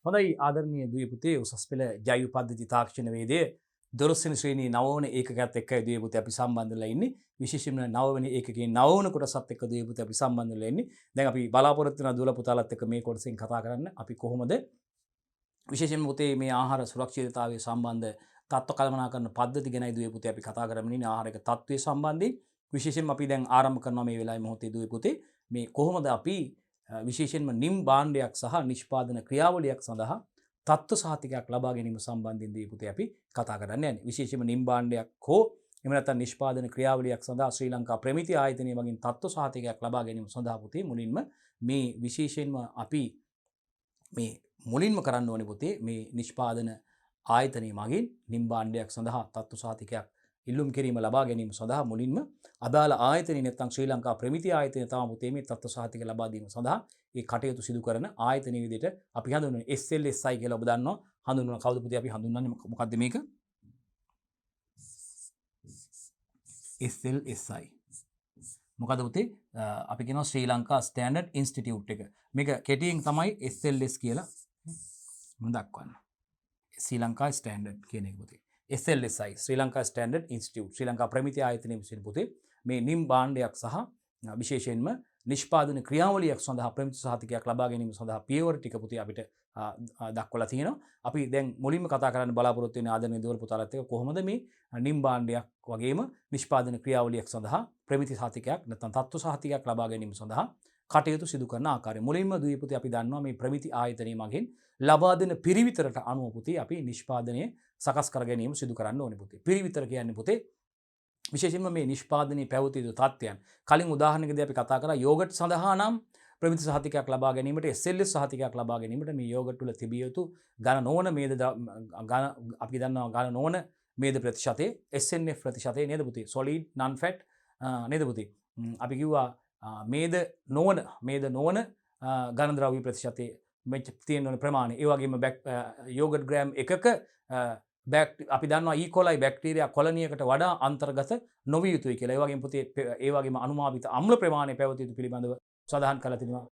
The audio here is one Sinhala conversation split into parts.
හොඳයි ආදරණීය දුවේ පුතේ උසස් පෙළ ජෛව පද්ධති තාක්ෂණ වේදයේ 12 වෙනි ශ්‍රේණියේ 9 වෙනි ඒකකයත් එක්කයි දුවේ පුතේ අපි සම්බන්ධ වෙලා ඉන්නේ. විශේෂයෙන්ම 9 වෙනි ඒකකයේ 9 වෙනි කොටසත් එක්ක දුවේ පුතේ අපි සම්බන්ධ වෙලා ඉන්නේ. දැන් අපි බලාපොරොත්තු වෙන දුවලා පුතාලත් එක්ක මේ කොටසෙන් කතා කරන්න. අපි කොහොමද විශේෂයෙන්ම පුතේ මේ ආහාර සුරක්ෂිතතාවයේ සම්බන්ධ තත්ත්ව කළමනාකරන පද්ධති ගැනයි දුවේ පුතේ අපි කතා කරමින් ඉන්නේ ආහාරයක තත්ත්වයේ සම්බන්ධයෙන්. විශේෂයෙන්ම අපි දැන් ආරම්භ කරනවා මේ වෙලාවේ මොහොතේ දුවේ පුතේ මේ කොහොමද අපි විශේෂයෙන්ම නිම් භාණ්ඩයක් සහ නිෂ්පාදන ක්‍රියාවලියක් සඳහා තත්ත්ව සහතිකයක් ලබා ගැනීම සම්බන්ධයෙන් දී පුතේ අපි කතා කරන්න යන්නේ. විශේෂයෙන්ම නිම් භාණ්ඩයක් හෝ එහෙම නැත්නම් නිෂ්පාදන ක්‍රියාවලියක් සඳහා ශ්‍රී ලංකා ප්‍රමිති ආයතනය මගින් තත්ත්ව සහතිකයක් ලබා ගැනීම සඳහා පුතේ මුලින්ම මේ විශේෂයෙන්ම අපි මේ මුලින්ම කරන්න ඕනේ පුතේ මේ නිෂ්පාදන ආයතනය මගින් නිම් භාණ්ඩයක් සඳහා තත්ත්ව සහතිකයක් ඉල්ලුම් කිරීම ලබා ගැනීම සඳහා මුලින්ම අදාළ ආයතනය නැත්නම් ශ්‍රී ලංකා ප්‍රමිති ආයතනය තමයි පුතේ මේ තත්ත්ව සහතික ලබා දීම සඳහා ඒ කටයුතු සිදු කරන ආයතනයේ විදිහට අපි හඳුන්වන්නේ SLSI කියලා ඔබ දන්නවා. හඳුන්වන කවුද පුතේ අපි හඳුන්වන්නේ මොකක්ද මේක? SLSI. මොකද පුතේ අපි කියනවා ශ්‍රී ලංකා ස්ටෑන්ඩඩ් ඉන්ස්ටිටියුට් එක. මේක කෙටියෙන් තමයි SLS කියලා මම දක්වන්න. ශ්‍රී ලංකා ස්ටෑන්ඩඩ් කියන එක පුතේ. SLSI ශ්‍රී ලංකා ස්ටෑන්ඩඩ් ඉන්ස්ටිටියුට් ශ්‍රී ලංකා ප්‍රමිති ආයතනයේ විසින් පුතේ මේ නිම් භාණ්ඩයක් සහ විශේෂයෙන්ම නිෂ්පාදන ක්‍රියාවලියක් සඳහා ප්‍රමිති සහතිකයක් ලබා ගැනීම සඳහා පියවර ටික පුතේ අපිට දක්වලා තියෙනවා. අපි දැන් මුලින්ම කතා කරන්න බලාපොරොත්තු වෙන ආදරණීය දෝල පුතාලත් එක්ක කොහොමද මේ නිම් භාණ්ඩයක් වගේම නිෂ්පාදන ක්‍රියාවලියක් සඳහා ප්‍රමිති සහතිකයක් නැත්නම් තත්ත්ව සහතිකයක් ලබා ගැනීම සඳහා කටයුතු සිදු කරන ආකාරය. මුලින්ම දුවේ පුතේ අපි දන්නවා මේ ප්‍රමිති ආයතනය මගින් ලබා දෙන පිරිවිතරට අනුව පුතේ අපි නිෂ්පාදනය සකස් කර ගැනීම සිදු කරන්න ඕනේ පුතේ. පිරිවිතර කියන්නේ පුතේ විශේෂයෙන්ම මේ නිෂ්පාදනයේ පැවතිය යුතු තත්ත්වයන්. කලින් උදාහරණයකදී අපි කතා කරා යෝගට් සඳහා නම් ප්‍රමිති සහතිකයක් ලබා ගැනීමට SLS සහතිකයක් ලබා ගැනීමට මේ යෝගට් වල තිබිය යුතු ඝන නොවන මේද අපි දන්නවා ඝන නොවන මේද ප්‍රතිශතයේ SNF ප්‍රතිශතයේ නේද පුතේ? solid non fat නේද පුතේ? අපි කිව්වා මේද නොවන ඝන ද්‍රව්‍ය ප්‍රතිශතයේ මෙච්ච තියෙන ප්‍රමාණය. ඒ වගේම යෝගට් ග්‍රෑම් එකක අපි දන්නවා ඊකොලයි බැක්ටීරියා කොලනියකට වඩා අන්තර්ගත නොවිය යුතුයි කියලා. ඒ වගේම පුතේ ඒ වගේම අනුමාවිත අම්ල ප්‍රමාණය පැවතිය යුතු පිළිබඳව සඳහන් කරලා තිනවා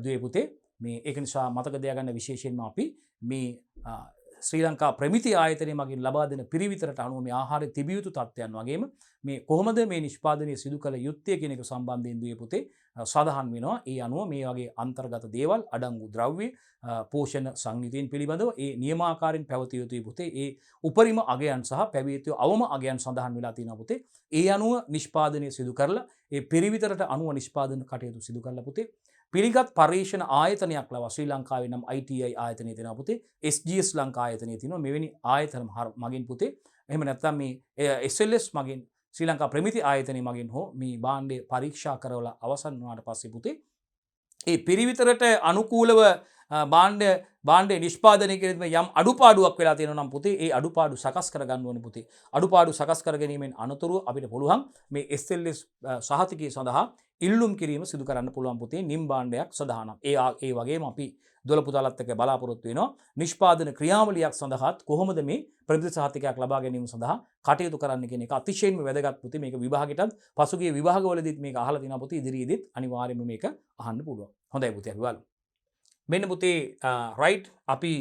දුවේ පුතේ. මේ ඒක නිසා මතක තියාගන්න විශේෂයෙන්ම අපි මේ ශ්‍රී ලංකා ප්‍රමිති ආයතනය මගින් ලබා දෙන පිරිවිතරට අනුව මේ ආහාරය තිබිය යුතු තත්ත්වයන් වගේම මේ කොහොමද මේ නිෂ්පාදනය සිදු කළ යුත්තේ කියන එක සම්බන්ධයෙන් දුවේ පුතේ සඳහන් වෙනවා. ඒ අනුව මේ වගේ අන්තර්ගත දේවල් අඩංගු ද්‍රව්‍ය පෝෂණ සංයුතියන් පිළිබඳව ඒ නියමාකාරයෙන් පැවතිය යුතුයි පුතේ. ඒ උපරිම අගයන් සහ පැවිය යුතු අවම අගයන් සඳහන් වෙලා තියෙනවා පුතේ. ඒ අනුව නිෂ්පාදනය සිදු කරලා ඒ පිරිවිතරට අනුව නිෂ්පාදන කටයුතු සිදු කරලා පුතේ පිළිගත් පරීක්ෂණ ආයතනයක් ලවා ශ්‍රී ලංකාවේ නම් ITI ආයතනය තියෙනවා පුතේ. SGS ලංකා ආයතනය තියෙනවා. මෙවැනි ආයතන මගින් පුතේ එහෙම නැත්නම් මේ SLS මගින් ශ්‍රී ලංකා ප්‍රමිති ආයතනය මගින් හෝ මේ භාණ්ඩය පරීක්ෂා කරවලා අවසන් වුණාට පස්සේ පුතේ ඒ පිරිවිතරට අනුකූලව භාණ්ඩය නිෂ්පාදනය කිරීමේ යම් අඩුපාඩුවක් වෙලා තියෙනවා නම් පුතේ ඒ අඩුපාඩු සකස් කර ගන්න ඕනේ පුතේ. අඩුපාඩු සකස් කර ගැනීමෙන් අනතුරුව අපිට පුළුවන් මේ SLS සහතිකය සඳහා ඉල්ලුම් කිරීම සිදු කරන්න පුළුවන් පුතේ නිම් භාණ්ඩයක් සඳහා නම්. ඒ වගේම අපි දොළ පුතාලත් එක්ක බලාපොරොත්තු වෙනවා නිෂ්පාදන ක්‍රියාවලියක් සඳහාත් කොහොමද මේ ප්‍රමිති සහතිකයක් ලබා ගැනීම සඳහා කටයුතු කරන්න කියන එක අතිශයින්ම වැදගත් පුතේ. මේක විභාගෙටත් පසුගිය විභාගවලදීත් මේක අහලා තිනවා පුතේ. ඉදිරියේදීත් අනිවාර්යයෙන්ම මේක අහන්න පුළුවන්. හොඳයි පුතේ අපි බලමු. මෙන්න පුතේ රයිට් අපි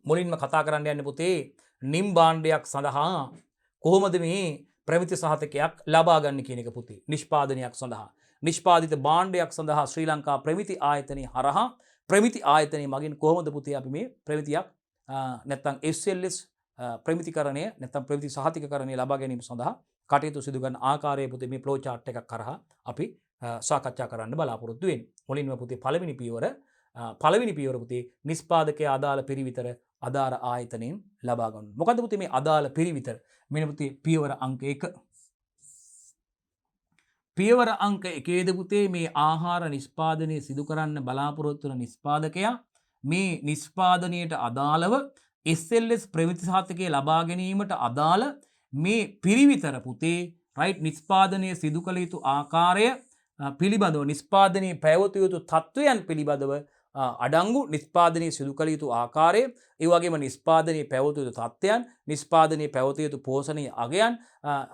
මුලින්ම කතා කරන්න යන්නේ පුතේ නිම් භාණ්ඩයක් සඳහා කොහොමද මේ ප්‍රමිති සහතිකයක් ලබා ගන්න කියන එක පුතේ. නිෂ්පාදනයක් සඳහා නිෂ්පාදිත භාණ්ඩයක් සඳහා ශ්‍රී ලංකා ප්‍රමිති ආයතනයේ හරහා ප්‍රමිති ආයතනයේ මගින් කොහොමද පුතේ අපි මේ ප්‍රමිතියක් නැත්නම් SLS ප්‍රමිතිකරණය නැත්නම් ප්‍රමිති සහතිකකරණය ලබා ගැනීම සඳහා කටයුතු සිදු කරන ආකාරය පුතේ මේ ෆ්ලෝ chart එකක් කරහා අපි සාකච්ඡා කරන්න බලාපොරොත්තු වෙන්නේ. මුලින්ම පුතේ පළවෙනි පියවර පුතේ නිෂ්පාදකයා අදාළ පිරිවිතර අදාළ ආයතනයෙන් ලබා ගන්න. මොකද පුතේ මේ අදාළ පිරිවිතර? මෙන්න පුතේ පියවර අංක 1. පියවර අංක 1 පුතේ මේ ආහාර නිෂ්පාදනය සිදු කරන්න බලාපොරොත්තු වන නිෂ්පාදකයා මේ නිෂ්පාදනයට අදාළව SLS ප්‍රමිති සහතිකය ලබා ගැනීමට අදාළ මේ පිරිවිතර පුතේ රයිට් නිෂ්පාදනය සිදු කළ යුතු ආකාරය පිළිබඳව නිෂ්පාදනයේ පැවතිය යුතු තත්ත්වයන් පිළිබඳව අඩංගු නිෂ්පාදනයේ සිදු කළ යුතු ආකාරය, ඒ වගේම නිෂ්පාදනයේ පැවතිය යුතු තත්ත්වයන්, නිෂ්පාදනයේ පැවතිය යුතු පෝෂණීය අගයන්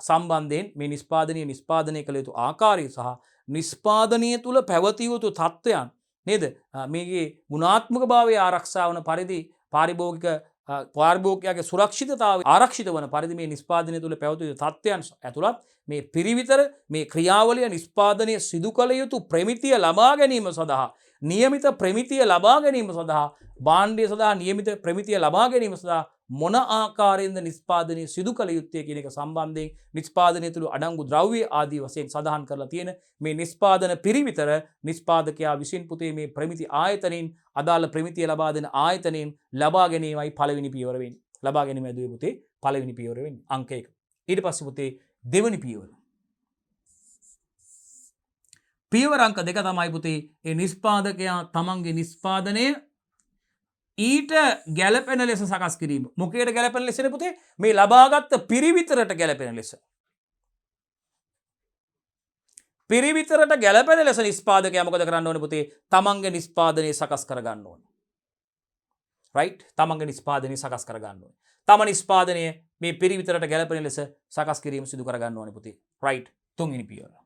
සම්බන්ධයෙන් මේ නිෂ්පාදනය කළ යුතු ආකාරය සහ නිෂ්පාදනය තුළ පැවතිය යුතු තත්ත්වයන් නේද? මේකේ ගුණාත්මක භාවය ආරක්ෂා වන පරිදි පාරිභෝගිකයාගේ සුරක්ෂිතතාවය ආරක්ෂිත වන පරිදි මේ නිෂ්පාදනය තුළ පැවතිය යුතු තත්ත්වයන් ඇතුළත් මේ පිරිවිතර මේ ක්‍රියාවලිය නිෂ්පාදනය සිදු කළ යුතු ප්‍රමිතිය ලබා ගැනීම සඳහා නියමිත ප්‍රමිතිය ලබා ගැනීම සඳහා භාණ්ඩය සඳහා නියමිත ප්‍රමිතිය ලබා ගැනීම සඳහා මොන ආකාරයෙන්ද නිෂ්පාදනය සිදු කළ යුත්තේ කියන එක සම්බන්ධයෙන් නිෂ්පාදනය තුළ අඩංගු ද්‍රව්‍ය ආදී වශයෙන් සඳහන් කරලා තියෙන මේ නිෂ්පාදන පිරිවිතර නිෂ්පාදකයා විසින් පුතේ මේ ප්‍රමිති ආයතනයෙන් අදාළ ප්‍රමිතිය ලබා දෙන ආයතනයෙන් ලබා ගැනීමයි පළවෙනි පියවර වෙන්නේ. ලබා ගැනීම ඇදුවේ පුතේ පළවෙනි පියවර වෙන්නේ අංක 1. ඊට පස්සේ පුතේ දෙවෙනි පියවර. පියවර අංක 2 තමයි පුතේ ඒ නිෂ්පාදකයා තමන්ගේ නිෂ්පාදනය ඊට ගැලපෙන ලෙස සකස් කිරීම. මොකේට ගැලපෙන ලෙසද පුතේ? මේ ලබාගත් පිරිවිතරට ගැලපෙන ලෙස. පිරිවිතරට ගැලපෙන ලෙස නිෂ්පාදකයා මොකද කරන්න ඕනේ පුතේ? තමන්ගේ නිෂ්පාදනය සකස් කර ගන්න ඕනේ. රයිට්? තමන්ගේ නිෂ්පාදනය සකස් කර ගන්න ඕනේ. තම නිෂ්පාදනය මේ පිරිවිතරට ගැලපෙන ලෙස සකස් කිරීම සිදු කර ගන්න ඕනේ පුතේ. රයිට්? තුන්වෙනි පියවර.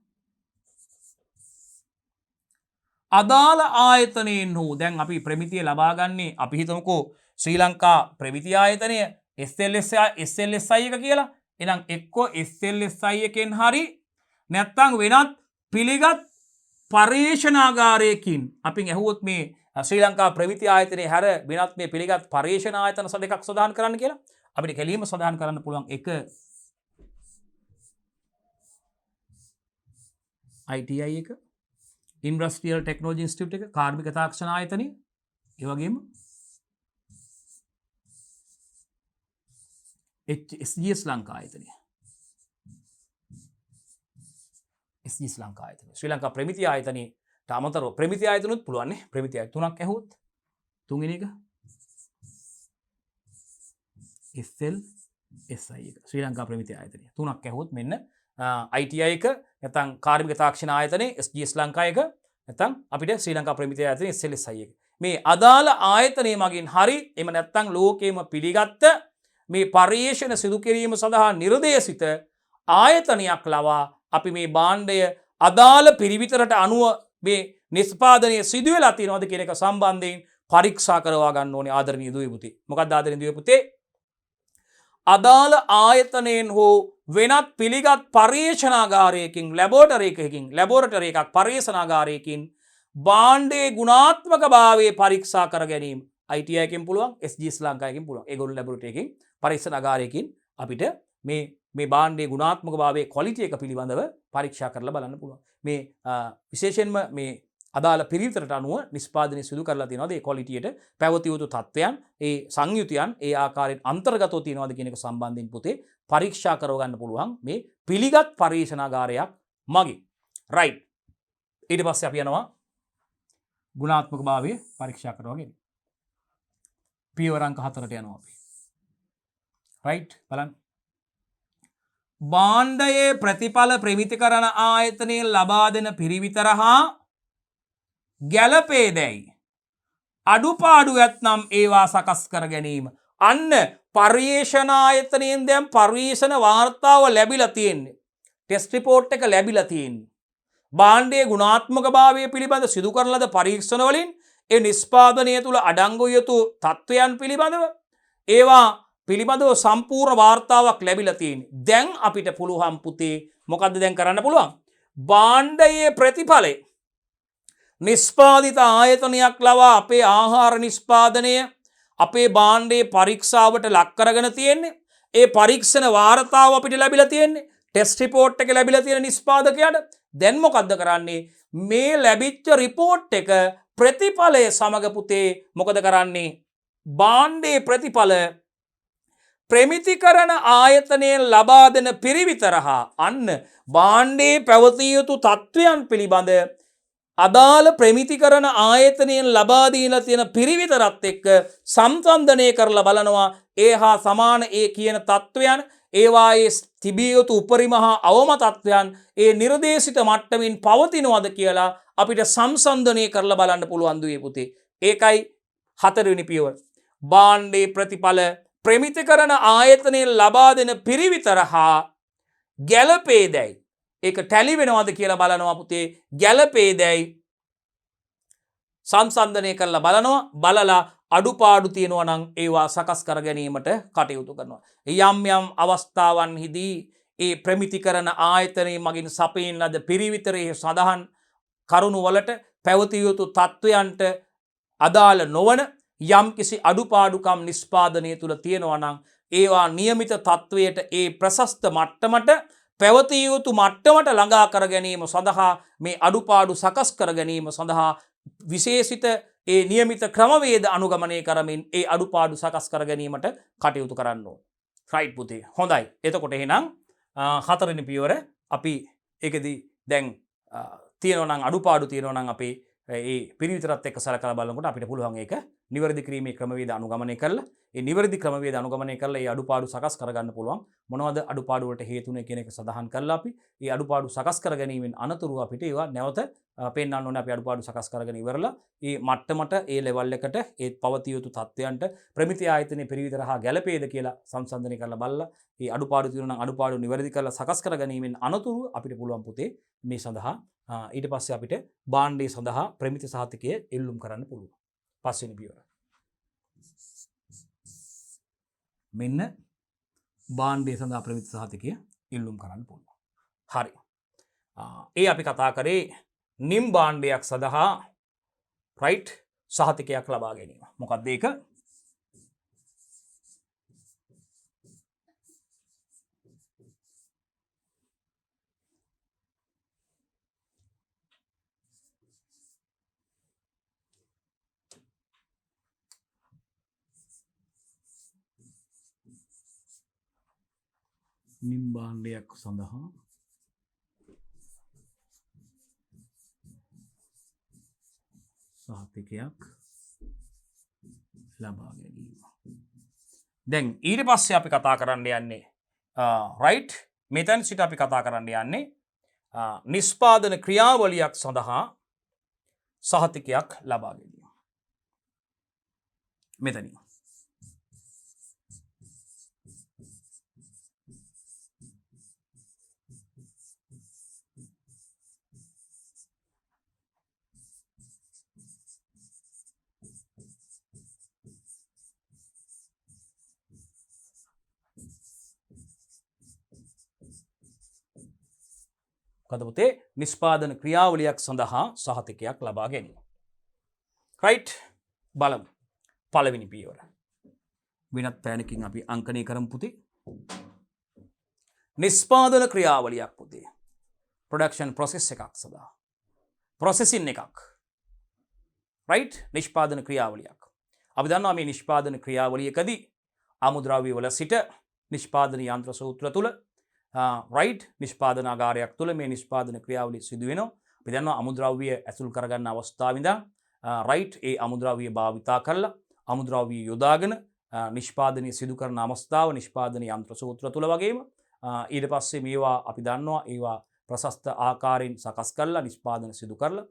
අදාළ ආයතනයෙන් හෝ දැන් අපි ප්‍රමිතිය ලබා ගන්නේ අපි හිතමුකෝ ශ්‍රී ලංකා ප්‍රමිති ආයතනය SLSI එක කියලා. එහෙනම් එක්කෝ SLSI එකෙන් හරි නැත්නම් වෙනත් පිළිගත් පර්යේෂණාගාරයකින් අපි ඇහුවොත් මේ ශ්‍රී ලංකා ප්‍රමිති ආයතනයේ හැර වෙනත් මේ පිළිගත් පර්යේෂණ ආයතන දෙකක් සඳහන් කරන්න කියලා අපිට කෙලින්ම සඳහන් කරන්න පුළුවන්. එක ITI එක ඉන්ඩස්ට්‍රියල් ටෙක්නෝලොජි ඉන්ස්ටිටියුට් එක කාර්මික තාක්ෂණ ආයතනය ඒ වගේම SGS ලංකා ආයතනය SGS ලංකා ආයතනය ශ්‍රී ලංකා ප්‍රමිති ආයතනයට අමතරව ප්‍රමිති ආයතනුත් පුළුවන් නේ ප්‍රමිති ආයතන තුනක් ඇහුවොත් තුන්වෙනි එක SLSI එක ශ්‍රී ලංකා ප්‍රමිති ආයතනය තුනක් ඇහුවොත් මෙන්න ITI එක නැත්නම් කාර්මික තාක්ෂණ ආයතනයේ SGS ලංකා එක නැත්නම් අපිට ශ්‍රී ලංකා ප්‍රමිති ආයතනයේ SLSI එක. මේ අදාළ ආයතනයේ මගින් හරි එහෙම නැත්නම් ලෝකයේම පිළිගත්ත මේ පරිේශන සිදු කිරීම සඳහා නිර්දේශිත ආයතනයක් ලවා අපි මේ භාණ්ඩය අදාළ පිරිවිතරට අනුව මේ නිෂ්පාදනය සිදු වෙලා තියෙනවද කියන එක සම්බන්ධයෙන් පරීක්ෂා කරවා ගන්න ඕනේ ආදරණීය දුවේ පුතේ. මොකක්ද ආදරණීය දුවේ පුතේ? අදාළ ආයතනයෙන් හෝ වෙනත් පිළිගත් පර්යේෂණාගාරයකින් ලැබෝරටරි එකක් පර්යේෂණාගාරයකින් භාණ්ඩයේ ගුණාත්මක භාවය පරීක්ෂා කර ගැනීම ITI එකෙන් පුළුවන් SGS ලංකා එකෙන් පුළුවන්. ඒගොල්ලෝ ලැබොරටරි එකකින් පරීක්ෂණාගාරයකින් අපිට මේ භාණ්ඩයේ ගුණාත්මක භාවයේ ක්වොලිටි එක පිළිබඳව පරීක්ෂා කරලා බලන්න පුළුවන්. මේ විශේෂයෙන්ම මේ අදාළ පිරිවිතරට අනුව නිෂ්පාදනය සිදු කරලා තියෙනවාද ඒ ක්වොලිටියට පැවතිය යුතු තත්ත්වයන් ඒ සංයුතියන් ඒ ආකාරයෙන් අන්තර්ගතව තියෙනවාද කියන එක සම්බන්ධයෙන් පුතේ පරීක්ෂා කරව ගන්න පුළුවන් මේ පිළිගත් පරීක්ෂණාගාරයක් මගින්. රයිට්. ඊට පස්සේ අපි යනවා ගුණාත්මක භාවය පරීක්ෂා කරවගෙන. පියවර අංක 4ට යනවා අපි. රයිට් බලන්න. භාණ්ඩයේ ප්‍රතිඵල ප්‍රමිතිකරණ ආයතනයෙන් ලබා දෙන පිරිවිතර හා ගැලපේදැයි අඩුපාඩු ඇත්නම් ඒවා සකස් කර ගැනීම. අන්න පර්යේෂණ ආයතනයෙන් දැන් පර්යේෂණ වාර්තාව ලැබිලා තියෙන්නේ. ටෙස්ට් රිපෝට් එක ලැබිලා තියෙන්නේ. භාණ්ඩයේ ගුණාත්මක භාවය පිළිබඳ සිදු කරන ලද පරීක්ෂණ වලින් ඒ නිෂ්පාදනය තුළ අඩංගු යුතු තත්ත්වයන් පිළිබඳව ඒවා පිළිබඳව සම්පූර්ණ වාර්තාවක් ලැබිලා තියෙන්නේ. දැන් අපිට පුළුවන් පුතේ මොකද්ද දැන් කරන්න පුළුවන්? භාණ්ඩයේ ප්‍රතිඵලය නිෂ්පාදිත ආයතනයක් ලවා අපේ ආහාර නිෂ්පාදනය අපේ භාණ්ඩයේ පරීක්ෂාවට ලක් කරගෙන තියෙන්නේ. ඒ පරීක්ෂණ වාර්තාව අපිට ලැබිලා තියෙන්නේ. ටෙස්ට් රිපෝට් එක ලැබිලා තියෙන නිෂ්පාදකයාට. දැන් මොකද්ද කරන්නේ? මේ ලැබිච්ච රිපෝට් එක ප්‍රතිඵලය සමග පුතේ මොකද කරන්නේ? භාණ්ඩයේ ප්‍රතිඵල ප්‍රමිතිකරණ ආයතනයෙන් ලබා දෙන පිරිවිතර හා අන්න භාණ්ඩයේ පැවතිය යුතු තත්ත්වයන් පිළිබඳ අදාළ ප්‍රමිතිකරණ ආයතනයෙන් ලබා දීලා තියෙන පිරිවිතරත් එක්ක සම්සන්දනය කරලා බලනවා ඒ හා සමාන ඒ කියන තත්ත්වයන් ඒවායේ තිබිය යුතු උපරිම හා අවම තත්ත්වයන් ඒ නිර්දේශිත මට්ටමින් පවතිනවද කියලා අපිට සම්සන්දනය කරලා බලන්න පුළුවන් දුවේ පුතේ. ඒකයි 4 වෙනි පියවර. භාණ්ඩයේ ප්‍රතිඵල ප්‍රමිතිකරණ ආයතනයෙන් ලබා දෙන පිරිවිතර හා ගැලපේදැයි ඒක ටැලි වෙනවද කියලා බලනවා පුතේ. ගැලපේදැයි සංසන්දනය කරලා බලනවා බලලා අඩුපාඩු තියෙනවා නම් ඒවා සකස් කර ගැනීමට කටයුතු කරනවා. යම් යම් අවස්ථාවන්හිදී ඒ ප්‍රමිති කරන ආයතනයේ මගින් සපයන ලද පිරිවිතරයේ සඳහන් කරුණු වලට පැවතිය යුතු තත්ත්වයන්ට අදාළ නොවන යම් කිසි අඩුපාඩුකම් නිෂ්පාදනය තුළ තියෙනවා නම් ඒවා නියමිත තත්ත්වයට ඒ ප්‍රශස්ත මට්ටමට පැවතිය යුතු මට්ටමට ළඟා කර ගැනීම සඳහා මේ අඩුපාඩු සකස් කර ගැනීම සඳහා විශේෂිත ඒ නියමිත ක්‍රමවේද අනුගමනය කරමින් ඒ අඩුපාඩු සකස් කර ගැනීමට කටයුතු කරන්න ඕන. රයිට් පුතේ. හොඳයි. එතකොට එහෙනම් හතරවෙනි පියවර අපි ඒකදී දැන් තියෙනවා නම් අඩුපාඩු තියෙනවා නම් අපේ ඒ පිරිවිතරත් එක්ක සලකලා බලනකොට අපිට පුළුවන් ඒක නිවැරදි කිරීමේ ක්‍රමවේද අනුගමනය කරලා ඒ නිවැරදි ක්‍රමවේද අනුගමනය කරලා ඒ අඩුපාඩු සකස් කරගන්න පුළුවන්. මොනවද අඩුපාඩු වලට හේතුනේ කියන එක සඳහන් කරලා අපි ඒ අඩුපාඩු සකස් කර ගැනීමෙන් අනතුරු අපිට ඒවා නැවත පෙන්වන්න ඕනේ. අපි අඩුපාඩු සකස් කරගෙන ඉවරලා ඒ මට්ටමට ඒ ලෙවල් එකට ඒ පවතිය යුතු තත්ත්වයන්ට ප්‍රමිති ආයතනයේ පිරිවිතර හා ගැළපේද කියලා සංසන්දනය කරලා බලලා ඒ අඩුපාඩු තියෙනවා නම් අඩුපාඩු නිවැරදි කරලා සකස් කර ගැනීමෙන් අනතුරු අපිට පුළුවන් පුතේ මේ සඳහා ඊට පස්සේ අපිට භාණ්ඩය සඳහා ප්‍රමිති සහතිකය එල්ලුම් කරන්න පුළුවන්. පස්වෙනි පියවර. මෙන්න භාණ්ඩය සඳහා ප්‍රමිති සහතිකය එල්ලුම් කරන්න පුළුවන්. හරි. ඒ අපි කතා කරේ නිම් භාණ්ඩයක් සඳහා රයිට් සහතිකයක් ලබා ගැනීම. මොකක්ද ඒක? නිම් භාණ්ඩයක් සඳහා සහතිකයක් ලබා ගැනීම. දැන් ඊට පස්සේ අපි කතා කරන්න යන්නේ රයිට් මෙතන සිට අපි කතා කරන්න යන්නේ නිෂ්පාදන ක්‍රියාවලියක් සඳහා සහතිකයක් ලබා ගැනීම. මෙතනින් කදපුතේ නිෂ්පාදන ක්‍රියාවලියක් සඳහා සහතිකයක් ලබා ගැනීම. රයිට් බලමු. පළවෙනි පියවර. විනත් පෑනකින් අපි අංකණය කරමු පුතේ. නිෂ්පාදන ක්‍රියාවලියක් පුතේ. ප්‍රොඩක්ෂන් ප්‍රොසෙස් එකක් සඳහා. ප්‍රොසෙසින් එකක්. රයිට් නිෂ්පාදන ක්‍රියාවලියක්. අපි දන්නවා මේ නිෂ්පාදන ක්‍රියාවලියකදී අමුද්‍රව්‍ය වල සිට නිෂ්පාදන යන්ත්‍ර සූත්‍ර තුල රයිට් නිෂ්පාදනාගාරයක් තුළ මේ නිෂ්පාදන ක්‍රියාවලිය සිදු වෙනවා. අපි දන්නවා අමුද්‍රව්‍ය ඇතුල් කරගන්න අවස්ථාවේ ඉඳන් රයිට් ඒ අමුද්‍රව්‍ය භාවිතා කරලා අමුද්‍රව්‍ය යොදාගෙන නිෂ්පාදනය සිදු කරන අවස්ථාව නිෂ්පාදන යන්ත්‍ර සූත්‍ර තුළ වගේම ඊට පස්සේ මේවා අපි දන්නවා ඒවා ප්‍රශස්ත ආකාරයෙන් සකස් කරලා නිෂ්පාදන සිදු කරලා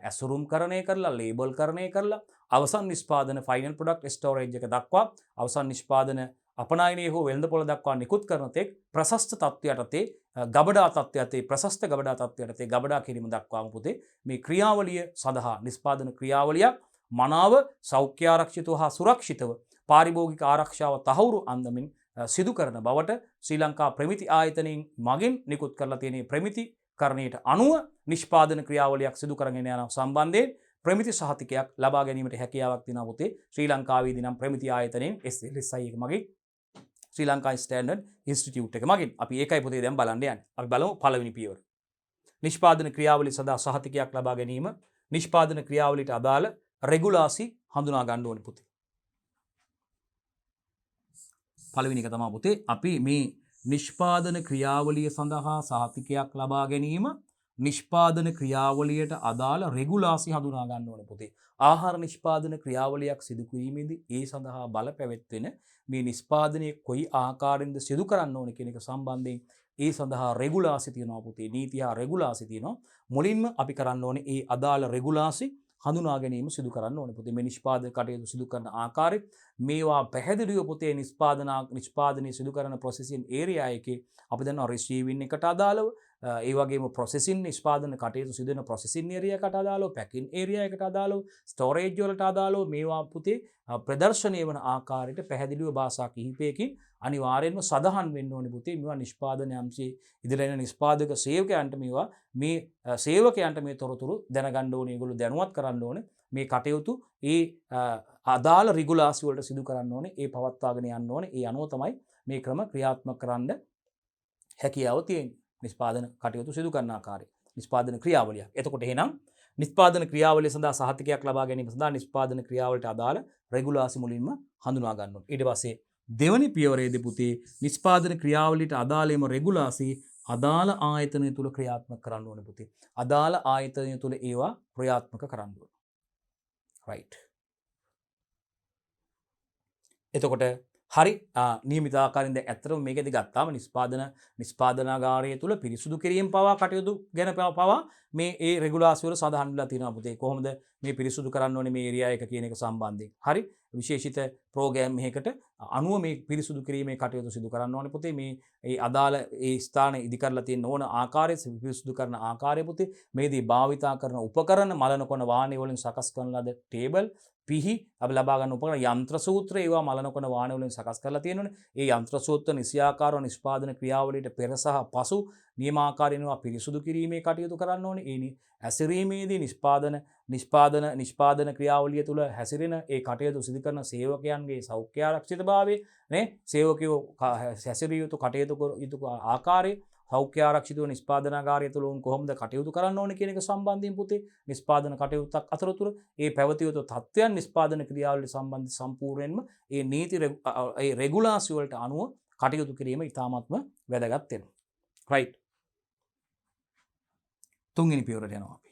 ඇසුරුම් කරණය කරලා ලේබල් කරණය කරලා අවසන් නිෂ්පාදන ෆයිනල් ප්‍රොඩක්ට් ස්ටෝරේජ් එක දක්වා අවසන් නිෂ්පාදන අපනයනය හෝ වෙළඳපොළ දක්වා නිකුත් කරන තෙක් ප්‍රශස්ත තත්ත්වයටතේ ගබඩා තත්ත්වයටතේ ප්‍රශස්ත ගබඩා තත්ත්වයටතේ ගබඩා කිරීම දක්වාම පුතේ මේ ක්‍රියාවලිය සඳහා නිෂ්පාදන ක්‍රියාවලියක් මනාව සෞඛ්‍ය ආරක්ෂිතව හා සුරක්ෂිතව පාරිභෝගික ආරක්ෂාව තහවුරු අන්දමින් සිදු කරන බවට ශ්‍රී ලංකා ප්‍රමිති ආයතනයෙන් මගින් නිකුත් කරලා තියෙන ප්‍රමිති කරණයට අනුව නිෂ්පාදන ක්‍රියාවලියක් සිදු කරගෙන යන සම්බන්ධයෙන් ප්‍රමිති සහතිකයක් ලබා ගැනීමට හැකියාවක් තියෙනවා පුතේ ශ්‍රී ලංකාවේදී නම් ප්‍රමිති ආයතනයෙන් SLSI එක මගින් ශ්‍රී ලංකා ස්ටෑන්ඩඩ් ඉන්ස්ටිටියුට් එක මගින් අපි ඒකයි පුතේ දැන් බලන්න යන්නේ. අපි බලමු පළවෙනි පියවර. නිෂ්පාදන ක්‍රියාවලිය සඳහා සහතිකයක් ලබා ගැනීම නිෂ්පාදන ක්‍රියාවලියට අදාළ රෙගුලාසි හඳුනා ගන්න ඕනේ පුතේ. පළවෙනි එක තමයි පුතේ අපි මේ නිෂ්පාදන ක්‍රියාවලිය සඳහා සහතිකයක් ලබා ගැනීම නිෂ්පාදන ක්‍රියාවලියට අදාළ රෙගුලාසි හඳුනා ගන්න ඕනේ පුතේ. ආහාර නිෂ්පාදන ක්‍රියාවලියක් සිදු කිරීමේදී ඒ සඳහා බලපැවැත්වෙන මේ නිෂ්පාදනය කොයි ආකාරයෙන්ද සිදු කරන්න ඕනේ කියන එක සම්බන්ධයෙන් ඒ සඳහා රෙගුලාසි තියෙනවා පුතේ. නීති හා රෙගුලාසි තියෙනවා. මුලින්ම අපි කරන්න ඕනේ ඒ අදාළ රෙගුලාසි හඳුනා ගැනීම සිදු කරන්න ඕනේ පුතේ. මේ නිෂ්පාදන කටයුතු සිදු කරන ආකාරය මේවා පැහැදිලිව පුතේ නිෂ්පාදනයේ සිදු කරන ප්‍රොසෙසින් ඒරියා එකේ අපි දන්නවා රිසීවින් එකට අදාළව ඒ වගේම ප්‍රොසෙසින් නිෂ්පාදන කටයුතු සිදු වෙන ප්‍රොසෙසින් ඒරියා එකට අදාළව පැකින් ඒරියා එකට අදාළව ස්ටෝරේජ් වලට අදාළව මේවා පුතේ ප්‍රදර්ශනය වන ආකාරයට පැහැදිලිව භාෂා කිහිපයකින් අනිවාර්යෙන්ම සඳහන් වෙන්න ඕනේ පුතේ. මේවා නිෂ්පාදන අංශයේ ඉදිරියට එන නිෂ්පාදක සේවකයන්ට මේවා මේ සේවකයන්ට මේ තොරතුරු දැනගන්න ඕනේ. ඒගොල්ලෝ දැනුවත් කරන්න ඕනේ. මේ කටයුතු ඒ අදාළ රිගුලාසි වලට සිදු කරන්න ඕනේ. ඒ පවත්වාගෙන යන්න ඕනේ. ඒ අනුව තමයි මේ ක්‍රම ක්‍රියාත්මක කරන්න හැකියාව තියෙන්නේ. නිෂ්පාදන කටයුතු සිදු කරන ආකාරය. නිෂ්පාදන ක්‍රියාවලිය. එතකොට එහෙනම් නිෂ්පාදන ක්‍රියාවලිය සඳහා සහතිකයක් ලබා ගැනීම සඳහා නිෂ්පාදන ක්‍රියාවලට අදාළ රෙගුලාසි මුලින්ම හඳුනා ගන්න ඕනේ. ඊට පස්සේ දෙවනි පියවරේදී පුතේ නිෂ්පාදන ක්‍රියාවලියට අදාළම රෙගුලාසි අදාළ ආයතනය තුල ක්‍රියාත්මක කරන්න ඕනේ පුතේ. අදාළ ආයතනය තුල ඒවා ක්‍රියාත්මක කරන්න ඕනේ. right. එතකොට හරි නියමිත ආකාරයෙන් දැන් ඇත්තටම මේකෙදි ගත්තාම නිෂ්පාදනාගාරය තුල පිරිසුදු කිරීම පවා කටයුතු ගැන පවා මේ ඒ රෙගුලාසි වල සඳහන් වෙලා තියෙනවා පුතේ. කොහොමද මේ පිරිසුදු කරන්න ඕනේ මේ ඒරියා එක කියන එක සම්බන්ධයෙන්. හරි විශේෂිත ප්‍රෝග්‍රෑම් එකකට අනුව මේ පිරිසුදු කිරීමේ කටයුතු සිදු කරන්න ඕනේ පුතේ. මේ ඒ අදාළ ඒ ස්ථාන ඉදි කරලා තියෙන ඕන ආකාරය පිරිසුදු කරන ආකාරය පුතේ. මේදී භාවිතා කරන උපකරණ මලන කොන වාහන වලින් සකස් කරන ලද ටේබල් පිහි අපි ලබා ගන්න උපකරණ යන්ත්‍ර සූත්‍ර ඒවා මලන කොන වාහන වලින් සකස් කරලා තියෙනවනේ. ඒ යන්ත්‍ර සූත්‍ර නිසියාකාරව නිෂ්පාදන ක්‍රියාවලියට පෙර සහ පසු නියමාකාරයෙන් ඒවා පිරිසුදු කිරීමේ කටයුතු කරන්න ඕනේ. ඒ හැසිරීමේදී නිෂ්පාදන ක්‍රියාවලිය තුළ හැසිරෙන ඒ කටයුතු සිදු කරන සේවකයන්ගේ සෞඛ්‍ය ආරක්ෂිතභාවය නේ සේවකයෝ හැසිරිය යුතු කටයුතු යුතු ආකාරය සෞඛ්‍ය ආරක්ෂිතව නිෂ්පාදනාගාරය තුළ උන් කොහොමද කටයුතු කරන්න ඕනේ කියන එක සම්බන්ධයෙන් පුතේ නිෂ්පාදන කටයුත්තක් අතරතුර ඒ පැවතිය යුතු තත්ත්වයන් නිෂ්පාදන ක්‍රියාවලිය සම්බන්ධ සම්පූර්ණයෙන්ම ඒ නීති ඒ රෙගුලාසි වලට අනුව කටයුතු කිරීම ඉතාමත්ම වැදගත් වෙනවා. right. තුන්වෙනි පියවරට යනවා අපි.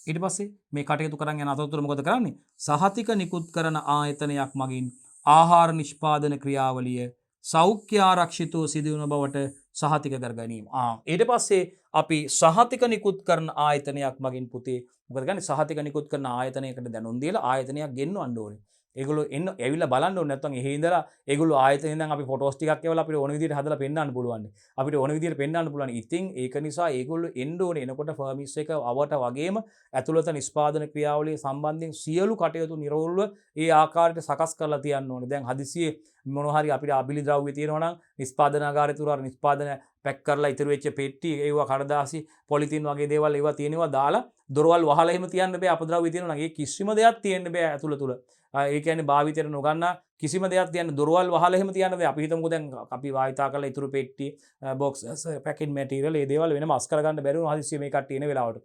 ඊට පස්සේ මේ කටයුතු කරන් යන අතරතුර මොකද කරන්නේ? සහතික නිකුත් කරන ආයතනයක් මගින් ආහාර නිෂ්පාදන ක්‍රියාවලිය සෞඛ්‍ය ආරක්ෂිතව සිදුවන බවට සහතික කර ගැනීම. ඊට පස්සේ අපි සහතික නිකුත් කරන ආයතනයක් මගින් පුතේ මොකද කරන්නේ? සහතික නිකුත් කරන ආයතනයකට දැනුම් දීලා ආයතනයක් ගෙන්නවන්න ඕනේ. ඒගොල්ලෝ එන්න ඇවිල්ලා බලන්න ඕනේ. නැත්නම් එහි ඉඳලා ඒගොල්ලෝ ආයතනෙන් ඉඳන් අපි ෆොටෝස් ටිකක් එවලා අපිට ඕන විදිහට හදලා පෙන්නන්න පුළුවන්. අපිට ඕන විදිහට පෙන්නන්න පුළුවන්. ඉතින් ඒක නිසා ඒගොල්ලෝ එන්න ඕනේ. එනකොට ෆර්මිස් එක අවට වගේම ඇතුළත නිෂ්පාදන ක්‍රියාවලිය සම්බන්ධයෙන් සියලු කටයුතු නිරවුල්ව ඒ ආකාරයට සකස් කරලා තියන්න ඕනේ. දැන් හදිසියේ මොනවා හරි අපිට අබිලි ද්‍රව්‍ය තියෙනවා නම් නිෂ්පාදනාගාරය තුර අර නිෂ්පාදන පැක් කරලා ඉතුරු වෙච්ච පෙට්ටි ඒවා කඩදාසි පොලිතින් වගේ දේවල් ඒවා තියෙනවා දාලා දොරවල් වහලා එහෙම තියන්න බෑ. අපද්‍රව්‍ය තියෙනවා නම් ඒ කිසිම දෙයක් තියෙන්න බෑ ඇතුළ තුල. ඒ කියන්නේ භාවිතයට නොගන්නා කිසිම දෙයක් තියන්න දොරවල් වහලා එහෙම තියන්න බෑ. අපි හිතමුකෝ දැන් අපි වායිතා කරලා ඉතුරු පෙට්ටි බොක්සස් පැකින් මැටීරියල් ඒ දේවල් වෙනම අස් කරගන්න බැරි වුණා හදිස්සියේ මේ කට්ටිය එන වෙලාවට.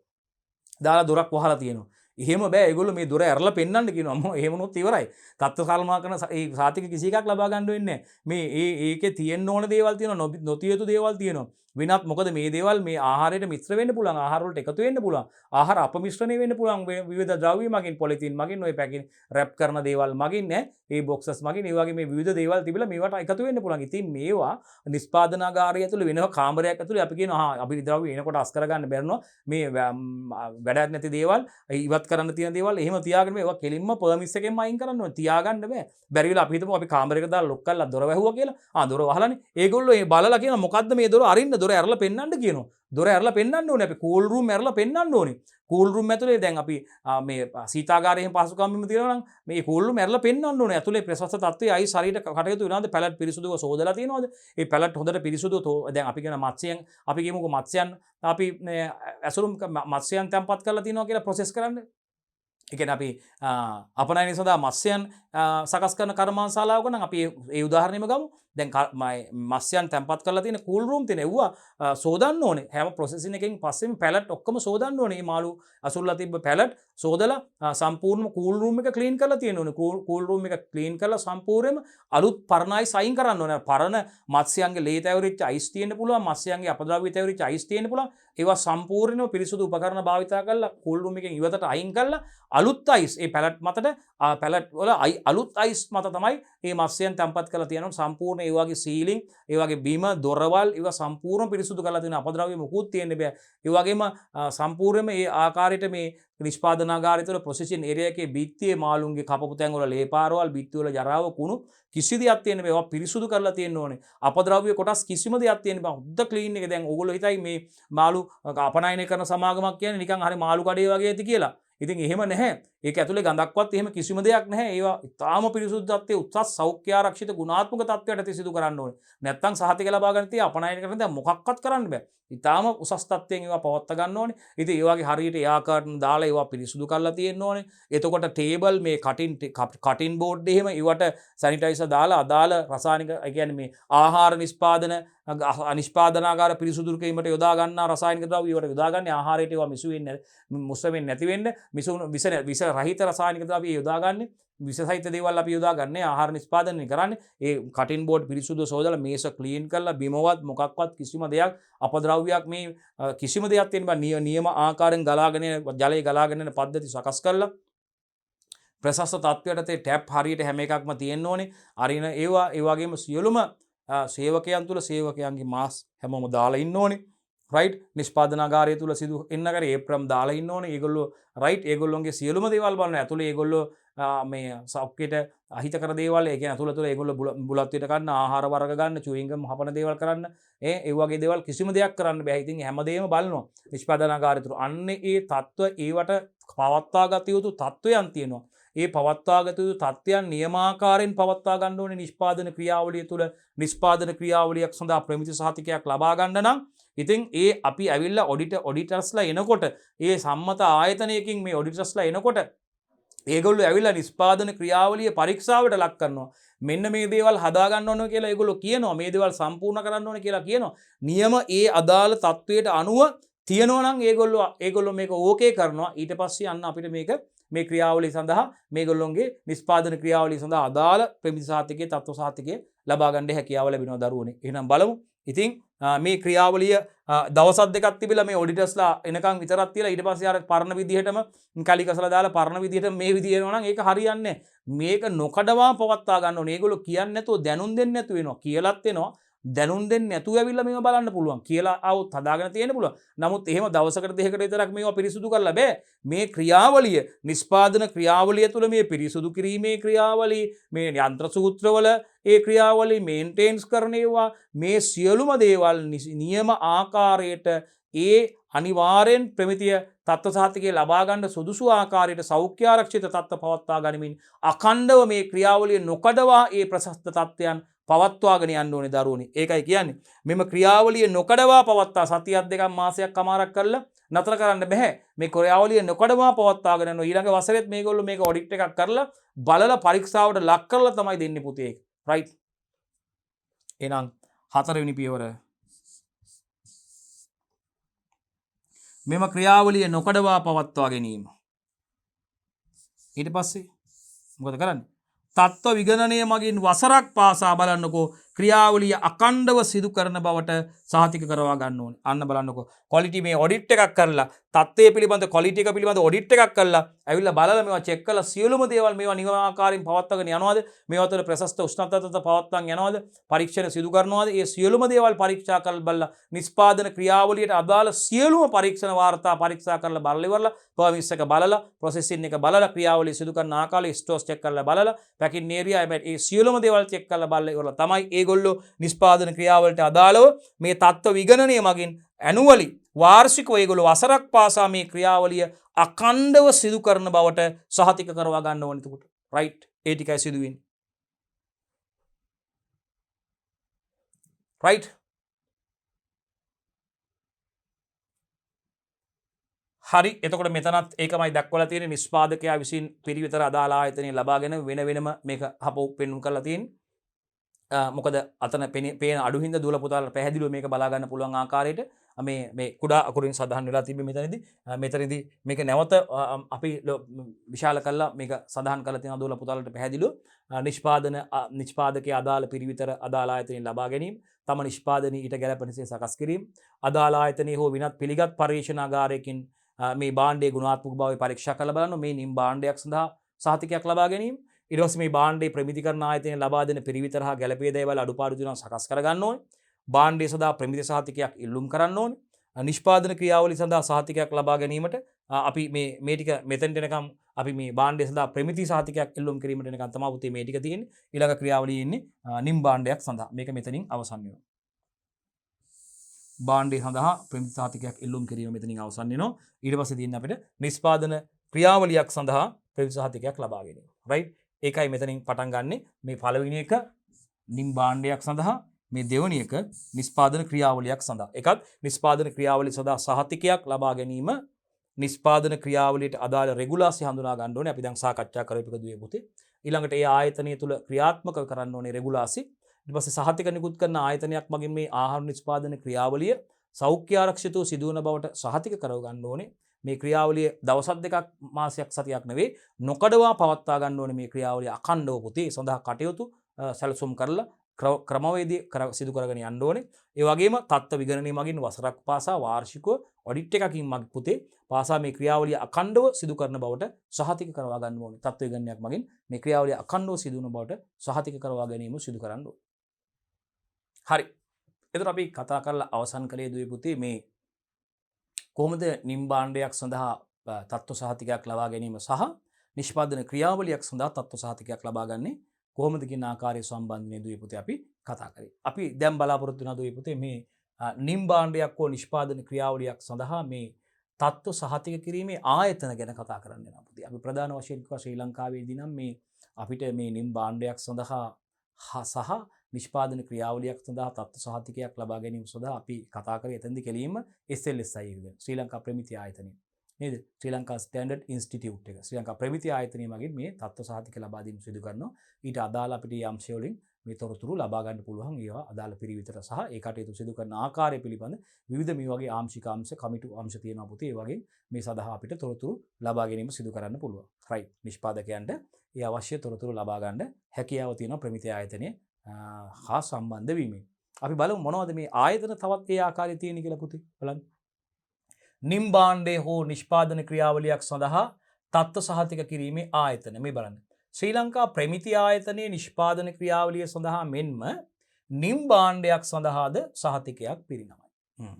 දාලා දොරක් වහලා තියෙනවා. එහෙම බෑ. ඒගොල්ලෝ මේ දොර ඇරලා පෙන්නන්න කියනවා. මොකද එහෙම වුණොත් ඉවරයි. තත්ත්ව කල්පනා කරන ඒ සාතික කිසි එකක් ලබා ගන්න වෙන්නේ නැහැ. මේ ඒකේ තියෙන්න ඕන දේවල් තියෙනවා. නොතිය යුතු දේවල් තියෙනවා. වෙනත් මොකද මේ දේවල් මේ ආහාරයට මිශ්‍ර වෙන්න පුළුවන්. ආහාර වලට එකතු වෙන්න පුළුවන්. ආහාර අපමිශ්‍රණය වෙන්න පුළුවන්. විවිධ ද්‍රව්‍ය මගින් පොලිතින් මගින් ඔය පැකින් රැප් කරන දේවල් මගින් නේ. ඒ බොක්සස් මගින් ඒ වගේ මේ විවිධ දේවල් තිබිලා මේවට එකතු වෙන්න පුළුවන්. ඉතින් මේවා නිෂ්පාදනාගාරය ඇතුළේ වෙනම කාමරයක් ඇතුළේ අපි කියනවා අබිලි ද්‍රව්‍ය එනකොට අස් කරගන්න බැරනවා. මේ වැඩක් නැති දේවල් ඉවත් කරන්න තියෙන දේවල් එහෙම තියාගෙන මේවා කෙලින්ම පර්මිස් එකෙන්ම අයින් කරන්න ඕනේ. තියාගන්න බෑ. බැරි වෙලා අපි හිතමු අපි කාමරයකට දාලා ලොක් කරලා දොර වැහුවා කියලා. දොර වහලානේ. ඒගොල්ලෝ ඒ බලලා කියනවා මොකද්ද මේ දොර අරින්න දොර ඇරලා පෙන්නන්න කියනවා. දොර ඇරලා පෙන්නන්න ඕනේ. අපි කූල් රූම් ඇරලා පෙන්නන්න ඕනේ. කූල් රූම් ඇතුලේ දැන් අපි මේ සීතාගාරයෙන් පහසුකම් මෙම තියෙනවා නම් මේ කූල් රූම් ඇරලා පෙන්නන්න ඕනේ. ඇතුලේ ප්‍රසස්ත තත්ත්වයේ අයි ශරීරයට කටයුතු වෙනවද? පැලට් පිරිසුදුව සෝදලා තියෙනවද? ඒ පැලට් හොඳට පිරිසුදුව දැන් අපි කියන මත්ස්‍යයන් අපි කියමුකෝ මත්ස්‍යයන් අපි ඇසුරුම් මත්ස්‍යයන් තැම්පත් කරලා තියෙනවා කියලා ප්‍රොසෙස් කරන්න. ඒ කියන්නේ අපි අපනයන සඳහා මත්ස්‍යයන් සකස් කරන කර්මාන්තශාලාවක නම් අපි ඒ උදාහරණෙම ගමු. දැන් මත්ස්‍යයන් තැම්පත් කරලා තියෙන කූල් රූම් තියෙන ඒවා සෝදන්න ඕනේ. හැම ප්‍රොසෙසින් එකකින් පස්සෙම පැලට් ඔක්කොම සෝදන්න ඕනේ. මේ මාළු අසුල්ලා තිබ්බ පැලට් සෝදලා සම්පූර්ණ කූල් රූම් එක ක්ලීන් කරලා තියෙන්න ඕනේ. කූල් රූම් එක ක්ලීන් කරලා සම්පූර්ණයෙන්ම අලුත් පරණ අයිස් අයින් කරන්න ඕනේ. පරණ මත්ස්‍යයන්ගේ ලේ තැවරිච්ච අයිස් තියෙන්න පුළුවන්. මත්ස්‍යයන්ගේ අපද්‍රව්‍ය තැවරිච්ච අයිස් තියෙන්න පුළුවන්. ඒවා සම්පූර්ණයෙන්ම පිරිසුදු උපකරණ භාවිතා කරලා කූල් රූම් එකෙන් ඉවතට අයින් කරලා අලුත් අයිස් ඒ පැලට් මතට පැලට් වල අලුත් අයිස් මත තමයි මේ මත්ස්‍යයන් තැන්පත් කරලා තියෙනවා. සම්පූර්ණ ඒ වගේ සීලිං, ඒ වගේ බිම, දොරවල් ඒවා සම්පූර්ණ පිරිසුදු කරලා තියෙන අපද්‍රව්‍ය මොකුත් තියෙන්න බෑ. ඒ වගේම සම්පූර්ණයෙන්ම මේ ආකාරයට මේ නිෂ්පාදනාගාරය තුළ ප්‍රොසෙසින් ඒරියා එකේ බිත්තියේ මාළුන්ගේ කපපු තැන් වල ලේ පාරවල්, බිත්ති වල ජරාව කුණු කිසි දෙයක් තියෙන්න බෑ. ඒවා පිරිසුදු කරලා තියෙන්න ඕනේ. අපද්‍රව්‍ය කොටස් කිසිම දෙයක් තියෙන්න බෑ. හොද්ද ක්ලීන් එක. දැන් ඕගොල්ලෝ හිතයි මේ මාළු අපනයනය කරන සමාගමක් කියන්නේ නිකන් හරි මාළු කඩේ වගේ ඇති කියලා. ඉතින් එහෙම නැහැ. ඒක ඇතුලේ ගඳක්වත් එහෙම කිසිම දෙයක් නැහැ. ඒවා ඉතාම පිරිසුදු තත්ත්වයේ උසස් සෞඛ්‍ය ආරක්ෂිත ගුණාත්මක තත්ත්වයට සිදු කරන්න ඕනේ. නැත්තම් සහතික ලබා ගන්න තිය අපනයනය කරන දැන් මොකක්වත් කරන්න බෑ. ඉතාම උසස් තත්ත්වයෙන් ඒවා පවත්වා ගන්න ඕනේ. ඉතින් ඒ වගේ හරියට එයාකාරන දාලා ඒවා පිරිසුදු කරලා තියෙන්න ඕනේ. එතකොට ටේබල් මේ කටින් බෝඩ් එහෙම ඒවට සැනිටයිසර් දාලා අදාළ රසායනික ඒ කියන්නේ මේ ආහාර නිෂ්පාදනාගාර පිරිසුදු කිරීමට යොදා ගන්නා රසායනික ද්‍රව්‍ය ඒවට යොදා ගන්න ආහාරයට ඒවා මිසු වෙන්නේ මුස්ස වෙන්නේ නැති වෙන්න විස රහිත රසායනික ද්‍රව්‍ය යොදා ගන්න විස සහිත දේවල් අපි යොදා ගන්න ආහාර නිෂ්පාදනය කරන්නේ ඒ කටින් බෝඩ් පිරිසුදු සෝදලා මේස ක්ලීන් කරලා බිමවත් මොකක්වත් කිසිම දෙයක් අපද්‍රව්‍යයක් මේ කිසිම දෙයක් තියෙන බෑ නියම ආකාරයෙන් ගලාගෙන ජලය ගලාගෙන යන පද්ධති සකස් කරලා ප්‍රශස්ත තත්ත්වයට තේ ටැප් හරියට හැම එකක්ම තියෙන්න ඕනේ අරින ඒවා ඒ වගේම සියලුම සේවකයන් තුල සේවකයන්ගේ මාස් හැමෝම දාලා ඉන්න ඕනේ රයිට් නිෂ්පාදනාගාරය තුල සිදු එන්න කර ඒප්‍රම් දාලා ඉන්න ඕනේ ඒගොල්ලෝ රයිට් ඒගොල්ලෝගේ සියලුම දේවල් බලන ඇතුලේ ඒගොල්ලෝ මේ සෞඛ්‍යයට අහිතකර දේවල් ඒ කියන්නේ අතුල තුල ඒගොල්ලෝ බුලත් විට ගන්න ආහාර වර්ග ගන්න චුවින්ගම් හපන දේවල් කරන්න ඒ වගේ දේවල් කිසිම දෙයක් කරන්න බෑ. ඉතින් හැමදේම බලනවා නිෂ්පාදනාගාරය තුල. අන්නේ ඒ தত্ত্ব ඒවට පවත්වා ගත යුතු தত্ত্වයන් තියෙනවා. ඒ පවත්වාගත යුතු තත්ත්වයන් නියමාකාරයෙන් පවත්වා ගන්න ඕනේ නිෂ්පාදන ක්‍රියාවලිය තුළ නිෂ්පාදන ක්‍රියාවලියක් සඳහා ප්‍රමිති සහතිකයක් ලබා ගන්න නම් ඉතින් ඒ අපි ඇවිල්ලා ඔඩිටර්ස්ලා එනකොට ඒ සම්මත ආයතනයකින් මේ ඔඩිටර්ස්ලා එනකොට ඒගොල්ලෝ ඇවිල්ලා නිෂ්පාදන ක්‍රියාවලිය පරීක්ෂාවට ලක් කරනවා. මෙන්න මේ දේවල් හදා ගන්න ඕන කියලා ඒගොල්ලෝ කියනවා. මේ දේවල් සම්පූර්ණ කරන්න ඕන කියලා කියනවා. නියම ඒ අදාළ තත්ත්වයට අනුව තියෙනවා නම් ඒගොල්ලෝ මේක ඕකේ කරනවා. ඊට පස්සේ අන්න අපිට මේ ක්‍රියාවලිය සඳහා මේගොල්ලොන්ගේ නිෂ්පාදන ක්‍රියාවලිය සඳහා අදාළ ප්‍රමිති සහතිකයේ තත්ත්ව සහතිකයේ ලබා ගන්න හැකියාව ලැබෙනවා දරුවනේ. එහෙනම් බලමු. ඉතින් මේ ක්‍රියාවලිය දවස් දෙකක් තිබිලා මේ ඔඩිටර්ස්ලා එනකන් විතරක් තියලා ඊට පස්සේ අර පරණ විදිහටම කලි කසලා දාලා පරණ විදිහට මේ විදිහ එනවා නම් ඒක හරියන්නේ නැහැ. මේක නොකඩවා පවත්වා ගන්න ඕනේ. ඒගොල්ලෝ කියන්නේ නැතුව දැනුම් දෙන්නේ නැතුව වෙනවා. කියලාත් වෙනවා. දැනුම් දෙන්නේ නැතුව ඇවිල්ලා මේව බලන්න පුළුවන්. කියලා આવුත් හදාගෙන තියෙන්න පුළුවන්. නමුත් එහෙම දවසකට දෙකකට විතරක් මේවා පිරිසුදු කරලා බෑ. මේ ක්‍රියාවලිය නිෂ්පාදන ක්‍රියාවලිය තුළ මේ පිරිසුදු කිරීමේ ක්‍රියාවලිය මේ යන්ත්‍ර සූත්‍රවල ඒ ක්‍රියාවලිය මේන්ටේන්ස් කරන ඒවා මේ සියලුම දේවල් නියම ආකාරයට ඒ අනිවාර්යෙන් ප්‍රමිතිය තත්ත්ව සහතිකයේ ලබා ගන්න සුදුසු ආකාරයට සෞඛ්‍ය ආරක්ෂිත තත්ත්ව පවත්වා ගනිමින් අඛණ්ඩව මේ ක්‍රියාවලිය නොකඩවා ඒ ප්‍රශස්ත තත්ත්වයන් පවත්වාගෙන යන්න ඕනේ දරුවනේ. ඒකයි කියන්නේ. මෙම ක්‍රියාවලිය නොකඩවා පවත්වා සතියක් දෙකක් මාසයක් කමාරක් කරලා නතර කරන්න බෑ. මේ ක්‍රියාවලිය නොකඩවා පවත්වාගෙන යනවා. ඊළඟ වසරෙත් මේගොල්ලෝ මේක ඔඩිට් එකක් කරලා බලලා පරීක්ෂාවට ලක් කරලා තමයි දෙන්නේ පුතේ ඒක. රයිට්. එහෙනම් හතරවෙනි පියවර මෙම ක්‍රියාවලිය නොකඩවා පවත්වා ගැනීම. ඊට පස්සේ මොකද කරන්නේ? තත්ත්ව විගණනය මගින් වසරක් පාසා බලන්නකෝ ක්‍රියාවලිය අඛණ්ඩව සිදු කරන බවට සහතික කරවා ගන්න ඕනේ. අන්න බලන්නකෝ. ක්වොලිටි මේ ඔඩිට් එකක් කරලා තත්ත්වය පිළිබඳ ක්වොලිටි එක පිළිබඳ ඔඩිට් එකක් කරලා ඇවිල්ලා බලලා මේවා චෙක් කරලා සියලුම දේවල් මේවා නියම ආකාරයෙන් පවත්වාගෙන යනවාද? මේවා තුළ ප්‍රශස්ත උෂ්ණතාවත පවත්වාගෙන යනවාද? පරීක්ෂණ සිදු කරනවාද? ඒ සියලුම දේවල් පරීක්ෂා කරලා බලලා නිෂ්පාදන ක්‍රියාවලියට අදාළ සියලුම පරීක්ෂණ වාර්තා පරීක්ෂා කරලා බලලා ඉවරලා පර්මිස් එක බලලා ප්‍රොසෙසින් එක බලලා ක්‍රියාවලිය සිදු කරන ආකාරය ස්ටෝස් චෙක් කරලා බලලා පැකින් ඒරියා ඒ සියලුම දේවල් චෙක් කරලා බලලා ඉවරලා තමයි ඒගොල්ලෝ නිෂ්පාදන ක්‍රියාවලට අදාළව මේ තත්ත්ව විගණනය මගින් ඇනුවලි වාර්ෂිකව ඒගොල්ලෝ වසරක් පාසා මේ ක්‍රියාවලිය අඛණ්ඩව සිදු කරන බවට සහතික කරවා ගන්න ඕනේ එතකොට. රයිට්. ඒ ටිකයි සිදු වෙන්නේ. රයිට්. හරි. එතකොට මෙතනත් ඒකමයි දක්වලා තියෙන්නේ නිෂ්පාදකයා විසින් පිරිවිතර අදාළ ආයතනයේ ලබාගෙන වෙනම මේක හපෝ පෙන්වුම් කරලා තියෙන්නේ. මොකද අතන පේන අඩුහින්ද දුවල පුතාලට පැහැදිලිව මේක බලා ගන්න පුළුවන් ආකාරයට මේ කුඩා අකුරින් සඳහන් වෙලා තිබෙන්නේ මෙතනදී මේක නැවත අපි විශාල කළා මේක සඳහන් කරලා තියෙනවා දුවල පුතාලට පැහැදිලිව නිෂ්පාදකයා අදාළ පිරිවිතර අදාළ ආයතනයේ ලබා ගැනීම තම නිෂ්පාදනයේ ඊට ගැළපෙනසේ සකස් කිරීම අදාළ ආයතනයේ හෝ විනත් පිළිගත් පරීක්ෂණාගාරයකින් මේ භාණ්ඩයේ ගුණාත්මක බව පරීක්ෂා කරලා බලනවා මේ නිම් භාණ්ඩයක් සඳහා සහතිකයක් ලබා ගැනීම ඊට පස්සේ මේ භාණ්ඩේ ප්‍රමිතිකරණ ආයතනය ලබා දෙන පිරිවිතර හා ගැළපේ දේවල් අඩුපාඩු තියෙනවා සකස් කර ගන්න ඕනේ. භාණ්ඩය සඳහා ප්‍රමිති සහතිකයක් ඉල්ලුම් කරන්න ඕනේ. නිෂ්පාදන ක්‍රියාවලිය සඳහා සහතිකයක් ලබා ගැනීමට අපි මේ ටික මෙතෙන්ට එනකම් අපි මේ භාණ්ඩය සඳහා ප්‍රමිති සහතිකයක් ඉල්ලුම් කිරීමට එනකම් තමයි පුතේ මේ ටික තියෙන්නේ. ඊළඟ ක්‍රියාවලියේ ඉන්නේ නිම් භාණ්ඩයක් සඳහා. මේක මෙතනින් අවසන් වෙනවා. භාණ්ඩය සඳහා ප්‍රමිති සහතිකයක් ඉල්ලුම් කිරීම මෙතනින් අවසන් වෙනවා. ඊට පස්සේ තියෙන්නේ අපිට නිෂ්පාදන ක්‍රියාවලියක් සඳහා ප්‍රමිති සහතිකයක් ලබා ගැනීම. රයිට්? ඒකයි මෙතනින් පටන් ගන්නෙ. මේ පළවෙනි එක නිම් භාණ්ඩයක් සඳහා, මේ දෙවැනි එක නිෂ්පාදන ක්‍රියාවලියක් සඳහා. එකත් නිෂ්පාදන ක්‍රියාවලිය සඳහා සහතිකයක් ලබා ගැනීම, නිෂ්පාදන ක්‍රියාවලියට අදාළ රෙගුලාසි හඳුනා ගන්න ඕනේ. අපි දැන් සාකච්ඡා කරපු එක දුවේ පුතේ. ඊළඟට ඒ ආයතනය තුල ක්‍රියාත්මක කරන්න ඕනේ රෙගුලාසි. ඊට පස්සේ සහතික නිකුත් කරන ආයතනයක් මගින් මේ ආහාර නිෂ්පාදන ක්‍රියාවලිය සෞඛ්‍ය ආරක්ෂිතව සිදුවන බවට සහතික කරව ගන්න ඕනේ. මේ ක්‍රියාවලිය දවසක් දෙකක් මාසයක් සතියක් නෙවෙයි නොකඩවා පවත්වා ගන්න ඕනේ. මේ ක්‍රියාවලිය අඛණ්ඩව පුතේ සඳහා කටයුතු සැලසුම් කරලා ක්‍රමවේදී සිදු කරගෙන යන්න ඕනේ. ඒ වගේම තත්ත්ව විගණනය මගින් වසරක් පාසා වාර්ෂිකව ඔඩිට් එකකින් මගින් පුතේ පාසා මේ ක්‍රියාවලිය අඛණ්ඩව සිදු කරන බවට සහතික කරවා ගන්න ඕනේ. තත්ත්ව විගණනයක් මගින් මේ ක්‍රියාවලිය අඛණ්ඩව සිදු වන බවට සහතික කරවා ගැනීම සිදු කරන්න ඕනේ. හරි. එතකොට අපි කතා කරලා අවසන් කළේ දුවේ පුතේ මේ කොහොමද නිම් භාණ්ඩයක් සඳහා තත්ත්ව සහතිකයක් ලබා ගැනීම සහ නිෂ්පාදන ක්‍රියාවලියක් සඳහා තත්ත්ව සහතිකයක් ලබා ගන්නේ කොහොමද කියන ආකාරය සම්බන්ධයෙන් දුවේ පුතේ අපි කතා කරේ. අපි දැන් බලාපොරොත්තු වෙනවා දුවේ පුතේ මේ නිම් භාණ්ඩයක් හෝ නිෂ්පාදන ක්‍රියාවලියක් සඳහා මේ තත්ත්ව සහතික කිරීමේ ආයතන ගැන කතා කරන්න යනවා පුතේ. අපි ප්‍රධාන වශයෙන් කිව්වා ශ්‍රී ලංකාවේදී නම් මේ අපිට මේ නිම් භාණ්ඩයක් සඳහා සහ නිෂ්පාදන ක්‍රියාවලියක් සඳහා තත්ත්ව සහතිකයක් ලබා ගැනීම සඳහා අපි කතා කරේ එතෙන්දී කෙලින්ම SLSI එක ගැන. ශ්‍රී ලංකා ප්‍රමිති ආයතනය. නේද? ශ්‍රී ලංකා ස්ටෑන්ඩඩ් ඉන්ස්ටිටියුට් එක. ශ්‍රී ලංකා ප්‍රමිති ආයතනය මගින් මේ තත්ත්ව සහතික ලබා දීම සිදු කරනවා. ඊට අදාළ අපිට මේ අංශ වලින් මේ තොරතුරු ලබා ගන්න පුළුවන්. ඒවා අදාළ පිරිවිතර සහ ඒ කටයුතු සිදු කරන ආකාරය පිළිබඳ විවිධ මේ වගේ ආංශික අංශ කමිටු අංශ තියෙනවා පුතේ. ඒ වගේ මේ සඳහා අපිට තොරතුරු ලබා ගැනීම සිදු කරන්න පුළුවන්. රයිට්. නිෂ්පාදකයන්ට ඒ අවශ්‍ය තොරතුරු ලබා ගන්න හැකියාව තියෙනවා ප්‍රමිති ආයතනයේ හා සම්බන්ධ වීමෙන්. අපි බලමු මොනවද මේ ආයතන තවත් ඒ ආකාරයේ තියෙන කියලා පුතේ. බලන්න. නිම් භාණ්ඩේ හෝ නිෂ්පාදන ක්‍රියාවලියක් සඳහා තත්ත්ව සහතික කිරීමේ ආයතන. මේ බලන්න. ශ්‍රී ලංකා ප්‍රමිති ආයතනයේ නිෂ්පාදන ක්‍රියාවලිය සඳහා මෙන්ම නිම් භාණ්ඩයක් සඳහාද සහතිකයක් පිරිනමයි.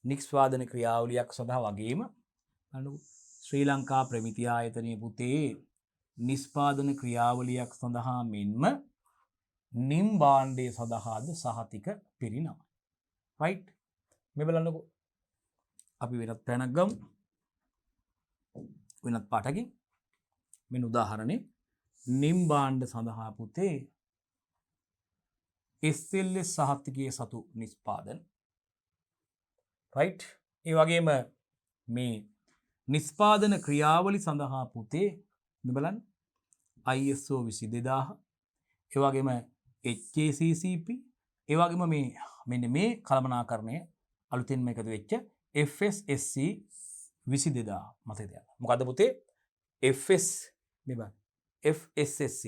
නිෂ්පාදන ක්‍රියාවලියක් සඳහා වගේම ශ්‍රී ලංකා ප්‍රමිති ආයතනයේ පුතේ නිෂ්පාදන ක්‍රියාවලියක් සඳහා මෙන්ම නිම් භාණ්ඩය සඳහාද සහතික පිරිනමයි. රයිට්. මේ බලන්නකෝ. අපි වෙනත් පැනක් ගමු. වෙනත් පාටකින් මෙන්න උදාහරණේ නිම් භාණ්ඩ සඳහා පුතේ SLS සහතිකයේ සතු නිෂ්පාදන. රයිට්. ඒ වගේම මේ නිෂ්පාදන ක්‍රියාවලි සඳහා පුතේ මේ බලන්න ISO 22000 ඒ වගේම HACCP ඒ වගේම මේ මෙන්න මේ කළමනාකරණය අලුතින්ම එකතු වෙච්ච FSSC 22000 මතක තියාගන්න. මොකද්ද පුතේ? FS මේ බලන්න. FSSC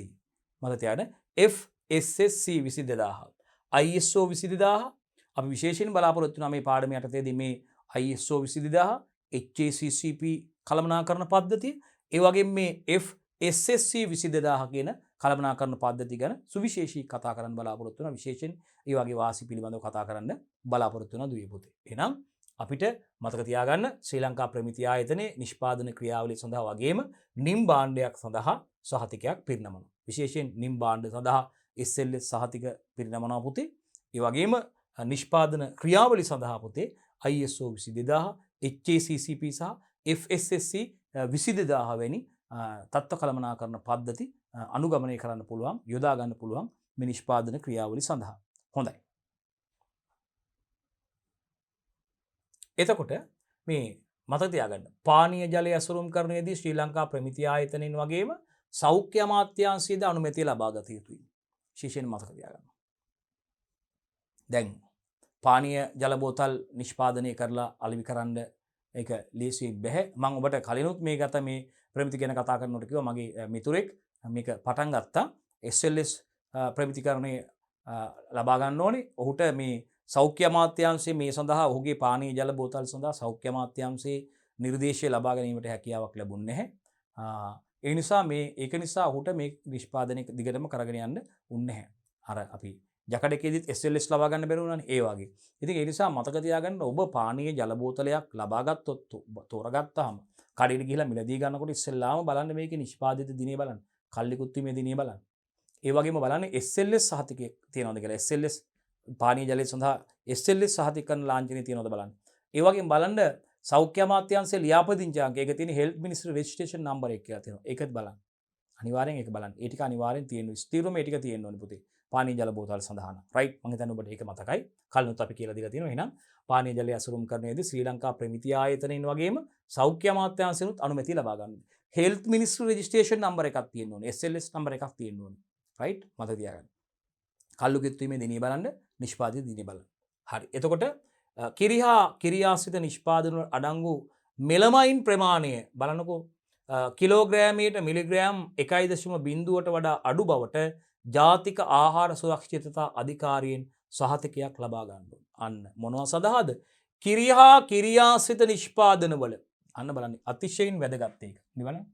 මතක තියාගන්න. FSSC 22000 ISO 22000 අපි විශේෂයෙන් බලාපොරොත්තු වෙනවා මේ පාඩම යටතේදී මේ ISO 22000 HACCP කළමනාකරණ පද්ධතිය ඒ වගේම මේ FSSC 22000 කියන කළමනාකරණ පද්ධතිය ගැන සුවිශේෂී කතා කරන්න බලාපොරොත්තු වෙනවා. විශේෂයෙන් ඒ වගේ වාසි පිළිබඳව කතා කරන්න බලාපොරොත්තු වෙනවා දුවේ පුතේ. එහෙනම් අපිට මතක තියාගන්න ශ්‍රී ලංකා ප්‍රමිති ආයතනයේ නිෂ්පාදන ක්‍රියාවලිය සඳහා වගේම නිම් භාණ්ඩයක් සඳහා සහතිකයක් පිරිනමනවා. විශේෂයෙන් නිම් භාණ්ඩ සඳහා SLS සහතික පිරිනමනවා පුතේ. ඒ වගේම නිෂ්පාදන ක්‍රියාවලිය සඳහා පුතේ ISO 22000 HACCP සහ FSSC 22000 වැනි තත්ත්ව කළමනාකරණ පද්ධති අනුගමනය කරන්න පුළුවන්, යොදා ගන්න පුළුවන් මේ නිෂ්පාදන ක්‍රියාවලිය සඳහා. හොඳයි. එතකොට මේ මතක තියාගන්න පානීය ජලය ඇසුරුම් කරනයේදී ශ්‍රී ලංකා ප්‍රමිති ආයතනයෙන් වගේම සෞඛ්‍ය අමාත්‍යාංශයේද අනුමැතිය ලබා ගත යුතුයි. විශේෂයෙන් මතක තියාගන්න. දැන් පානීය ජල බෝතල් නිෂ්පාදනය කරලා අලෙවි කරන්න ඒක ලේසි බැහැ. මම ඔබට කලිනුත් මේ ගත මේ ප්‍රමිති ගැන කතා කරනකොට කිව්වා මගේ මිතුරෙක් මේක පටන් ගත්තා. SLS ප්‍රමිතිකරණය ලබා ගන්න ඕනේ. ඔහුට මේ සෞඛ්‍ය අමාත්‍යාංශයේ මේ සඳහා ඔහුගේ පානීය ජල බෝතල් සඳහා සෞඛ්‍ය අමාත්‍යාංශයේ නිර්දේශය ලබා ගැනීමට හැකියාවක් ලැබුණේ නැහැ. ඒ නිසා මේ ඒක නිසා ඔහුට මේ නිෂ්පාදනය දිගටම කරගෙන යන්න උන්නේ නැහැ. අර අපි ජකඩකේදීත් SLS ලබා ගන්න බැරි වුණානේ ඒ වගේ. ඉතින් ඒ නිසා මතක තියාගන්න ඔබ පානීය ජල බෝතලයක් ලබා ගත්තොත් තෝරගත්තාම කඩේට ගිහිලා මිලදී ගන්නකොට ඉස්සෙල්ලාම බලන්න මේකේ නිෂ්පාදිත දිනේ බලන්න. කල්ලිකුත් වීමේ දිනේ බලන්න. ඒ වගේම බලන්න SLS සහතිකයක් තියෙනවද කියලා. SLS පානීය ජලය සඳහා SLS සහතික කරන ලාංඡනය තියෙනවද බලන්න. ඒ වගේම බලන්න සෞඛ්‍ය අමාත්‍යාංශයේ ලියාපදිංචි අංකය ඒක තියෙන හෙල්ත් මිනිස්ට්‍රි රෙජිස්ට්‍රේෂන් නම්බර් එක කියලා තියෙනවා. ඒකත් බලන්න. අනිවාර්යෙන් ඒක බලන්න. ඒ ටික අනිවාර්යෙන් තියෙන්න ස්ථිරව මේ ටික තියෙන්න ඕනේ පුතේ. පානීය ජල බෝතල් සඳහා. රයිට් මම හිතන්නේ ඔබට ඒක මතකයි. කලිනුත් අපි කියලා දීලා තියෙනවා. එහෙනම් පානීය ජලය අසුරුම් කරන්නේදී ශ්‍රී ලංකා ප්‍රමිති ආයතනයෙන් වගේම සෞඛ්‍ය අමාත්‍යාංශයෙන්ුත් අනුමැතිය ලබා ගන්න. හෙල්ත් මිනිස්ට්‍රි රෙජිස්ට්‍රේෂන් නම්බර් එකක් තියෙන්න ඕනේ. SLS නම්බර් එකක් තියෙන්න ඕනේ. රයිට් මතක තියාගන්න. කල්ලු කිත්වීමේ දිනේ බලන්න නිෂ්පාදිත දිනේ බලන්න. හරි. එතකොට කිරිහා කිරියාසිත නිෂ්පාදන වල අඩංගු මෙලමයින් ප්‍රමාණය බලන්නකෝ කිලෝග්‍රෑමයට මිලිග්‍රෑම් 1.0ට වඩා අඩු බවට ජාතික ආහාර සුරක්ෂිතතා අධිකාරියෙන් සහතිකයක් ලබා ගන්න ඕන. අන්න මොනවා සඳහාද? කිරිහා කිරියාසිත නිෂ්පාදන වල අන්න බලන්න අතිශයින් වැදගත් එක. බලන්න.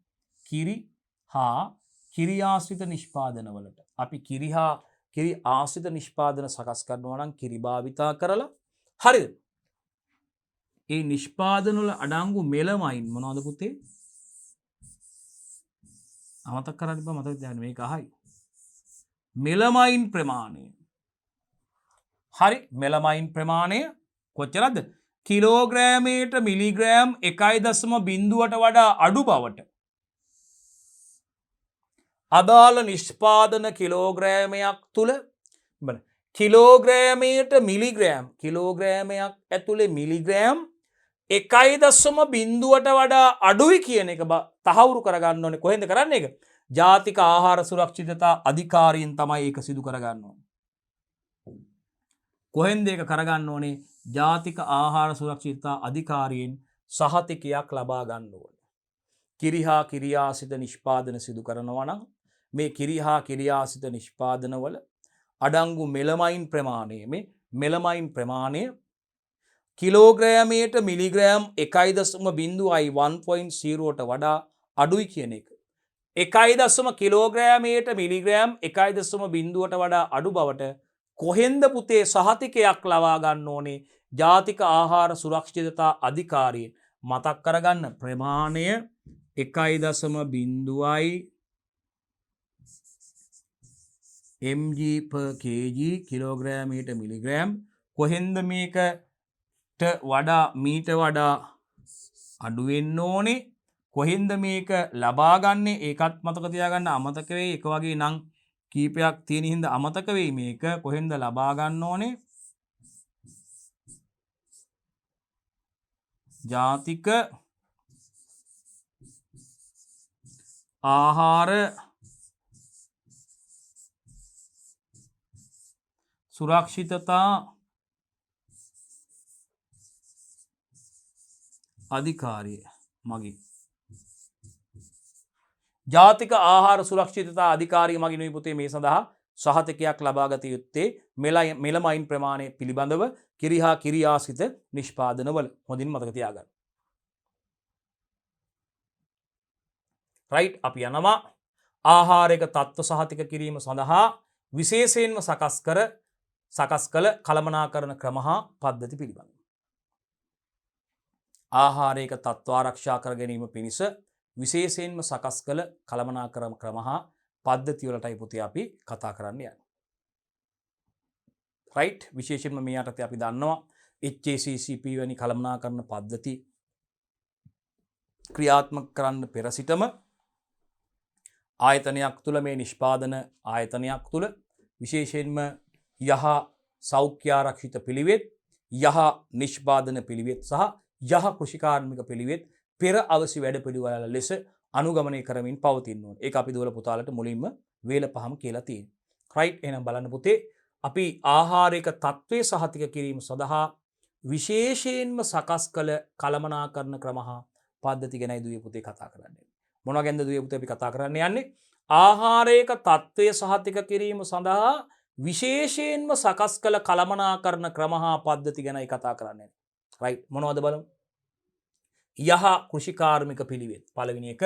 කිරි හා කිරියාසිත නිෂ්පාදන වලට අපි කිරිහා කිරි ආසිත නිෂ්පාදන සකස් කරනවා නම් කිරි භාවිතා කරලා හරිද? ඒ නිෂ්පාදන වල අඩංගු මෙලමයින් මොනවද පුතේ? අමතක කරන්න බෑ මතක තියාගන්න මේක අහයි. මෙලමයින් ප්‍රමාණය. හරි මෙලමයින් ප්‍රමාණය කොච්චරද? කිලෝග්‍රෑමයට මිලිග්‍රෑම් 1.0ට වඩා අඩු බවට අදාළ නිෂ්පාදන කිලෝග්‍රෑමයක් තුළ කිලෝග්‍රෑමයට මිලිග්‍රෑම් කිලෝග්‍රෑමයක් ඇතුළේ මිලිග්‍රෑම් 1.0ට වඩා අඩුයි කියන එක තහවුරු කරගන්න ඕනේ. කොහෙන්ද කරන්නේ ඒක? ජාතික ආහාර සුරක්ෂිතතා අධිකාරියෙන් තමයි ඒක සිදු කරගන්න ඕනේ. කොහෙන්ද ඒක කරගන්න ඕනේ? ජාතික ආහාර සුරක්ෂිතතා අධිකාරියෙන් සහතිකයක් ලබා ගන්න ඕනේ. කිරිහා කිරියාසිත නිෂ්පාදන සිදු කරනවා නම් මේ කිරිහා කිරියාසිත නිෂ්පාදනවල අඩංගු මෙලමයින් ප්‍රමාණය මේ මෙලමයින් ප්‍රමාණය කිලෝග්‍රෑමයට මිලිග්‍රෑම් 1.0ට වඩා අඩුයි කියන එක. 1 කිලෝග්‍රෑමයට මිලිග්‍රෑම් 1.0ට වඩා අඩු බවට කොහෙන්ද පුතේ සහතිකයක් ලබා ගන්න ඕනේ? ජාතික ආහාර සුරක්ෂිතතා අධිකාරියෙන්. මතක් කරගන්න ප්‍රමාණය 1.0යි mg per kg කිලෝග්‍රෑමයට මිලිග්‍රෑම් කොහෙන්ද මේකට වඩා මීට වඩා අඩු වෙන්න ඕනේ? කොහෙන්ද මේක ලබා ගන්නේ? ඒකත් මතක තියාගන්න. අමතක වෙයි. එක වගේ නම් කීපයක් තියෙන හින්දා අමතක වෙයි මේක. කොහෙන්ද ලබා ගන්න ඕනේ? ජාතික ආහාර සුරක්ෂිතතා අධිකාරිය මගින් ජාතික ආහාර සුරක්ෂිතතා අධිකාරිය මගින් පුතේ මේ සඳහා සහතිකයක් ලබා ගත යුත්තේ මෙලමයින් ප්‍රමාණය පිළිබඳව කිරිහා කිරියාසිත නිෂ්පාදනවල. හොඳින් මතක තියාගන්න. රයිට් අපි යනවා ආහාරයක තත්ත්ව සහතික කිරීම සඳහා විශේෂයෙන්ම සකස් කළ කළමනාකරණ ක්‍රම හා පද්ධති පිළිබඳව. ආහාරයක තත්ත්ව ආරක්ෂා කර ගැනීම පිණිස විශේෂයෙන්ම සකස් කළ කළමනාකරණ ක්‍රම හා පද්ධති වලටයි පුතේ අපි කතා කරන්න යන්නේ. රයිට් විශේෂයෙන්ම මේ යටතේ අපි දන්නවා HACCP වැනි කළමනාකරණ පද්ධති ක්‍රියාත්මක කරන්න පෙර සිටම ආයතනයක් තුළ මේ නිෂ්පාදන ආයතනයක් තුළ විශේෂයෙන්ම යහ සෞඛ්‍යාරක්ෂිත පිළිවෙත් යහ නිෂ්පාදන පිළිවෙත් සහ යහ කෘෂිකාර්මික පිළිවෙත් පෙර අවසි වැඩ පිළිවෙල ලෙස අනුගමනය කරමින් පවතින්න ඕනේ. ඒක අපි දුවල පුතාලට මුලින්ම වේල පහම කියලා තියෙනවා. රයිට් එහෙනම් බලන්න පුතේ අපි ආහාරයක තත්ත්වයේ සහතික කිරීම සඳහා විශේෂයෙන්ම සකස් කළ කළමනාකරණ ක්‍රම හා පද්ධති ගැනයි දුවේ පුතේ කතා කරන්නේ. මොනවා ගැනද දුවේ පුතේ අපි කතා කරන්න යන්නේ? ආහාරයක තත්ත්වයේ සහතික කිරීම සඳහා විශේෂයෙන්ම සකස් කළ කළමනාකරණ ක්‍රම හා පද්ධති ගැනයි කතා කරන්නේ. රයිට් මොනවද බලමු? යහ කෘෂිකාර්මික පිළිවෙත් පළවෙනි එක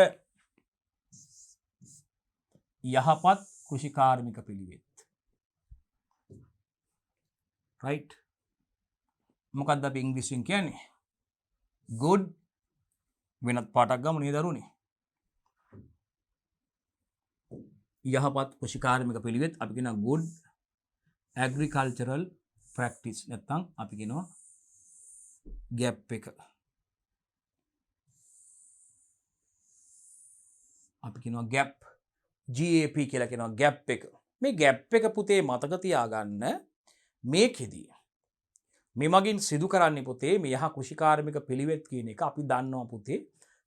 යහපත් කෘෂිකාර්මික පිළිවෙත්. රයිට්. මොකක්ද අපි ඉංග්‍රීසියෙන් කියන්නේ? good වෙනත් පාටක් ගමු නේද දරුවනේ. යහපත් කෘෂිකාර්මික පිළිවෙත් අපි කියනවා good agricultural practice නැත්නම් අපි කියනවා gap එක. අපි කියනවා gap GAP කියලා කියනවා gap එක. මේ gap එක පුතේ මතක තියාගන්න මේකෙදී මේ මගින් සිදු කරන්නේ පුතේ මේ යහ කෘෂිකාර්මික පිළිවෙත් කියන එක අපි දන්නවා පුතේ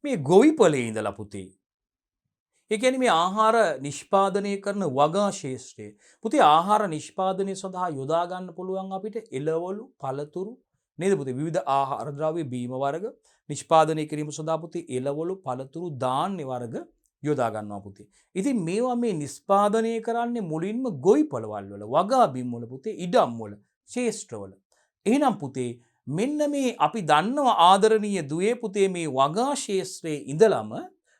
මේ ගොවිපලේ ඉඳලා පුතේ. ඒ කියන්නේ මේ ආහාර නිෂ්පාදනය කරන වගා ශේෂ්ත්‍රය. පුතේ ආහාර නිෂ්පාදනය සඳහා යොදා ගන්න පුළුවන් අපිට එළවලු, පළතුරු නේද පුතේ? විවිධ ආහාර ද්‍රව්‍ය බීම වර්ග නිෂ්පාදනය කිරීම සඳහා පුතේ එළවලු, පළතුරු, ධාන්‍ය වර්ග යොදා ගන්නවා පුතේ. ඉතින් මේවා මේ නිෂ්පාදනය කරන්නේ මුලින්ම ගොවිපළවල් වල, වගා බිම් වල පුතේ, ඉඩම් වල, ශේෂ්ත්‍රවල. එහෙනම් පුතේ මෙන්න මේ අපි දන්නවා ආදරණීය දුවේ පුතේ මේ වගා ශේෂ්ත්‍රයේ ඉඳලම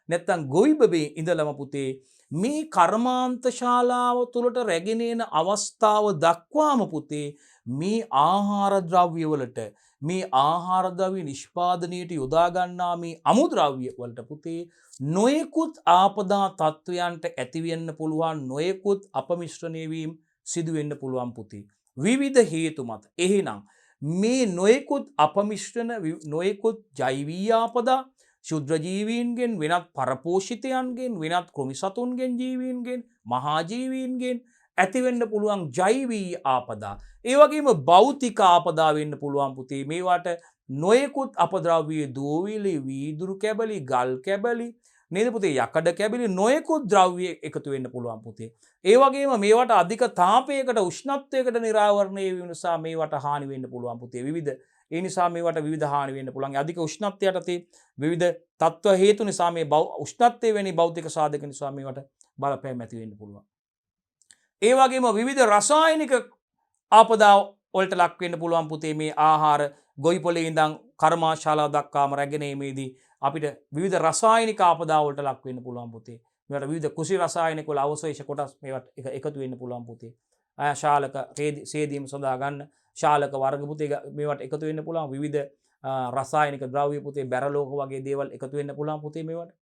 නැත්තම් ගොවිබබේ ඉඳලම පුතේ මේ කර්මාන්ත ශාලාව තුළට රැගෙන එන අවස්ථාව දක්වාම පුතේ මේ ආහාර ද්‍රව්‍ය වලට මේ ආහාර ද්‍රව්‍ය නිෂ්පාදනයට යොදා ගන්නා මේ අමුද්‍රව්‍ය වලට පුතේ නොයෙකුත් ආපදා තත්වයන්ට ඇති වෙන්න පුළුවන් නොයෙකුත් අපමිශ්‍රණය වීම සිදු වෙන්න පුළුවන් පුතේ. විවිධ හේතු මත. එහෙනම් මේ නොයෙකුත් අපමිශ්‍රණ නොයෙකුත් ජෛවීය ආපදා ශුද්‍ර ජීවීන්ගෙන් වෙනත් පරපෝෂිතයන්ගෙන් වෙනත් කෘමිසතුන්ගෙන් ජීවීන්ගෙන් මහාජීවීන්ගෙන් ඇතිවෙන්න පුළුවන් ජෛවීය ආපදා. ඒ වගේම භෞතික ආපදා වෙන්න පුළුවන් පුතේ. මේවට නොයෙකුත් අපද්‍රව්‍ය දූවිලි, වීදුරු කැබලි, ගල් කැබලි නේද පුතේ? යකඩ කැබලි නොයෙකුත් ද්‍රව්‍ය එකතු වෙන්න පුළුවන් පුතේ. ඒ වගේම මේවට අධික තාපයකට උෂ්ණත්වයකට නිරාවරණය වීම නිසා මේවට හානි වෙන්න පුළුවන් පුතේ. විවිධ ඒ නිසා මේවට විවිධ හානි වෙන්න පුළුවන්. අධික උෂ්ණත්වයට යටතේ විවිධ තත්ත්ව හේතු නිසා මේ උෂ්ණත්වය වැනි භෞතික සාධක නිසා මේවට බලපෑම් ඇති වෙන්න පුළුවන්. ඒ වගේම විවිධ රසායනික ආපදා වලට ලක් වෙන්න පුළුවන් පුතේ මේ ආහාර ගොවිපොළේ ඉඳන් කර්මාශාලාව දක්වාම රැගෙන ඒමේදී අපිට විවිධ රසායනික ආපදා වලට ලක් වෙන්න පුළුවන් පුතේ. මේවට විවිධ කුසි රසායනික වල අවශේෂ කොටස් මේවට එකතු වෙන්න පුළුවන් පුතේ. ශාලක සේදීම සඳහා ගන්න ශාලක වර්ග පුතේ මේවට එකතු වෙන්න පුළුවන්. විවිධ රසායනික ද්‍රව්‍ය පුතේ බැරලෝක වගේ දේවල් එකතු වෙන්න පුළුවන් පුතේ මේවට.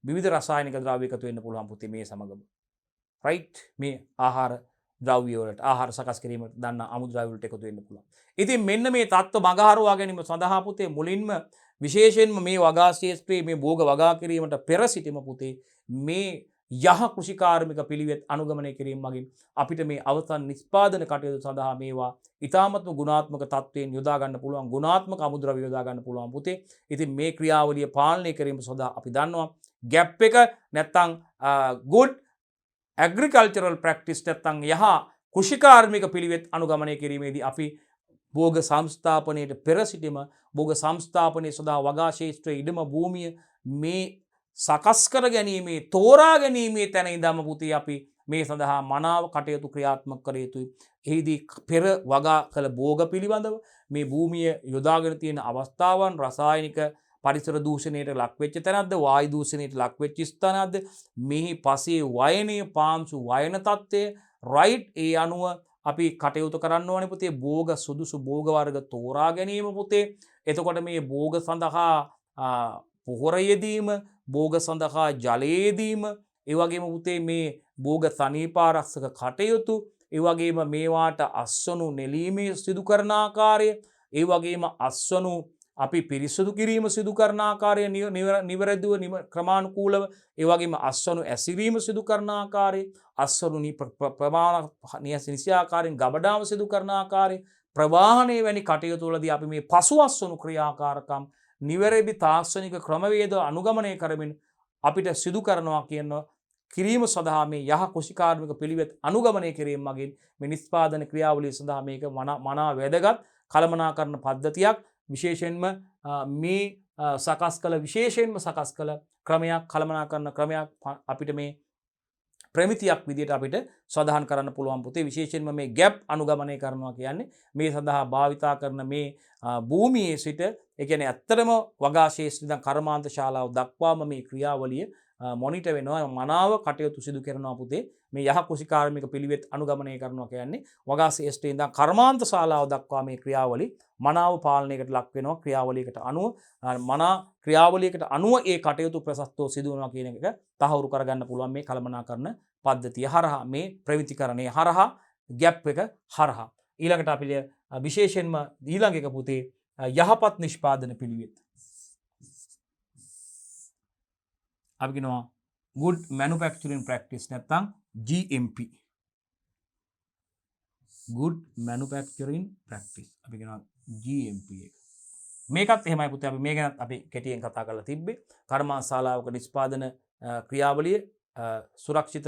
විවිධ රසායනික ද්‍රව්‍ය එකතු වෙන්න පුළුවන් පුතේ මේ සමගම. රයිට් මේ ආහාර ද්‍රව්‍ය වලට ආහාර සකස් කිරීමට දන්න අමුද්‍රව්‍ය වලට එකතු වෙන්න පුළුවන්. ඉතින් මෙන්න මේ தত্ত্ব මගහරවා ගැනීම සඳහා පුතේ මුලින්ම විශේෂයෙන්ම මේ වගා ශේෂ්ත්‍රයේ මේ භෝග වගා කිරීමට පෙර සිටීම පුතේ මේ යහ කෘෂිකාර්මික පිළිවෙත් අනුගමනය කිරීම මගින් අපිට මේ අවසන් නිෂ්පාදන කටයුතු සඳහා මේවා ඉතාමත්ම ගුණාත්මක තත්වයෙන් යොදා ගන්න පුළුවන් ගුණාත්මක අමුද්‍රව්‍ය යොදා ගන්න පුළුවන් පුතේ. ඉතින් මේ ක්‍රියාවලිය පාලනය කිරීම සඳහා අපි දන්නවා ගැප් එක නැත්තම් good agricultural practice නැත්තම් යහ කෘෂිකාර්මික පිළිවෙත් අනුගමනය කිරීමේදී අපි භෝග සංස්ථාපනයට පෙර සිටීම භෝග සංස්ථාපනයේ සඳහා වගා ශේෂ්ත්‍රයේ ඉඩම භූමිය මේ සකස් කර ගැනීමේ තෝරා ගැනීමේ තැන ඉඳන්ම පුතේ අපි මේ සඳහා මනාව කටයුතු ක්‍රියාත්මක කර යුතුයි. එහිදී පෙර වගා කළ භෝග පිළිබඳව මේ භූමිය යොදාගෙන තියෙන අවස්ථාවන් රසායනික පරිසර දූෂණයට ලක් වෙච්ච තැනක්ද වායු දූෂණයට ලක් වෙච්ච ස්ථානක්ද මෙහි පසේ වයනයේ පාම්සු වයන තත්ත්වය රයිට් ඒ අනුව අපි කටයුතු කරන්න ඕනේ පුතේ. භෝග සුදුසු භෝග වර්ග තෝරා ගැනීම පුතේ. එතකොට මේ භෝග සඳහා පොහොර යෙදීම භෝග සඳහා ජලය යෙදීම ඒ වගේම පුතේ මේ භෝග සනීපාරක්ෂක කටයුතු ඒ වගේම මේවාට අස්වනු නෙලීමේ සිදු කරන ආකාරය ඒ වගේම අස්වනු අපි පිරිසිදු කිරීම සිදු කරන ආකාරය නිවැරදිව ක්‍රමානුකූලව ඒ වගේම අස්වනු ඇසිරීම සිදු කරන ආකාරය අස්වනු ප්‍රමාණ නිසි ආකාරයෙන් ගබඩාව සිදු කරන ආකාරය ප්‍රවාහනය වැනි කටයුතු වලදී අපි මේ පසු අස්වනු ක්‍රියාකාරකම් නිවැරදි තාක්ෂණික ක්‍රමවේද අනුගමනය කරමින් අපිට සිදු කරනවා කියන කිරීම සඳහා මේ යහ කෘෂිකාර්මික පිළිවෙත් අනුගමනය කිරීම මගින් මේ නිෂ්පාදන ක්‍රියාවලිය සඳහා මේක මනා වැදගත් කළමනාකරණ පද්ධතියක්. විශේෂයෙන්ම මේ සකස් කළ ක්‍රමයක් කළමනාකරණ ක්‍රමයක් අපිට මේ ප්‍රමිතියක් විදිහට අපිට සඳහන් කරන්න පුළුවන් පුතේ. විශේෂයෙන්ම මේ ගැප් අනුගමනය කරනවා කියන්නේ මේ සඳහා භාවිතා කරන මේ භූමියේ සිට ඒ කියන්නේ ඇත්තටම වගා ශේෂ්ත්‍ර ඉඳන් කර්මාන්ත ශාලාව දක්වාම මේ ක්‍රියාවලිය මොනිටර් වෙනවා මනාව කටයුතු සිදු කරනවා පුතේ මේ යහ කුෂිකාර්මික පිළිවෙත් අනුගමනය කරනවා කියන්නේ වගා ශ්‍රේෂ්ඨ ඉඳන් කර්මාන්ත ශාලාව දක්වා මේ ක්‍රියාවලි මනාව පාලනයකට ලක් වෙනවා ක්‍රියාවලියකට අනුව මනා ක්‍රියාවලියකට අනුව ඒ කටයුතු ප්‍රසස්තව සිදු වෙනවා කියන එක තහවුරු කරගන්න පුළුවන් මේ කළමනාකරණ පද්ධතිය හරහා මේ ප්‍රවිතිකරණය හරහා ගැප් එක හරහා ඊළඟට අපිට විශේෂයෙන්ම ඊළඟ එක පුතේ යහපත් නිෂ්පාදන පිළිවෙත් අපි කියනවා good manufacturing practice නැත්නම් GMP good manufacturing practice අපි කියනවා GMP එක මේකත් එහෙමයි පුතේ අපි මේ ගැනත් අපි කෙටියෙන් කතා කරලා තිබ්බේ කර්මාන්ත ශාලාවක නිෂ්පාදන ක්‍රියාවලිය සුරක්ෂිත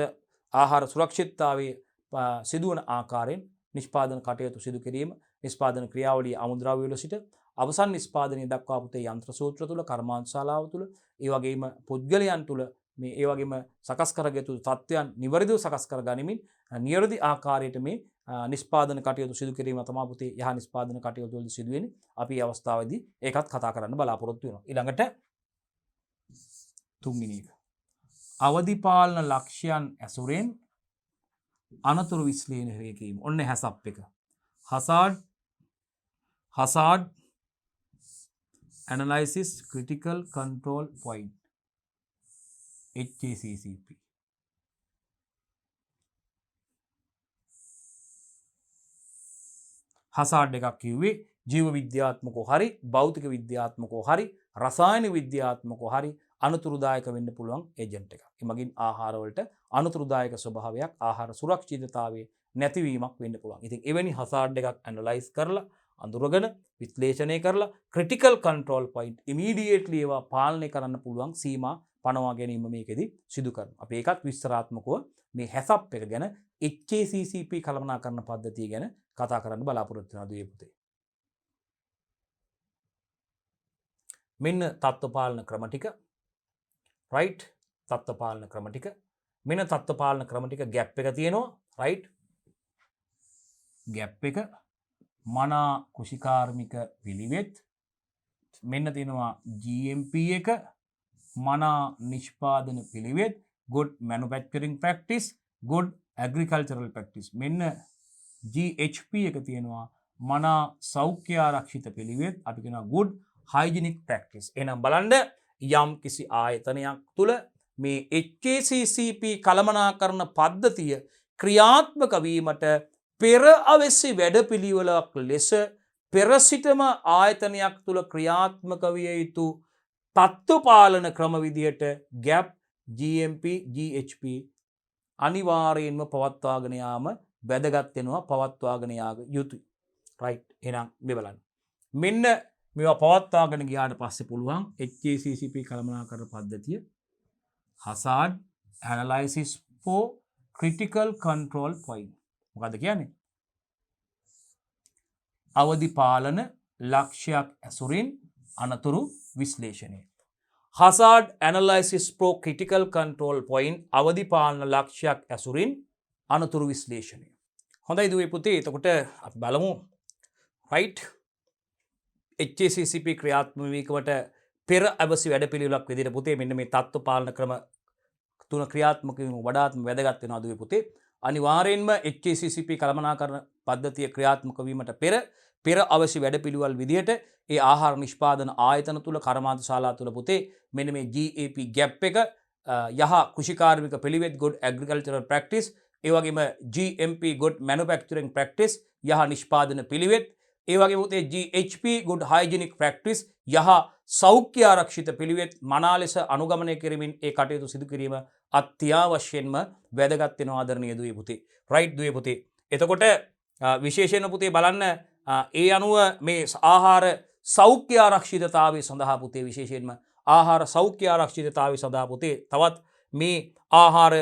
ආහාර සුරක්ෂිතතාවයේ සිදුවන ආකාරයෙන් නිෂ්පාදන කටයුතු සිදු කිරීම නිෂ්පාදන ක්‍රියාවලිය අමුද්‍රව්‍ය වල සිට අවසන් නිෂ්පාදනය දක්වා පුතේ යන්ත්‍ර සූත්‍ර තුල කර්මාන්ත ශාලාව තුල ඒ වගේම පුද්ගලයන් තුල මේ ඒ වගේම සකස් කරගත් තත්ත්වයන් නිවැරදිව සකස් කර ගනිමින් නිවැරදි ආකාරයට මේ නිෂ්පාදන කටයුතු සිදු කිරීම තමයි පුතේ යහ නිෂ්පාදන කටයුතු වලදී සිදු වෙන්නේ අපි මේ අවස්ථාවේදී ඒකත් කතා කරන්න බලාපොරොත්තු වෙනවා ඊළඟට තුන්වෙනි එක අවදි පාලන ලක්ෂ්‍යයන් ඇසුරෙන් අනතුරු විශ්ලේෂණය කිරීම ඔන්න හැසප් එක hazard analysis critical control point HACCP hazard එකක් කිව්වේ ජීව විද්‍යාත්මකව හරි භෞතික විද්‍යාත්මකව හරි රසායන විද්‍යාත්මකව හරි අනතුරුදායක වෙන්න පුළුවන් ඒජන්ට් එකක්. ඒ මගින් ආහාර වලට අනතුරුදායක ස්වභාවයක් ආහාර සුරක්ෂිතතාවයේ නැතිවීමක් වෙන්න පුළුවන්. ඉතින් එවැනි hazard එකක් ඇනලයිස් කරලා අඳුරගෙන විශ්ලේෂණය කරලා ක්‍රිටිකල් කන්ට්‍රෝල් පොයින්ට් ඉමීඩියට්ලි ඒවා පාලනය කරන්න පුළුවන් සීමා පනවා ගැනීම මේකෙදි සිදු කරනවා. අපි ඒකත් විස්තරාත්මකව මේ හැසප් එක ගැන HACCP කළමනාකරණ පද්ධතිය ගැන කතා කරන්න බලාපොරොත්තු වෙනවා දුවේ පුතේ. මෙන්න තත්ත්ව පාලන ක්‍රම ටික රයිට් තත්ත්ව පාලන ක්‍රම ටික මෙන්න තත්ත්ව පාලන ක්‍රම ටික ගැප් එක තියෙනවා රයිට් ගැප් එක මනා කුෂිකාර්මික පිළිවෙත් මෙන්න තියෙනවා GMP එක මනා නිෂ්පාදන පිළිවෙත් good manufacturing practice good agricultural practice මෙන්න GHP එක තියෙනවා මනා සෞඛ්‍ය ආරක්ෂිත පිළිවෙත් අපි කියනවා good hygienic practice එහෙනම් බලන්න යම් කිසි ආයතනයක් තුල මේ HACCP කළමනාකරණ පද්ධතිය ක්‍රියාත්මක වීමට පෙර අවශ්‍ය වැඩපිළිවෙලක් ලෙස පෙර සිටම ආයතනයක් තුල ක්‍රියාත්මක විය යුතු තත්ත්ව පාලන ක්‍රම විදියට GAP GMP GHP අනිවාර්යයෙන්ම පවත්වාගෙන යාම වැදගත් වෙනවා පවත්වාගෙන යා යුතුයි රයිට් එහෙනම් මේ බලන්න මෙන්න මේවා පවත්වාගෙන ගියාට පස්සේ පුළුවන් HACCP කළමනාකරණ පද්ධතිය hazard analysis for critical control point මොකද කියන්නේ අවදි පාලන ලක්ෂ්‍යයක් ඇසුරින් අනතුරු විශ්ලේෂණය hazard analysis for critical control point අවදි පාලන ලක්ෂ්‍යයක් ඇසුරින් අනතුරු විශ්ලේෂණය හොඳයි දුවේ පුතේ එතකොට අපි බලමු right HACCP ක්‍රියාත්මක වීමකට පෙර අවශ්‍ය වැඩපිළිවෙලක් විදිහට පුතේ මෙන්න මේ තත්ත්ව පාලන ක්‍රම තුන ක්‍රියාත්මක වීම වඩාත්ම වැදගත් වෙනවා දුවේ පුතේ අනිවාර්යෙන්ම HACCP කළමනාකරණ පද්ධතිය ක්‍රියාත්මක වීමට පෙර අවශ්‍ය වැඩපිළිවෙල් විදිහට ඒ ආහාර නිෂ්පාදන ආයතන තුල කර්මාන්ත ශාලා තුල පුතේ මෙන්න මේ GAP ගැප් එක යහ කෘෂිකාර්මික පිළිවෙත් good agricultural practice ඒ වගේම GMP good manufacturing practice යහ නිෂ්පාදන පිළිවෙත් ඒ වගේම පුතේ GHP good hygienic practice යහ සෞඛ්‍ය ආරක්ෂිත පිළිවෙත් මනා ලෙස අනුගමනය කරමින් ඒ කටයුතු සිදු කිරීම අත්‍යවශ්‍යයෙන්ම වැදගත් වෙනවා ආදරණීය දුවේ පුතේ රයිට් දුවේ පුතේ එතකොට විශේෂයෙන්ම පුතේ බලන්න ඒ අනුව මේ ආහාර සෞඛ්‍ය ආරක්ෂිතතාවය සඳහා පුතේ විශේෂයෙන්ම ආහාර සෞඛ්‍ය ආරක්ෂිතතාවය සඳහා පුතේ තවත් මේ ආහාර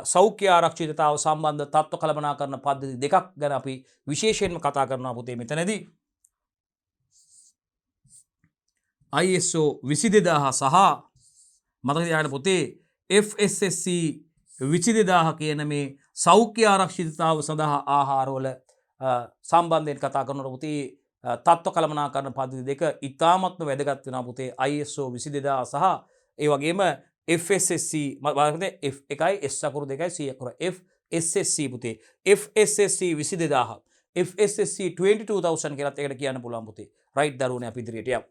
සෞඛ්‍ය ආරක්ෂිතතාව සම්බන්ධ තත්ත්ව කළමනාකරණ පද්ධති දෙකක් ගැන අපි විශේෂයෙන්ම කතා කරනවා පුතේ මෙතනදී ISO 22000 සහ මතක තියාගන්න පුතේ FSSC 22000 කියන මේ සෞඛ්‍ය ආරක්ෂිතතාව සඳහා ආහාරවල සම්බන්ධයෙන් කතා කරනකොට පුතේ තත්ත්ව කළමනාකරණ පද්ධති දෙක ඉතාමත්ම වැදගත් වෙනවා පුතේ ISO 22000 සහ ඒ වගේම FSSC බලන්න F එකයි S අකුරු දෙකයි C අකුර FSSC පුතේ FSSC 22000 FSSC 22000 කියලාත් ඒකට කියන්න පුළුවන් පුතේ රයිට් දරුවනේ අපි ඉදිරියට යමු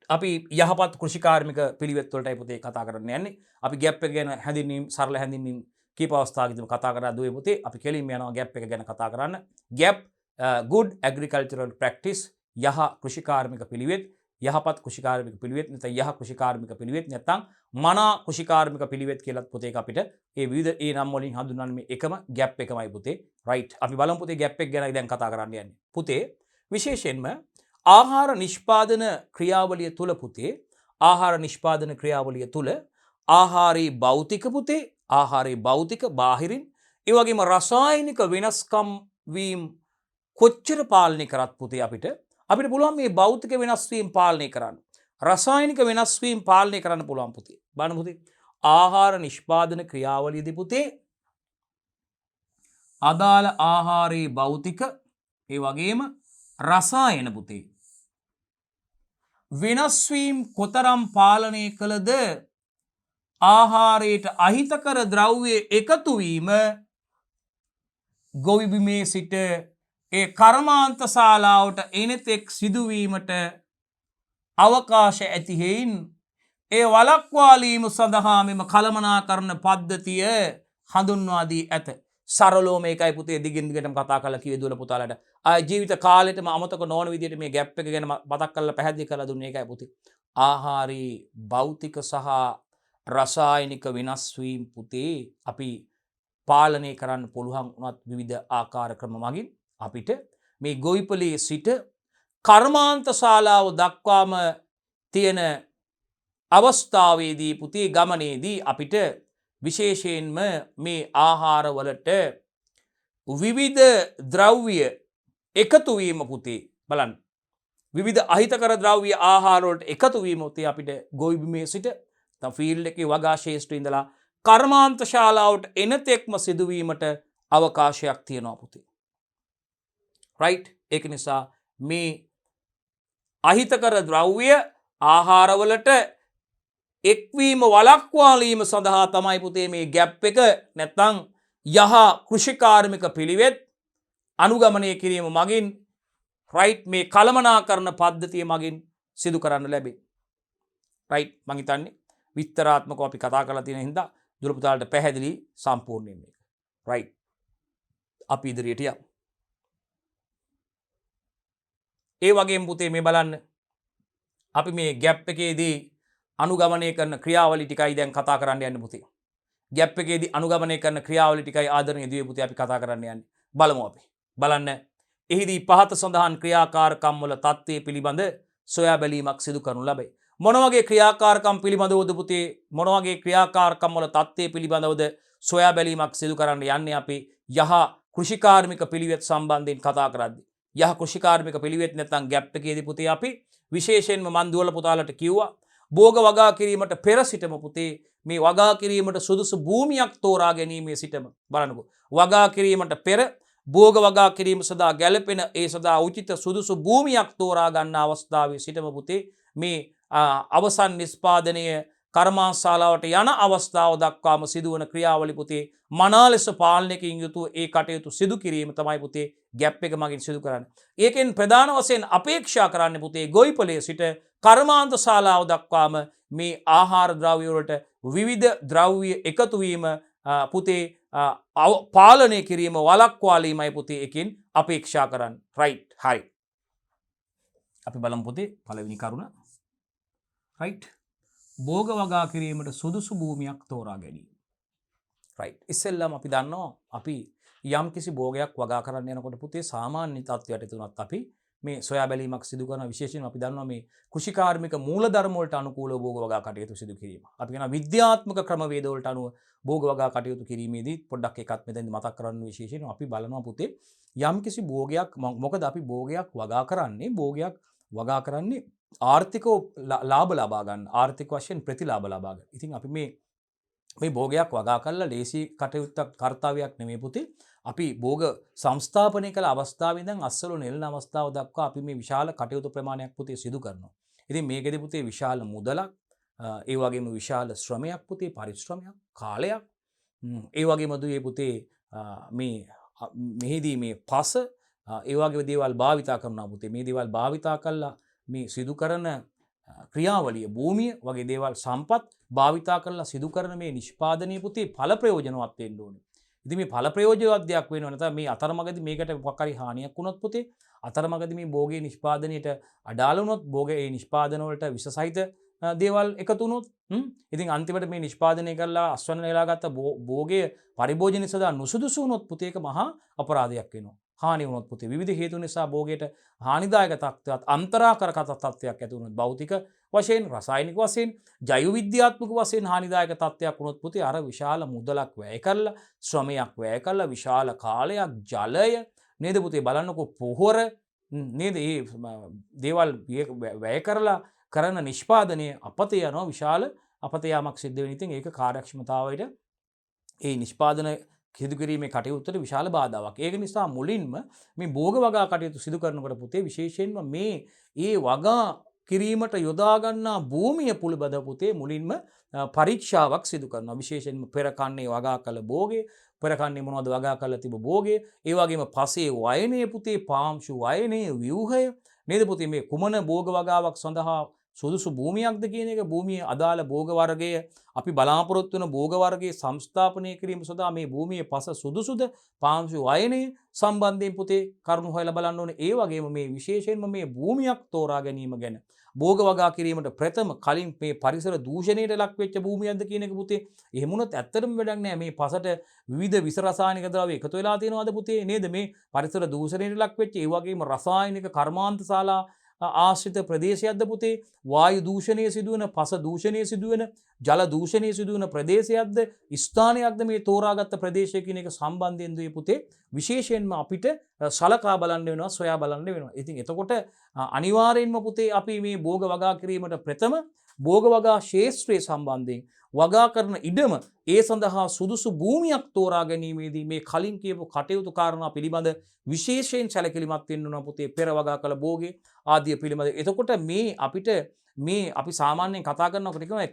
අපි යහපත් කෘෂිකාර්මික පිළිවෙත් වලටයි පුතේ කතා කරන්න යන්නේ අපි ගැප් එක ගැන හැඳින්වීම සරල හැඳින්වීම කීප අවස්ථාවකදී කතා කරලා දුවේ පුතේ අපි කෙලින්ම යනවා ගැප් එක ගැන කතා කරන්න ගැප් good agricultural practice යහ කෘෂිකාර්මික පිළිවෙත් යහපත් කෘෂිකාර්මික පිළිවෙත් නැත්නම් යහ කෘෂිකාර්මික පිළිවෙත් නැත්නම් මනා කෘෂිකාර්මික පිළිවෙත් කියලා පුතේ අපිට ඒ විවිධ ඒ නම් වලින් හඳුන්වන්නේ මේ එකම ගැප් එකමයි පුතේ රයිට් අපි බලමු පුතේ ගැප් එක ගැන දැන් කතා කරන්න යන්නේ පුතේ විශේෂයෙන්ම ආහාර නිෂ්පාදන ක්‍රියාවලිය තුල පුතේ ආහාර නිෂ්පාදන ක්‍රියාවලිය තුල ආහාරී භෞතික පුතේ ආහාරී භෞතික බාහිරින් ඒ වගේම රසායනික වෙනස්කම් වීම කොච්චර පාලනය කරත් පුතේ අපිට පුළුවන් මේ භෞතික වෙනස් වීම පාලනය කරන්න රසායනික වෙනස් වීම පාලනය කරන්න පුළුවන් පුතේ බලන්න පුතේ ආහාර නිෂ්පාදන ක්‍රියාවලියේදී පුතේ අදාළ ආහාරී භෞතික ඒ වගේම රසායන පුතේ වෙනස් වීම කොතරම් පාලනය කළද ආහාරයට අහිතකර ද්‍රව්‍ය එකතු වීම ගොවිබිමේ සිට ඒ කර්මාන්ත ශාලාවට එනතෙක් සිදුවීමට අවකාශ ඇති හේයින් ඒ වළක්වාලීම සඳහා මෙම කළමනාකරණ පද්ධතිය හඳුන්වා දී ඇත. සරලව මේකයි පුතේ දිගින් දිගටම කතා කරලා කිව්වේ දුවල පුතාලට. ආ ජීවිත කාලෙටම අමතක නොවන විදිහට මේ ગેප් එක ගැන මතක් කරලා පැහැදිලි කරලා දුන්නේ ඒකයි පුතේ. ආහාරී භෞතික සහ රසායනික වෙනස් වීම පුතේ අපි පාලනය කරන්න පුළුවන් වුණත් විවිධ ආකාර ක්‍රම මගින් අපිට මේ ගොවිපලේ සිට කර්මාන්ත ශාලාව දක්වාම තියෙන අවස්ථාවේදී පුතේ ගමනේදී අපිට විශේෂයෙන්ම මේ ආහාරවලට විවිධ ද්‍රව්‍ය එකතු වීම පුතේ බලන්න විවිධ අහිතකර ද්‍රව්‍ය ආහාරවලට එකතු වීම පුතේ අපිට ගොවිබිමේ සිට තම ෆීල්ඩ් එකේ වගා ශේෂ්ත්‍රයේ ඉඳලා කර්මාන්ත ශාලාවට එනතෙක්ම සිදුවීමට අවකාශයක් තියෙනවා පුතේ රයිට් ඒක නිසා මේ අහිතකර ද්‍රව්‍ය ආහාරවලට එක්වීම වළක්වාලීම සඳහා තමයි පුතේ මේ ගැප් එක නැත්නම් යහ කෘෂිකාර්මික පිළිවෙත් අනුගමනය කිරීම මගින් රයිට් මේ කළමනාකරණ පද්ධතිය මගින් සිදු කරන්න ලැබේ රයිට් මං හිතන්නේ විස්තරාත්මකව අපි කතා කරලා තියෙන හින්දා දුර පුතාලට පැහැදිලි සම්පූර්ණයෙන් මේක රයිට් අපි ඉදිරියට යමු ඒ වගේම පුතේ මේ බලන්න අපි මේ ගැප් එකේදී අනුගමනය කරන ක්‍රියාවලි ටිකයි දැන් කතා කරන්න යන්නේ පුතේ. ගැප් එකේදී අනුගමනය කරන ක්‍රියාවලි ටිකයි ආදරණීය දුවේ පුතේ අපි කතා කරන්න යන්නේ. බලමු අපි. බලන්න. එහිදී පහත සඳහන් ක්‍රියාකාරකම් වල தත්ත්වය පිළිබඳ සොයා බැලීමක් සිදු කරනු ලැබේ. මොන වගේ ක්‍රියාකාරකම් පිළිබඳවද පුතේ? මොන වගේ ක්‍රියාකාරකම් වල தත්ත්වය පිළිබඳවද සොයා බැලීමක් සිදු කරන්න යන්නේ අපි යහ කෘෂිකාර්මික පිළිවෙත් සම්බන්ධයෙන් කතා කරද්දී. යහ කෘෂිකාර්මික පිළිවෙත් නැත්නම් ගැප් එකේදී පුතේ අපි විශේෂයෙන්ම මන් දුවල පුතාලට කිව්වා භෝග වගා කිරීමට පෙර සිටම පුතේ මේ වගා කිරීමට සුදුසු භූමියක් තෝරා ගැනීමේ සිටම බලන්නකෝ වගා කිරීමට පෙර භෝග වගා කිරීම සඳහා ගැළපෙන ඒ සඳහා උචිත සුදුසු භූමියක් තෝරා ගන්න අවස්ථාවේ සිටම පුතේ මේ අවසන් නිෂ්පාදනය කර්මාන්තශාලාවට යන අවස්ථාව දක්වාම සිදුවන ක්‍රියාවලි පුතේ මනා ලෙස පාලනයකින් යුතුව ඒ කටයුතු සිදු කිරීම තමයි පුතේ ගැප් එක මගින් සිදු කරන්නේ. ඒකෙන් ප්‍රධාන වශයෙන් අපේක්ෂා කරන්නේ පුතේ ගොවිපලයේ සිට කර්මාන්ත ශාලාව දක්වාම මේ ආහාර ද්‍රව්‍ය වලට විවිධ ද්‍රව්‍ය එකතු වීම පුතේ පාලනය කිරීම වළක්වාලීමයි පුතේ එකෙන් අපේක්ෂා කරන්නේ. රයිට් හරි. අපි බලමු පුතේ පළවෙනි කරුණ. රයිට්. භෝග වගා කිරීමට සුදුසු භූමියක් තෝරා ගැනීම. රයිට්. ඉස්සෙල්ලාම අපි දන්නවා අපි යම් කිසි භෝගයක් වගා කරන්න යනකොට පුතේ සාමාන්‍ය තත්ත්වයට තුනත් අපි මේ සොයා බැලීමක් සිදු කරන විශේෂයෙන් අපි දන්නවා මේ කෘෂිකාර්මික මූලධර්ම වලට අනුකූලව භෝග වගා කටයුතු සිදු කිරීම. අපි කියනවා විද්‍යාත්මක ක්‍රමවේද වලට අනුව භෝග වගා කටයුතු කිරීමේදී පොඩ්ඩක් එකක් මෙතෙන්දි මතක් කරගන්න විශේෂයෙන් අපි බලනවා පුතේ යම් කිසි භෝගයක් මොකද අපි භෝගයක් වගා කරන්නේ ආර්ථිකව ලාභ ලබා ගන්න ආර්ථික වශයෙන් ප්‍රතිලාභ ලබා ගන්න. ඉතින් අපි මේ මේ භෝගයක් වගා කරලා ලේසි කටයුත්තක් කාර්යයක් නෙමෙයි පුතේ. අපි භෝග සංස්ථාපනය කළ අවස්ථාවේ ඉඳන් අස්සලු නෙළන අවස්ථාව දක්වා අපි මේ විශාල කටයුතු ප්‍රමාණයක් පුතේ සිදු කරනවා. ඉතින් මේකෙදි පුතේ විශාල මුදලක්, ඒ වගේම විශාල ශ්‍රමයක් පුතේ, පරිශ්‍රමයක්, කාලයක්, ඒ වගේම දුවේ පුතේ මේ මෙහිදී මේ පස ඒ වගේ දේවල් භාවිතා කරනවා පුතේ. මේ දේවල් භාවිතා කළා මේ සිදු කරන ක්‍රියාවලිය භූමිය වගේ දේවල් සම්පත් භාවිතා කරලා සිදු කරන මේ නිෂ්පාදනයේ පුතේ ඵල ප්‍රයෝජනවත් වෙන්න ඕනේ. ඉතින් මේ ඵල ප්‍රයෝජනවත් දෙයක් වෙනව නැත්නම් මේ අතරමඟදී මේකට මොකක් හරි හානියක් වුණොත් පුතේ අතරමඟදී මේ භෝගයේ නිෂ්පාදනයට අඩාල වුණොත් භෝගයේ නිෂ්පාදන වලට විස සහිත දේවල් එකතු වුණොත් ඉතින් අන්තිමට මේ නිෂ්පාදනය කරලා අස්වැන්න නෙලා ගත්ත භෝගයේ පරිභෝජනය සඳහා නුසුදුසු වුණොත් පුතේ ඒක මහා අපරාධයක් වෙනවා. හානි වුණොත් පුතේ විවිධ හේතු නිසා භෝගයට හානිදායක තත්ත්වයක් අන්තරාකරක තත්ත්වයක් ඇති වුණොත් භෞතික වශයෙන් රසායනික වශයෙන් ජෛව විද්‍යාත්මක වශයෙන් හානිදායක තත්ත්වයක් වුණොත් පුතේ අර විශාල මුදලක් වැය කරලා ශ්‍රමයක් වැය කරලා විශාල කාලයක් ජලය නේද පුතේ බලන්නකෝ පොහොර නේද මේ දේවල් වැය කරලා කරන නිෂ්පාදනයේ අපතේ යනවා විශාල අපතයාමක් සිද්ධ වෙන. ඉතින් ඒක කාර්යක්ෂමතාවයට ඒ නිෂ්පාදන සිදු කිරීමේ කටයුත්තට විශාල බාධාවක්. ඒක නිසා මුලින්ම මේ භෝග වගා කටයුතු සිදු කරනකොට පුතේ විශේෂයෙන්ම මේ ඒ වගා කිරීමට යොදා ගන්නා භූමිය පිළිබඳ පුතේ මුලින්ම පරීක්ෂාවක් සිදු කරනවා. විශේෂයෙන්ම පෙර කන්නේ වගා කළ භෝගේ, පෙර කන්නේ මොනවද වගා කරලා තිබු භෝගේ, ඒ වගේම පසේ වයනයේ පුතේ පාංශු වයනයේ ව්‍යුහය නේද පුතේ මේ කුමන භෝග වගාවක් සඳහා සුදුසු භූමියක්ද කියන එක භූමියේ අදාළ භෝග වර්ගය අපි බලාපොරොත්තු වන භෝග වර්ගයේ සංස්ථාපනය කිරීම සඳහා මේ භූමියේ පස සුදුසුද පාංශු වයනයේ සම්බන්ධයෙන් පුතේ කරුණු හොයලා බලන්න ඕනේ. ඒ වගේම මේ විශේෂයෙන්ම මේ භූමියක් තෝරා ගැනීම ගැන භෝග වගා කිරීමට ප්‍රථම කලින් මේ පරිසර දූෂණයට ලක් වෙච්ච භූමියක්ද කියන එක පුතේ. එහෙම වුණොත් ඇත්තටම වැඩක් නැහැ. මේ පසට විවිධ විස රසායනික ද්‍රව්‍ය එකතු වෙලා තියෙනවද පුතේ නේද? මේ පරිසර දූෂණයට ලක් වෙච්ච ඒ වගේම රසායනික කර්මාන්ත ශාලා ආශ්‍රිත ප්‍රදේශයක්ද පුතේ? වායු දූෂණය සිදුවන, පස දූෂණය සිදුවන, ජල දූෂණය සිදුවන ප්‍රදේශයක්ද, ස්ථානයක්ද මේ තෝරාගත්ත ප්‍රදේශය කියන එක සම්බන්ධයෙන් දුවේ පුතේ විශේෂයෙන්ම අපිට සලකා බලන්න වෙනවා, සොයා බලන්න වෙනවා. ඉතින් එතකොට අනිවාර්යෙන්ම පුතේ අපි මේ භෝග වගා කිරීමට ප්‍රථම භෝග වගා ශේෂ්ත්‍රයේ සම්බන්ධයෙන් වගා කරන ඉඩම ඒ සඳහා සුදුසු භූමියක් තෝරා ගැනීමේදී මේ කලින් කියපු කටයුතු කාරණා පිළිබඳ විශේෂයෙන් සැලකිලිමත් වෙන්න ඕන පුතේ. පෙර වගා කළ භෝගේ ආදිය පිළිබඳ. එතකොට මේ අපිට මේ අපි සාමාන්‍යයෙන් කතා කරනකොට කියනවා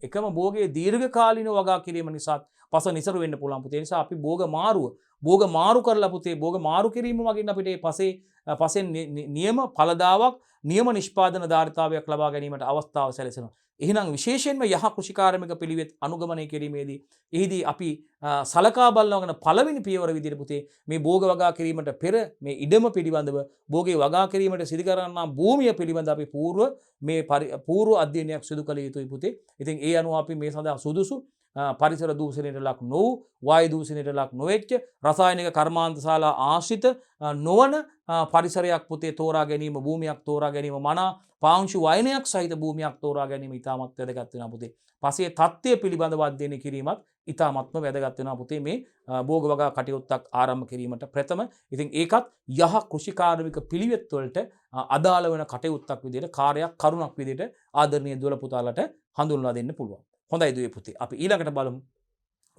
එකම භෝගයේ දීර්ඝකාලීනව වගා කිරීම නිසා පස නිසරු වෙන්න පුළුවන් පුතේ. ඒ නිසා අපි භෝග මාරු කරලා පුතේ භෝග මාරු කිරීම වගින් අපිට මේ පසෙන් නියම ඵලදාවක් නියම නිෂ්පාදන ධාරිතාවයක් ලබා ගැනීමට අවස්ථාව සැලසෙනවා. එහෙනම් විශේෂයෙන්ම යහ කෘෂිකාර්මික පිළිවෙත් අනුගමනය කිරීමේදී එහිදී අපි සලකා බලනවගෙන පළවෙනි පියවර විදිහට පුතේ මේ භෝග වගා කිරීමට පෙර මේ ඉඩම පිළිබඳව භෝගේ වගා කිරීමට සිදු කරනා භූමිය පිළිබඳ අපි පූර්ව අධ්‍යයනයක් සිදු කළ යුතුයි පුතේ. ඉතින් ඒ අනුව අපි මේ සඳහා සුදුසු පරිසර දූෂණයට ලක් නොවූ, වායු දූෂණයට ලක් නොවෙච්ච, රසායනික කර්මාන්ත ශාලා ආශ්‍රිත නොවන පරිසරයක් පුතේ තෝරා ගැනීම, භූමියක් තෝරා ගැනීම, මනා පාංශු වයනයක් සහිත භූමියක් තෝරා ගැනීම ඉතාමත් වැදගත් වෙනවා පුතේ. පසේ තත්ත්වය පිළිබඳව අධ්‍යයනය කිරීමත් ඉතාමත්ම වැදගත් වෙනවා පුතේ මේ භෝග වගා කටයුත්තක් ආරම්භ කිරීමට ප්‍රථම. ඉතින් ඒකත් යහ කෘෂිකාර්මික පිළිවෙත් වලට අදාළ වෙන කටයුත්තක් විදිහට, කාර්යයක් කරුණක් විදිහට ආදරණීය දුවල පුතාලට හඳුන්වා දෙන්න පුළුවන්. හොඳයි දුවේ පුතේ. අපි ඊළඟට බලමු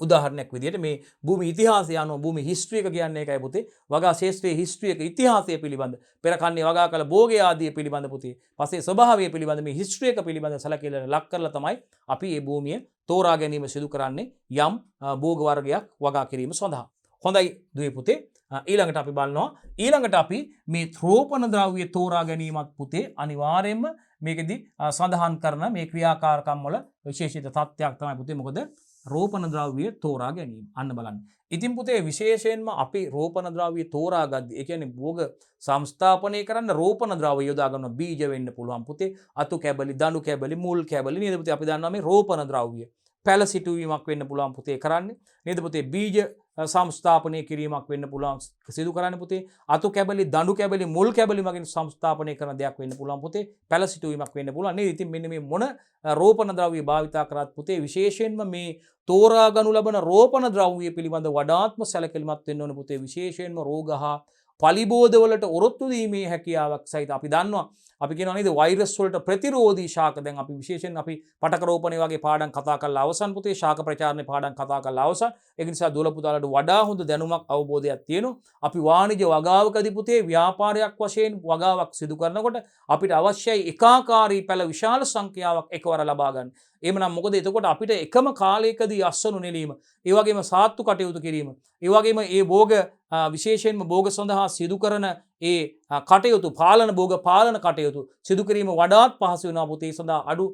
උදාහරණයක් විදිහට මේ භූමි ඉතිහාසය අනුව භූමි හිස්ටරි එක කියන්නේ ඒකයි පුතේ. වගා ශාස්ත්‍රයේ හිස්ටරි එක ඉතිහාසය පිළිබඳ, පෙර කන්නේ වගා කළ භෝගය ආදී පිළිබඳ පුතේ. පස්සේ ස්වභාවය පිළිබඳ මේ හිස්ටරි එක පිළිබඳ සැලකිල්ලට ලක් කරලා තමයි අපි මේ භූමිය තෝරා ගැනීම සිදු කරන්නේ යම් භෝග වර්ගයක් වගා කිරීම සඳහා. හොඳයි දුවේ පුතේ. ඊළඟට අපි බලනවා ඊළඟට අපි මේ රෝපණ ද්‍රව්‍ය තෝරා ගැනීමත් පුතේ අනිවාර්යයෙන්ම මේකෙදි සඳහන් කරන මේ ක්‍රියාකාරකම් වල විශේෂිත තත්ත්වයක් තමයි පුතේ. මොකද රෝපණ ද්‍රව්‍ය තෝරා ගැනීම. අන්න බලන්න. ඉතින් පුතේ විශේෂයෙන්ම අපි රෝපණ ද්‍රව්‍ය තෝරා ගද්දී ඒ කියන්නේ භෝග සංස්ථාපනය කරන්න රෝපණ ද්‍රව්‍ය යොදා ගන්න බීජ වෙන්න පුළුවන් පුතේ. අතු කැබලි, දණු කැබලි, මුල් කැබලි නේද පුතේ? අපි දන්නවා මේ රෝපණ ද්‍රව්‍ය. පැල සිටුවීමක් වෙන්න පුළුවන් පුතේ කරන්නේ. නේද පුතේ? බීජ සංස්ථාපනය කිරීමක් වෙන්න පුළුවන් සිදු කරන්න පුතේ. අතු කැබලි, දණු කැබලි, මුල් කැබලි මගින් සංස්ථාපනය කරන දෙයක් වෙන්න පුළුවන් පුතේ. පැල සිටුවීමක් වෙන්න පුළුවන් නේද? ඉතින් මෙන්න මේ මොන රෝපණ ද්‍රව්‍ය භාවිතා කරත් පුතේ විශේෂයෙන්ම මේ තෝරා ගනු ලබන රෝපණ ද්‍රව්‍ය පිළිබඳ වඩාත්ම සැලකිලිමත් වෙන්න ඕන පුතේ. විශේෂයෙන්ම රෝග හා පලිබෝධවලට ඔරොත්තු දීමේ හැකියාවක් සහිත අපි දන්නවා අපි කියනවා නේද වෛරස් වලට ප්‍රතිරෝධී ශාක දැන් අපි විශේෂයෙන් අපි පටකරෝපණය වගේ පාඩම් කතා කරලා අවසන් පුතේ ශාක ප්‍රචාරණේ පාඩම් කතා කරලා අවසන් ඒක නිසා දුවල පුතාලට වඩා හොඳ දැනුමක් අවබෝධයක් තියෙනවා අපි වාණිජ වගාවකදී පුතේ ව්‍යාපාරයක් වශයෙන් වගාවක් සිදු කරනකොට අපිට අවශ්‍යයි ඒකාකාරී පැල විශාල සංඛ්‍යාවක් එකවර ලබා ගන්න. එහෙමනම් මොකද එතකොට අපිට එකම කාලයකදී අස්වනු නෙලීම, ඒ වගේම සාත්තු කටයුතු කිරීම, ඒ වගේම ඒ භෝග විශේෂයෙන්ම භෝග සඳහා සිදු කරන ඒ කටයුතු පාලන භෝග පාලන කටයුතු සිදු කිරීම වඩාත් පහසු වෙනවා පුතේ. ඒ සඳහා අඩු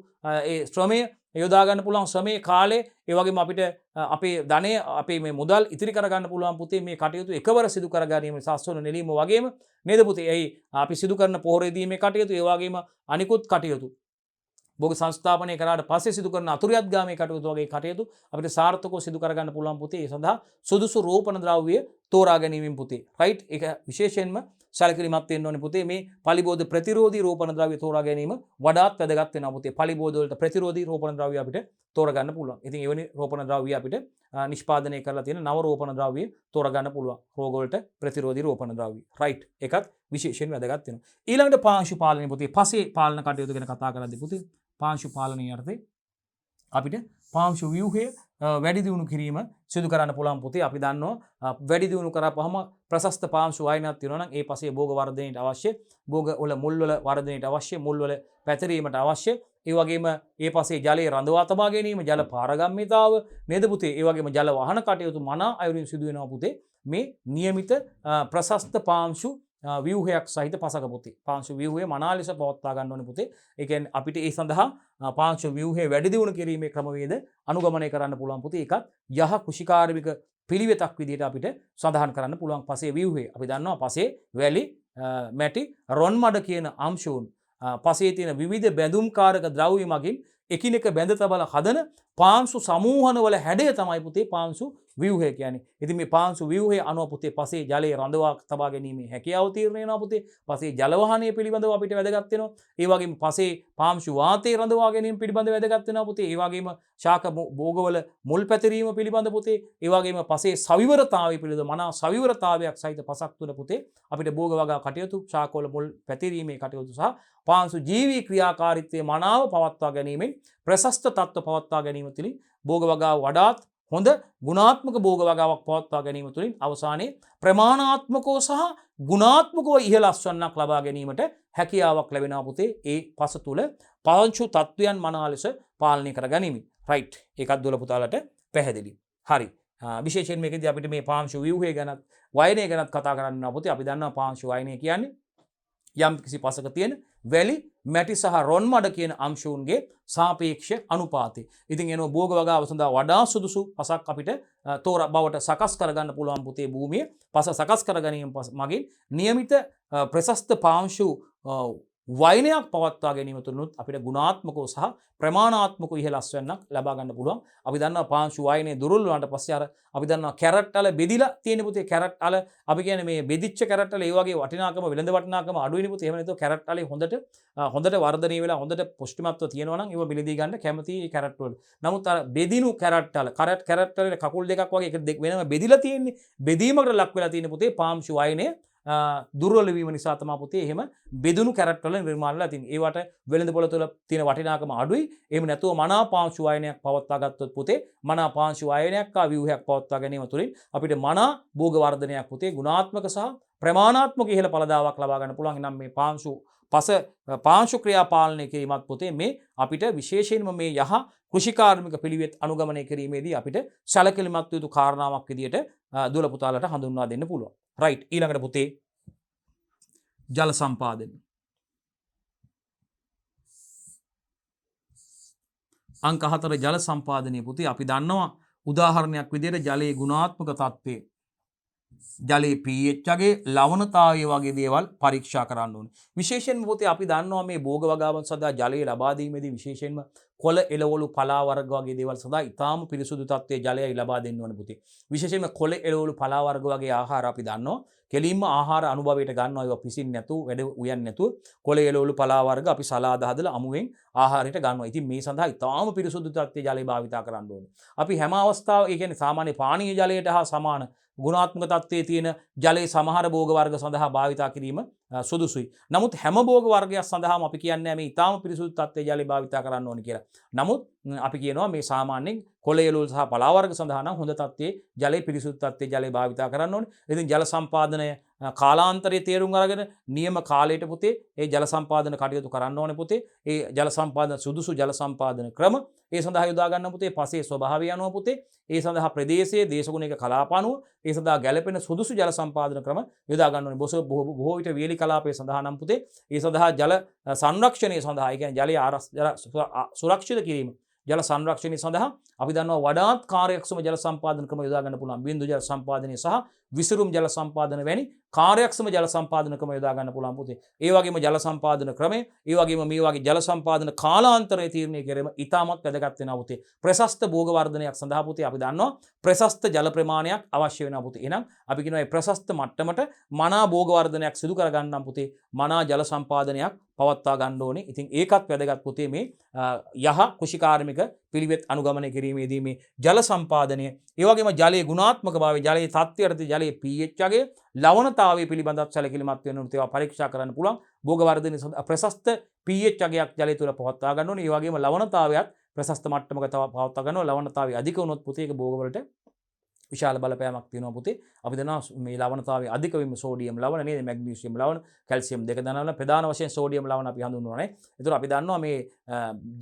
ඒ ශ්‍රමය යොදා ගන්න පුළුවන් ශ්‍රමයේ කාලය, ඒ වගේම අපිට අපේ ධනය අපේ මේ මුදල් ඉතිරි කර ගන්න පුළුවන් පුතේ මේ කටයුතු එකවර සිදු කර ගැනීම සාස්වන නෙලීම වගේම නේද පුතේ. එයි අපි සිදු කරන පොහොර දීමේ කටයුතු, ඒ වගේම අනිකුත් කටයුතු භෝග සංස්ථාපනය කරාට පස්සේ සිදු කරන අතුරුයත්ගාමී කටයුතු වගේ කටයුතු අපිට සාර්ථකව සිදු කරගන්න පුළුවන් පුතේ. ඒ සඳහා සුදුසු රෝපණ ද්‍රව්‍ය තෝරා ගැනීමෙන් පුතේ. රයිට්. ඒක විශේෂයෙන්ම සැලකිලිමත් වෙන්න ඕනේ පුතේ. මේ පලිබෝධ ප්‍රතිරෝධී රෝපණ ද්‍රව්‍ය තෝරා ගැනීම වඩාත් වැදගත් වෙනවා පුතේ. පලිබෝධ වලට ප්‍රතිරෝධී රෝපණ ද්‍රව්‍ය අපිට තෝරා ගන්න පුළුවන්. ඉතින් එවැනි රෝපණ ද්‍රව්‍ය අපිට නිෂ්පාදනය කරලා තියෙන නව රෝපණ ද්‍රව්‍ය තෝරා ගන්න පුළුවන්. රෝග වලට ප්‍රතිරෝධී රෝපණ ද්‍රව්‍ය. රයිට්. ඒකත් විශේෂයෙන් වැදගත් වෙනවා. ඊළඟට පාංශු පාලනය පුතේ. පසේ පාලන කටයුතු ගැන කතා කරද්දී පුතේ පාංශු පාලනය යටතේ අපිට පාංශු ව්‍යුහය වැඩි දියුණු කිරීම සිදු කරන්න පුළුවන් පුතේ. අපි දන්නවා වැඩි දියුණු කරපුවම ප්‍රශස්ත පාංශු වාහිනියක් තියෙනවා නම් ඒ පස්සේ භෝග වර්ධනයට අවශ්‍ය, භෝග වල මුල් වල වර්ධනයට අවශ්‍ය, මුල් වල පැතිරීමට අවශ්‍ය, ඒ වගේම ඒ පස්සේ ජලයේ රඳවා තබා ගැනීම, ජල පාරගම්‍යතාව නේද පුතේ. ඒ වගේම ජල වහන කටයුතු මනා අයුරින් සිදු වෙනවා පුතේ. මේ નિયમિત ප්‍රශස්ත පාංශු ව්‍යුහයක් සහිත පසක පුතේ. පාංශු ව්‍යුහය මනා ලෙස පවත්වා ගන්න ඕනේ පුතේ. ඒ කියන්නේ අපිට ඒ සඳහා පාංශු ව්‍යුහය වැඩි දියුණු කිරීමේ ක්‍රමවේද අනුගමනය කරන්න පුළුවන් පුතේ. ඒකත් යහ කෘෂිකාර්මික පිළිවෙතක් විදිහට අපිට සඳහන් කරන්න පුළුවන් පසේ ව්‍යුහය. අපි දන්නවා පසේ වැලි, මැටි, රොන් මඩ කියන අංශුන් පසේ තියෙන විවිධ බැඳුම්කාරක ද්‍රව්‍ය මගින් එකිනෙක බැඳ තබලා හදන පාංශු සමූහනවල හැඩය තමයි පුතේ පාංශු ව්‍යුහය කියන්නේ. ඉතින් මේ පාංශු ව්‍යුහය අනුව පුතේ පසේ ජලයේ රඳවා තබා ගැනීමේ හැකියාව තීරණය වෙනවා පුතේ. පසේ ජල වහනය පිළිබඳව අපිට වැදගත් වෙනවා. ඒ වගේම පසේ පාංශු වාතයේ රඳවා ගැනීම පිළිබඳව වැදගත් වෙනවා පුතේ. ඒ වගේම ශාක භෝගවල මුල් පැතිරීම පිළිබඳ පුතේ. ඒ වගේම පසේ සවිවරතාවය පිළිබඳව මනා සවිවරතාවයක් සහිත පසක් තුළ පුතේ අපිට භෝග වගා කටයුතු, ශාකවල මුල් පැතිරීමේ කටයුතු සහ පාංශු ජීවී ක්‍රියාකාරීත්වයේ මනාව පවත්වා ගැනීමෙන් ප්‍රශස්ත තත්ත්ව පවත්වා ගැනීම තුළින් භෝග වගාව වඩාත් හොඳ ගුණාත්මක භෝග වගාවක් පවත්වා ගැනීම තුළින් අවසානයේ ප්‍රමාණාත්මකව සහ ගුණාත්මකව ඉහළ අස්වන්නක් ලබා ගැනීමට හැකියාවක් ලැබෙනවා පුතේ. ඒ පස තුළ පාංශු තත්වයන් මනා ලෙස පාලනය කර ගැනීම. රයිට්. ඒකත් දුවල පුතාලට පැහැදිලි. හරි. විශේෂයෙන් මේකදී අපිට මේ පාංශු ව්‍යුහය ගැනත් වයනය ගැනත් කතා කරන්න වෙනවා පුතේ. අපි දන්නවා පාංශු වයනය කියන්නේ යම් කිසි පසක තියෙන වැලි, මැටි සහ රොන් මඩ කියන අංශූන්ගේ සාපේක්ෂ අනුපාතය. ඉතින් එනවා භෝග වගාව සඳහා වඩා සුදුසු පසක් අපිට තෝරා බවට සකස් කරගන්න පුළුවන් පුතේ භූමිය. පස සකස් කර ගැනීම මගින් નિયમિત ප්‍රශස්ත පාංශු වයනයක් පවත්වා ගැනීම තුළිනුත් අපිට ගුණාත්මකව සහ ප්‍රමාණාත්මකව ඉහළ අස්වැන්නක් ලබා ගන්න පුළුවන්. අපි දන්නවා පාංශු වයනේ දුර්වල වුණාට පස්සේ අර අපි දන්නවා කැරට් වල බෙදිලා තියෙන පුතේ. කැරට් වල අපි කියන්නේ මේ බෙදිච්ච කැරට් වල ඒ වගේ වටිනාකම වෙළඳ වටිනාකම අඩු වෙන පුතේ. එහෙම නැත්නම් කැරට් වල හොඳට වර්ධනය වෙලා හොඳට පුෂ්ටිමත්ව තියෙනවා නම් ඒව බෙලදී ගන්න කැමති ඒ කැරට් වල. නමුත් අර බෙදිනු කැරට් වල කැරට් වල කකුල් දෙකක් වගේ එක වෙනම බෙදිලා තියෙන්නේ. බෙදීමකට ලක් වෙලා තියෙන පුතේ පාංශු වයනේ දුර්වල වීම නිසා තමයි පුතේ එහෙම බෙදුණු කැරට් වල නිර්මාණ වෙලා තියෙන්නේ. ඒවට වෙළඳ පොළ තුළ තියෙන වටිනාකම අඩුයි. එහෙම නැතුව මනා පාංශු වයනයක් පවත්වා ගත්තොත් පුතේ මනා පාංශු වයනයක් ආ ව්‍යුහයක් පවත්වා ගැනීම තුළින් අපිට මනා භෝග වර්ධනයක් පුතේ ගුණාත්මක සහ ප්‍රමාණාත්මක ඉහළ ඵලදාවක් ලබා ගන්න පුළුවන්. එනම් මේ පාංශු ක්‍රියා පාලනය කිරීමත් පුතේ මේ අපිට විශේෂයෙන්ම මේ යහ කෘෂිකාර්මික පිළිවෙත් අනුගමනය කිරීමේදී අපිට සැලකිලිමත් යුතු කාරණාවක් විදියට දුවල පුතාලට හඳුන්වා දෙන්න පුළුවන්. රයිට්. ඊළඟට පුතේ ජල සම්පාදනය. අංක 4 ජල සම්පාදනය පුතේ අපි දන්නවා උදාහරණයක් විදියට ජලයේ ගුණාත්මක තත්ත්වය, ජලයේ pH වගේ ලවණතාවය වගේ දේවල් පරීක්ෂා කරන්න ඕනේ. විශේෂයෙන්ම පුතේ අපි දන්නවා මේ භෝග වගාවන් සඳහා ජලය ලබා දීමේදී විශේෂයෙන්ම කොළ එළවලු පලා වර්ග වගේ දේවල් සඳහා ඉතාම පිරිසුදු තත්ත්වයේ ජලය ලබා දෙන්න ඕනේ පුතේ. විශේෂයෙන්ම කොළ එළවලු පලා වර්ග වගේ ආහාර අපි දන්නවා. කෙලින්ම ආහාර අනුභවයට ගන්නවා ඒවා පිසින් නැතුව වැඩ උයන් නැතුව කොළ එළවලු පලා වර්ග අපි සලාද හදලා අමුවෙන් ආහාරයට ගන්නවා. ඉතින් මේ සඳහා ඉතාම පිරිසුදු තත්ත්වයේ ජලය භාවිතා කරන්න ඕනේ. අපි හැම අවස්ථාවක ඒ කියන්නේ සාමාන්‍ය පානීය ජලයට හා සමාන ගුණාත්මක තත්ත්වයේ තියෙන ජලයේ සමහර භෝග වර්ග සඳහා භාවිතා කිරීම සුදුසුයි. නමුත් හැම භෝග වර්ගයක් සඳහාම අපි කියන්නේ මේ ඊටාම පිරිසුදු තත්ත්වයේ ජලය භාවිතා කරන්න ඕනේ කියලා. නමුත් අපි කියනවා මේ සාමාන්‍යයෙන් කොළ එළවලු සහ පලා වර්ග සඳහා නම් හොඳ තත්ත්වයේ ජලයේ පිරිසුදු තත්ත්වයේ ජලය භාවිතා කරන්න ඕනේ. ඉතින් ජල සම්පාදනය කාලාන්තරයේ තේරුම් අරගෙන නියම කාලයට පුතේ ඒ ජල සම්පාදන කටයුතු කරන්න ඕනේ පුතේ. ඒ ජල සම්පාදන සුදුසු ජල සම්පාදන ක්‍රම ඒ සඳහා යොදා ගන්න පුතේ. පසේ ස්වභාවය අනුව පුතේ ඒ සඳහා ප්‍රදේශයේ දේශගුණික කලාප අනුව ඒ සඳහා ගැළපෙන සුදුසු ජල සම්පාදන ක්‍රම යොදා ගන්න ඕනේ. බොහෝ විට වේලි කලාපයේ සඳහා නම් පුතේ ඒ සඳහා ජල සංරක්ෂණය සඳහා ඒ කියන්නේ ජලය සුරක්ෂිත කිරීම ජල සංරක්ෂණය සඳහා අපි දන්නවා වඩාත් කාර්යක්ෂම ජල සම්පාදන ක්‍රම යොදා ගන්න පුළුවන්. බිඳු ජල සම්පාදනය සහ විසිරුම් ජල සම්පාදන වැනි කාර්යක්ෂම ජල සම්පාදන ක්‍රම යොදා ගන්න පුළුවන් පුතේ. ඒ වගේම ජල සම්පාදන ක්‍රමය, ඒ වගේම මේ වගේ ජල සම්පාදන කාලාන්තරය තීරණය කිරීම ඉතාමත් වැදගත් වෙනවා පුතේ. ප්‍රශස්ත භෝග වර්ධනයක් සඳහා පුතේ අපි දන්නවා ප්‍රශස්ත ජල ප්‍රමාණයක් අවශ්‍ය වෙනවා පුතේ. එහෙනම් අපි කියනවා මේ ප්‍රශස්ත මට්ටමට මනා භෝග වර්ධනයක් සිදු කර ගන්නම් පුතේ. මනා ජල සම්පාදනයක් පවත්වා ගන්න ඕනේ. ඉතින් ඒකත් වැදගත් පුතේ මේ යහ කුෂිකාර්මික පිළිවෙත් අනුගමනය කිරීමේදී මේ ජල සම්පාදනය, ඒ වගේම ජලයේ ගුණාත්මක භාවය, ජලයේ තත්ත්වයට ජලයේ pH අගය, ලවණතාවය පිළිබඳව සැලකිලිමත් වෙන උනත් ඒවා පරීක්ෂා කරන්න පුළුවන්. භෝග වර්ධනය සඳහා ප්‍රශස්ත pH අගයක් ජලය තුළ පවත්වා ගන්න ඕනේ. ඒ වගේම ලවණතාවයත් ප්‍රශස්ත මට්ටමක පවත්වා ගන්නවා. ලවණතාවය අධික වුණොත් පුතේ ඒක භෝග වලට විශාල බලපෑමක් තියෙනවා පුතේ. අපි දන්නවා මේ ලවණතාවය අධික වීම සෝඩියම් ලවණ නේද, මැග්නීසියම් ලවණ, කැල්සියම් දෙක දනවන ප්‍රධාන වශයෙන් සෝඩියම් ලවණ අපි හඳුන්වනවා නේ. ඒතර අපි දන්නවා මේ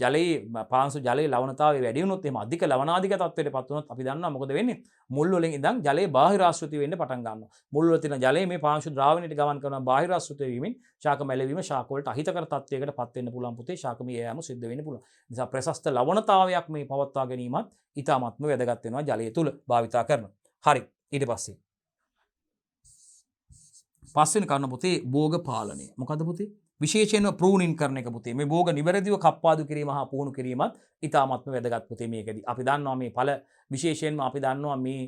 ජලයේ පාංශු ජලයේ ලවණතාවය වැඩි වුණොත් එහෙම අධික ලවණාධික තත්ත්වයටපත් වුණොත් අපි දන්නවා මොකද වෙන්නේ? මුල් වලින් ඉඳන් ජලයේ බාහිර ආශ්‍රිත වෙන්න පටන් ගන්නවා. මුල් වල තියෙන ජලය මේ පාංශු ද්‍රාවණයට ගමන් කරන බාහිර ආශ්‍රිත වීමෙන් ශාක මැලවීම, ශාක වලට අහිතකර තත්ත්වයකටපත් වෙන්න පුළුවන් පුතේ. ශාක මේ යෑම සිද්ධ වෙන්න පුළුවන්. නිසා ප්‍රශස්ත ලවණතාවයක් මේ පවත්වා ගැනීමත් ඉතාමත්ම වැදගත් වෙනවා ජලය තුල භාවිතා කරනවා. හරි, ඊට පස්සේ පස්වෙනි කරුණ පුතේ භෝග පාලනය. මොකද පුතේ? විශේෂයෙන්ම ප්‍රූනින් කරන එක පුතේ. මේ භෝග නිවැරදිව කප්පාදු කිරීම හා පුහුණු කිරීමත් ඉතාමත්ම වැදගත් පුතේ මේකදී. අපි දන්නවා මේ ඵල විශේෂයෙන්ම අපි දන්නවා මේ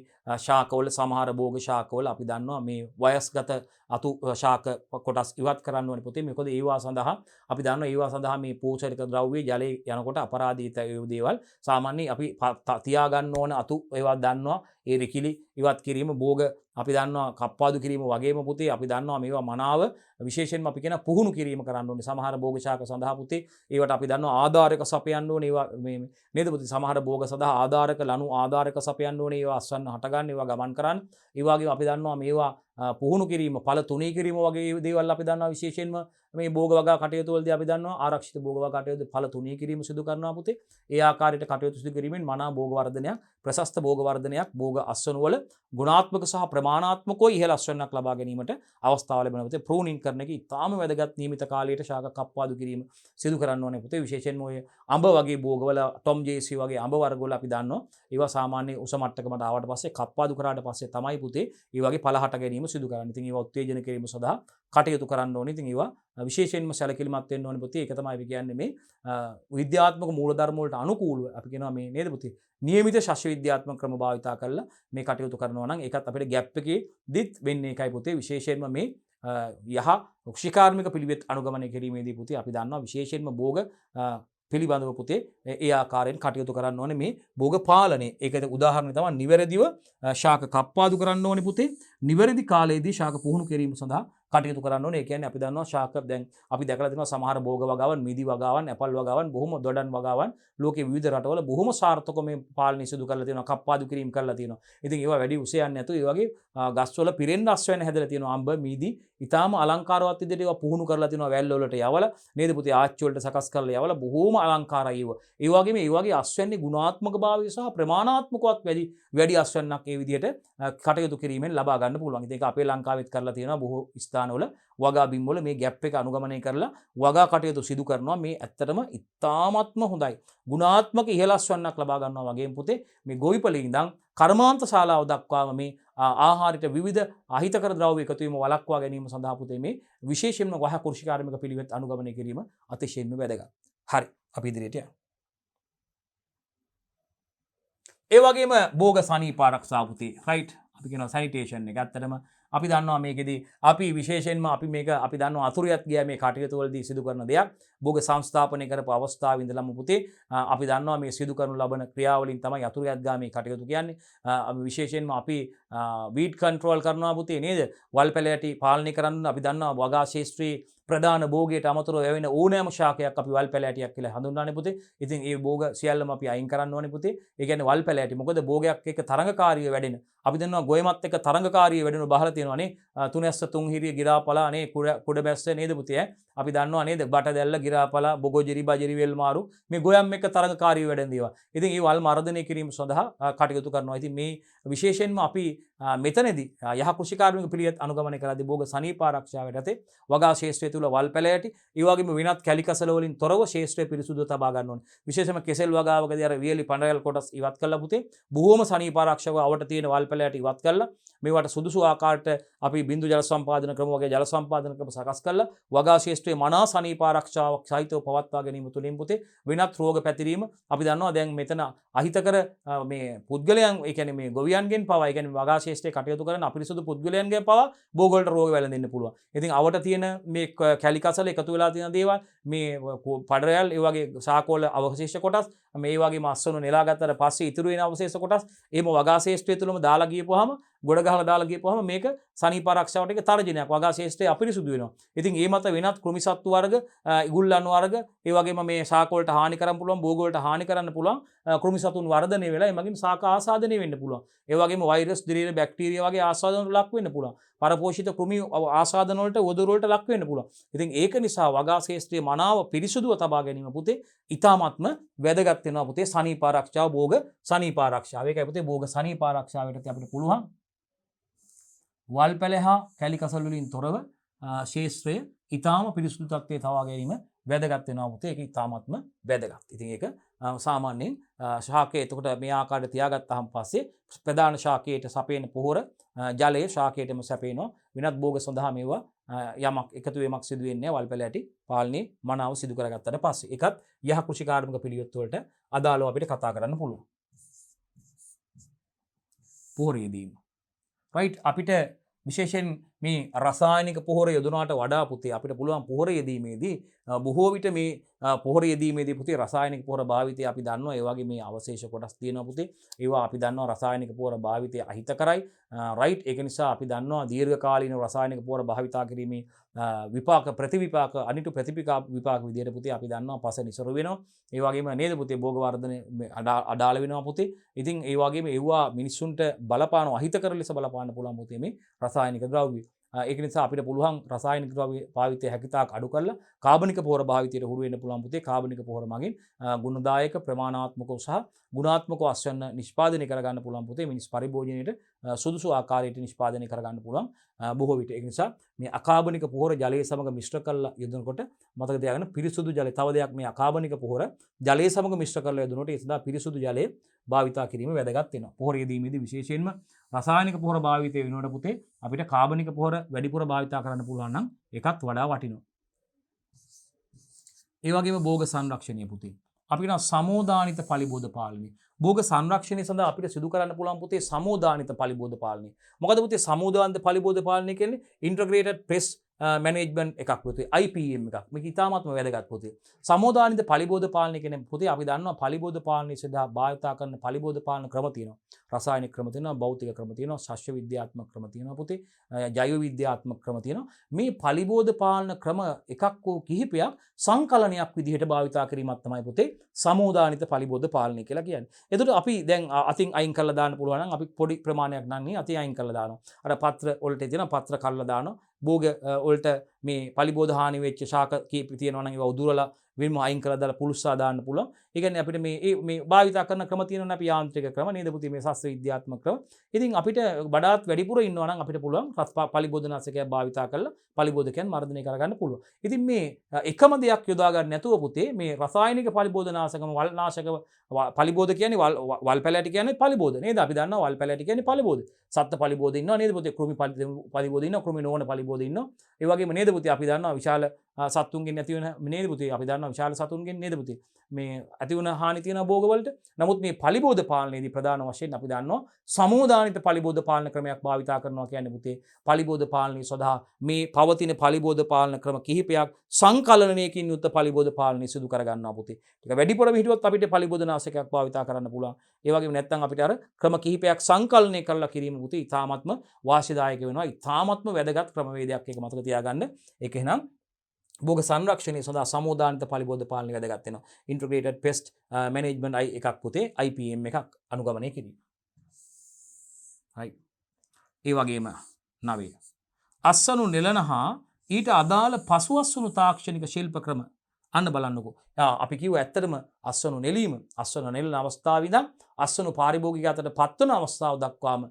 ශාකවල සමහර භෝග ශාකවල අපි දන්නවා මේ වයස්ගත අතු ශාක කොටස් ඉවත් කරන්න ඕනේ පුතේ. මොකද ඒවා සඳහා අපි දන්නවා ඒවා සඳහා මේ පෝෂක ද්‍රව්‍ය ජලයේ යනකොට අපරාධිත දේවල් සාමාන්‍යයෙන් අපි තියා ගන්න ඕන අතු ඒවා දන්නවා. ඒ රිකිලි ඉවත් කිරීම භෝග අපි දන්නවා කප්පාදු කිරීම වගේම පුතේ අපි දන්නවා මේවා මනාව විශේෂයෙන්ම අපි කියන පුහුණු කිරීම කරන්න ඕනේ. සමහර භෝග ශාක සඳහා පුතේ ඒවට අපි දන්නවා ආධාරක සපයන්න ඕනේ. ඒවා මේ නේද පුතේ? සමහර භෝග සඳහා ආධාරක ලණු ආධාරක සපයන්න ඕනේ. ඒවා අස්වන්න හටගන්න, ඒවා ගමන් කරන්න. ඒ වගේම අපි දන්නවා මේවා පුහුණු කිරීම, ඵල තුනී කිරීම වගේ දේවල් අපි දන්නවා විශේෂයෙන්ම මේ භෝග වගා කටයුතු වලදී අපි දන්නවා ආරක්ෂිත භෝග වගා කටයුතු ඵල තුනී කිරීම සිදු කරනවා පුතේ. ඒ ආකාරයට කටයුතු සිදු කිරීමෙන් මනා භෝග වර්ධනයක්, ප්‍රශස්ත භෝග වර්ධනයක්, භෝග අස්වනු වල ගුණාත්මක සහ ප්‍රමාණාත්මකව ඉහළ අස්වනක් ලබා ගැනීමට අවස්ථාව ලැබෙනවා පුතේ. ප්‍රූනින් කරන එක ඉතාම වැදගත්. නියමිත කාලයට ශාක කප්පාදු කිරීම සිදු කරන්න ඕනේ පුතේ. විශේෂයෙන්ම ඔය අඹ වගේ භෝගවල ටොම් ජේසි වගේ අඹ වර්ග වල අපි දන්නවා ඒවා සාමාන්‍ය උස මට්ටමකට ආවට පස්සේ කප්පාදු කරාට පස්සේ තමයි පුතේ ඒ වගේ ඵල හට ගැනීම සිදු කරන්නේ. ඉතින් ඒවා උත්තේජන කිරීම සඳහා කටයුතු කරන්න ඕනේ. ඉතින් ඒවා විශේෂයෙන්ම සැලකිලිමත් වෙන්න ඕනේ පුතේ. ඒක තමයි අපි කියන්නේ මේ විද්‍යාත්මක මූලධර්ම වලට අනුකූලව අපි කියනවා මේ නේද පුතේ? නියමිත ශස්ත්‍ර විද්‍යාත්මක ක්‍රම භාවිතා කරලා මේ කටයුතු කරනවා නම් ඒකත් අපිට ગેප් එකේ දිත් වෙන්නේ එකයි පුතේ. විශේෂයෙන්ම මේ යහ ක්ෂිකාර්මික පිළිවෙත් අනුගමනය කිරීමේදී පුතේ අපි දන්නවා විශේෂයෙන්ම භෝග පිළිබඳව පුතේ ඒ ආකාරයෙන් කටයුතු කරන්න ඕනේ මේ භෝග පාලනය. ඒකට උදාහරණය තමයි නිවැරදිව ශාක කප්පාදු කරන්න ඕනේ පුතේ. නිවැරදි කාලයේදී ශාක පුහුණු කිරීම සඳහා කටයුතු කරන්න ඕනේ. ඒ කියන්නේ අපි දන්නවා ශාක දැන් අපි දැකලා තියෙනවා සමහර භෝග වගාවන්, මිදි වගාවන්, ඇපල් වගාවන්, බොහොම දොඩන් වගාවන් ලෝකේ විවිධ රටවල බොහොම සාර්ථකව මේ පාලනය සිදු කරලා තියෙනවා, කප්පාදු කිරීම කරලා තියෙනවා. ඉතින් ඒවා වැඩි උස යන්නේ නැතුව ඒ වගේ ගස්වල පිරෙන්න අස් වෙන හැදලා තියෙනවා. අඹ, මිදි ඊටාම අලංකාරවත් විදිහට ඒවා පුහුණු කරලා තියෙනවා. වැල් වලට යවලා නේද පුතේ? ආච්චි වලට සකස් කරලා යවලා බොහොම අලංකාරයි ඒවා. ඒ වගේම ඒ වගේ අස්වැන්නේ ගුණාත්මක භාවය සහ ප්‍රමාණාත්මකවත් වැඩි අස්වැන්නක් ඒ විදිහට කටයුතු කිරීමෙන් ලබා ගන්න පුළුවන්. ඉතින් ඒක අපේ ලංකාවෙත් කරලා තියෙනවා බොහෝ ස්ථානවල වගා බිම් වල මේ ગેප් එක අනුගමනය කරලා වගා කටයුතු සිදු කරනවා. මේ ඇත්තටම ඉතාමත්ම හොඳයි. ගුණාත්මක ඉහළ අස්වැන්නක් ලබා ගන්නවා වගේම පුතේ මේ ගොවිපළේ ඉඳන් කර්මාන්ත ශාලාව දක්වාම මේ ආහාරයට විවිධ අහිතකර ද්‍රව්‍ය එකතු වීම වළක්වා ගැනීම සඳහා පුතේ මේ විශේෂයෙන්ම වහ කුෂිකාර්මික පිළිවෙත් අනුගමනය කිරීම අතිශයින්ම වැදගත්. හරි, අපි ඉදිරියට යමු. ඒ වගේම භෝග සනීප ආරක්ෂාව පුතේ රයිට් අපි කියනවා සැනිටේෂන් එක. ඇත්තටම අපි දන්නවා මේකෙදී අපි විශේෂයෙන්ම අපි මේක අපි දන්නවා අතුරුයත් ගියා මේ කටයුතු වලදී සිදු කරන දෙයක්. භෝග සංස්ථාපනය කරපු අවස්ථාවේ ඉඳලම පුතේ අපි දන්නවා මේ සිදු කරනු ලබන ක්‍රියාවලින් තමයි අතුරුයත් ගා මේ කටයුතු කියන්නේ. විශේෂයෙන්ම අපි වීඩ් කන්ට්‍රෝල් කරනවා පුතේ නේද? වල් පැලෑටි පාලනය කරන්න අපි දන්නවා වගා ශාස්ත්‍රයේ ප්‍රධාන භෝගයට අමතරව වෙන ඕනෑම ශාකයක් අපි වල් පැලෑටියක් කියලා හඳුන්වන්නේ පුතේ. ඉතින් ඒ භෝග සියල්ලම අපි අයින් කරන්න ඕනේ පුතේ. ඒ කියන්නේ වල් පැලෑටි. මොකද භෝගයක් එක්ක තරංගකාරීව වැඩෙන. අපි දන්නවා ගොයමත් එක්ක තරංගකාරීව වැඩෙන බහලා තියෙනවානේ. තුනැස්ස තුන්හිරිය ගිරාපලා නේ කුඩ බැස්ස නේද පුතේ? අපි දන්නවා නේද? බට දැල්ල ගිරාපලා බොගොජිරි බජිරි වෙල් මාරු මේ ගොයම් එක්ක තරංගකාරීව වැඩෙන දේවල්. ඉතින් ඒ වල් මර්ධනය කිරීම සඳහා කටයුතු කරනවා. ඉතින් මේ විශේෂයෙන්ම අපි මෙතනදී යහ කෘෂිකාර්මික පිළිවෙත් අනුගමනය කරද්දී භෝග සනීප ආරක්ෂාව යටතේ වගා ශාස්ත්‍රය තුල වල් පැලෑටි ඒ වගේම වෙනත් කැලිකසල වලින් තොරව ශාස්ත්‍රය පිරිසුදුව තබා ගන්න ඕනේ. විශේෂයෙන්ම කෙසෙල් වගාවකදී අර වියලි පඬරයල් කොටස් ඉවත් කළා පුතේ. බොහෝම සනීප ආරක්ෂාව අවට තියෙන වල් පැලෑටි ඉවත් කළා. මේවට සුදුසු ආකාරයට අපි බිඳු ජල සම්පාදන ක්‍රම වගේ ජල සම්පාදන ක්‍රම සකස් කළා. වගා ශාස්ත්‍රයේ මනා සනීප ආරක්ෂාවක් සහිතව පවත්වා ගැනීම තුළින් පුතේ වෙනත් රෝග පැතිරීම අපි දන්නවා දැන් මෙතන අහිතකර මේ පුද්ගලයන් ඒ කියන්නේ මේ ගොවියන්ගෙන් පවා ඒ කියන්නේ වගා ශාස්ත්‍රයේ කටයුතු කරන අපිරිසුදු පුද්ගලයන්ගෙන් පවා භෝග වලට රෝග වැළඳෙන්න පුළුවන්. ඉතින් අවට තියෙන මේ කැලිකසල එකතු වෙලා තියෙන දේවල් මේ පඩරයල් ඒ වගේ ශාකවල අවශේෂ කොටස් මේ වගේ මස්සුණු නෙලා ගත්තට පස්සේ ඉතුරු වෙන අවශේෂ කොටස් එහෙම වගා ශාස්ත්‍රය තුලම දාලා ගියපුවාම ගොඩ ගහලා දාලා ගියපුවාම මේක සනීප ආරක්ෂාවට එක තර්ජනයක් වගා ශාස්ත්‍රය අපිරිසුදු වෙනවා. ඉතින් ඒ මත වෙනත් කෘමිසත්තු වර්ග, ඉගුල්ලන් වර්ග, ඒ වගේම මේ ශාක වලට හානි කරන්න පුළුවන්, භෝග වලට හානි කරන්න පුළුවන් කෘමිසතුන් වර්ධනය වෙලා එමගින් ශාක ආසාදනය වෙන්න පුළුවන්. ඒ වගේම වෛරස්, දිරීර, බැක්ටීරියා වගේ ආසාදන වලට ලක් වෙන්න පුළුවන්. පරපෝෂිත කෘමි ආසාදන වලට වදුරු වලට ලක් වෙන්න පුළුවන්. ඉතින් ඒක නිසා වගා ශාස්ත්‍රයේ මනාව පිරිසුදුව තබා ගැනීම පුතේ ඊ타ත්ම වැදගත් වෙනවා පුතේ සනීප ආරක්ෂාව, භෝග සනීප ආරක්ෂාව. ඒකයි පුතේ භෝග සනීප ආරක්ෂාවට අපිට පුළුවන් වල් පැලෑ හා කැලිකසල් වලින් තොරව ශාස්ත්‍රය ඊටාම පිරිසුදු තත්ත්වයේ තබා ගැනීම වැදගත් වෙනවා පුතේ. ඒක ඊටාත්ම වැදගත්. ඉතින් ඒක සාමාන්‍යයෙන් ශාකයේ එතකොට මේ ආකාරයට තියාගත්තාම පස්සේ ප්‍රධාන ශාකයට සපේන පොහොර ජලයේ ශාකයටම සැපේනවා. වෙනත් භෝග සඳහා මේවා යමක් එකතු වීමක් සිදු වෙන්නේ වල් පැලෑටි පාලනයේ මනාව සිදු කරගත්තට පස්සේ. ඒකත් යහ කෘෂිකාර්මික පිළිවෙත් වලට අදාළව අපිට කතා කරන්න පුළුවන්. පොහොර යෙදීම. රයිට් අපිට විශේෂයෙන් මේ රසායනික පොහොර යොදනවට වඩා පුතේ අපිට පුළුවන් පොහොර යෙදීමේදී බොහෝ විට මේ පොහොර යෙදීමේදී පුතේ රසායනික පොහොර භාවිතය අපි දන්නවා ඒ වගේ මේ අවශේෂ කොටස් තියෙනවා පුතේ. ඒවා අපි දන්නවා රසායනික පොහොර භාවිතය අහිතකරයි. රයිට් ඒක නිසා අපි දන්නවා දීර්ඝකාලීන රසායනික පොහොර භාවිතා කිරීමේ විපාක ප්‍රතිවිපාක අනිතු විපාක විදියට පුතේ අපි දන්නවා පස නිසරු වෙනවා. ඒ වගේම නේද පුතේ භෝග වර්ධනය අඩාල වෙනවා පුතේ. ඉතින් ඒ වගේම ඒවා මිනිස්සුන්ට බලපාන අහිතකර ලෙස බලපාන්න පුළුවන් පුතේ මේ රසායනික ද්‍රව්‍ය. ඒක නිසා අපිට පුළුවන් රසායනික ද්‍රව්‍ය භාවිතය හැකිතාක් අඩු කරලා කාබනික පොහොර භාවිතයට හුරු වෙන්න පුළුවන් පුතේ. කාබනික පොහොර මගින් ගුණදායක ප්‍රමාණාත්මකව සහ ගුණාත්මකව අස්වැන්න නිෂ්පාදනය කරගන්න පුළුවන් පුතේ. මිනිස් පරිභෝජනයට සුදුසු ආකාරයට නිෂ්පාදනය කරගන්න පුළුවන් බොහෝ විට. ඒ නිසා මේ අකාබනික පොහොර ජලයේ සමග මිශ්‍ර කරලා යොදනකොට මතක තියාගන්න පිරිසුදු ජලය. තව දෙයක් මේ අකාබනික පොහොර ජලයේ සමග මිශ්‍ර කරලා යොදනකොට ඒ සඳහා පිරිසුදු ජලය භාවිතා කිරීම වැදගත් වෙනවා. පොහොර යෙදීමේදී විශේෂයෙන්ම රසායනික පොහොර භාවිතය වෙනකොට පුතේ අපිට කාබනික පොහොර වැඩිපුර භාවිතා කරන්න පුළුවන් නම් ඒකත් වඩා වටිනවා. ඒ වගේම භෝග සංරක්ෂණය පුතේ. අපි කියන සමෝදානිත පලිබෝධ පාලනය. භෝග සංරක්ෂණය සඳහා අපිට සිදු කරන්න පුළුවන් පුතේ සමෝදානිත පලිබෝධ පාලනය. මොකද පුතේ සමෝදානිත පලිබෝධ පාලනය කියන්නේ ඉන්ටග්‍රේටඩ් පෙස්ට් මැනේජ්මන්ට් එකක් පුතේ. IPM එකක්. මේක ඉතාමත්ම වැදගත් පුතේ. සමෝදානිත පලිබෝධ පාලනය කියන්නේ පුතේ අපි දන්නවා පලිබෝධ පාලනය සඳහා භාවිතා කරන පලිබෝධ පාලන ක්‍රම තියෙනවා. රසායනික ක්‍රම තියෙනවා, භෞතික ක්‍රම තියෙනවා, ශස්ත්‍ර විද්‍යාත්මක ක්‍රම තියෙනවා පුතේ, ජෛව විද්‍යාත්මක ක්‍රම තියෙනවා. මේ පලිබෝධ පාලන ක්‍රම එකක් හෝ කිහිපයක් සංකලනයක් විදිහට භාවිතා කිරීමක් තමයි පුතේ සමෝදානිත පලිබෝධ පාලනය කියලා කියන්නේ. එතකොට අපි දැන් අතින් අයින් කරලා දාන්න පුළුවන් නම් අපි පොඩි ප්‍රමාණයක් නම් අතින් අයින් කරලා දානවා. අර පත්‍ර වලට තියෙන පත්‍ර කල්ලා දානවා. භෝග වලට මේ පලිබෝධ හානි වෙච්ච ශාක කීප තියෙනවා නම් ඒවා උදුරලා වෙනම අයින් කරලා දාලා පුලුස්සා දාන්න පුළුවන්. ඒ කියන්නේ අපිට මේ භාවිතා කරන ක්‍රම තියෙනවා අපි යාන්ත්‍රික ක්‍රම නේද පුතේ මේ ශාස්ත්‍ර විද්‍යාත්මක ක්‍රම. ඉතින් අපිට වඩාත් වැඩිපුර ඉන්නවා නම් අපිට පුළුවන් පලිබෝධනාශකයක් භාවිතා කරලා පලිබෝධකයන් මර්ධනය කරගන්න පුළුවන්. ඉතින් මේ එකම දෙයක් යොදා ගන්න නැතුව පුතේ මේ රසායනික පලිබෝධනාශකම වල්නාශක පලිබෝධ කියන්නේ වල් පැලෑටි කියන්නේ පලිබෝධ නේද? අපි දන්නවා වල් පැලෑටි කියන්නේ පලිබෝධ. සත්ත්ව පලිබෝධ ඉන්නවා නේද පුතේ? කෘමි පලිබෝධ ඉන්නවා, කෘමි නොවන පලිබෝධ ඉන්නවා. ඒ වගේම නේද පුතේ අපි දන්නවා විශාල සත්තුන්ගෙන් නැති වෙන නේද පුතේ අපි දන්නවා ගන්නවා විශාල සතුන්ගෙන් නේද පුතේ මේ ඇති වුණ හානි තියෙන භෝගවලට. නමුත් මේ පලිබෝධ පාලනයේදී ප්‍රධාන වශයෙන් අපි දන්නවා සමෝදානිත පලිබෝධ පාලන ක්‍රමයක් භාවිතා කරනවා කියන්නේ පුතේ පලිබෝධ පාලනය සඳහා මේ පවතින පලිබෝධ පාලන ක්‍රම කිහිපයක් සංකලනයකින් යුක්ත පලිබෝධ පාලනය සිදු කර ගන්නවා පුතේ. ටික වැඩිපුර හිටියොත් අපිට පලිබෝධ නාශකයක් භාවිතා කරන්න පුළුවන්. ඒ වගේම නැත්නම් අපිට අර ක්‍රම කිහිපයක් සංකලනය කරලා කිරීම පුතේ ඉතාමත්ම වාසිදායක වෙනවා. ඉතාමත්ම වැදගත් ක්‍රමවේදයක් ඒක මතක තියාගන්න. ඒක එහෙනම් භෝග සංරක්ෂණය සඳහා සමෝදානිත පලිබෝධ පාලනය වැදගත් වෙනවා. ඉන්ටිග්‍රේටඩ් පෙස්ට් මැනේජ්මන්ට් එකක් පුතේ IPM එකක් අනුගමනය කිරීම. හරි. ඒ වගේම 9 අස්වනු නෙලන හා ඊට අදාළ පසුවස්වනු තාක්ෂණික ශිල්ප ක්‍රම අන්න බලන්නකෝ. අපි කිව්ව ඇත්තටම අස්වනු නෙලීම අස්වනු නෙලන අවස්ථාවේ ඉඳන් අස්වනු පාරිභෝගික අතට පත්වන අවස්ථාව දක්වාම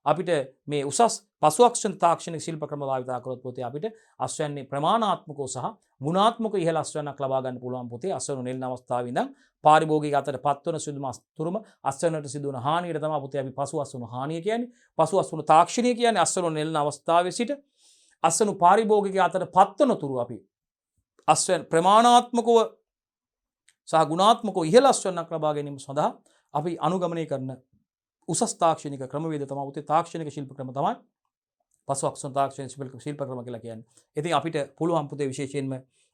අපිට මේ උසස් පසුවක්ෂණ තාක්ෂණික ශිල්ප ක්‍රම භාවිතා කරොත් පුතේ අපිට අස්වැන්නේ ප්‍රමාණාත්මකව සහ ගුණාත්මක ඉහළ අස්වැන්නක් ලබා ගන්න පුළුවන් පුතේ. අස්වනු නෙලන අවස්ථාවේ ඉඳන් පාරිභෝගික අතට පත්වන සිදුම අතුරුම අස්වැන්නට සිදුවන හානියට තමයි පුතේ අපි පසුවස්වනු හානිය කියන්නේ. පසුවස්වනු තාක්ෂණය කියන්නේ අස්වනු නෙලන අවස්ථාවේ සිට අස්වනු පාරිභෝගික අතට පත්වන තුරු අපි අස්වැන්න ප්‍රමාණාත්මකව සහ ගුණාත්මකව ඉහළ අස්වැන්නක් ලබා ගැනීම සඳහා අපි අනුගමනය කරන උසස් තාක්ෂණික ක්‍රමවේද තමයි පුතේ තාක්ෂණික ශිල්ප ක්‍රම තමයි පසුවක්ෂණ තාක්ෂණික ශිල්ප ක්‍රම කියලා කියන්නේ. ඉතින් අපිට පුළුවන් පුතේ විශේෂයෙන්ම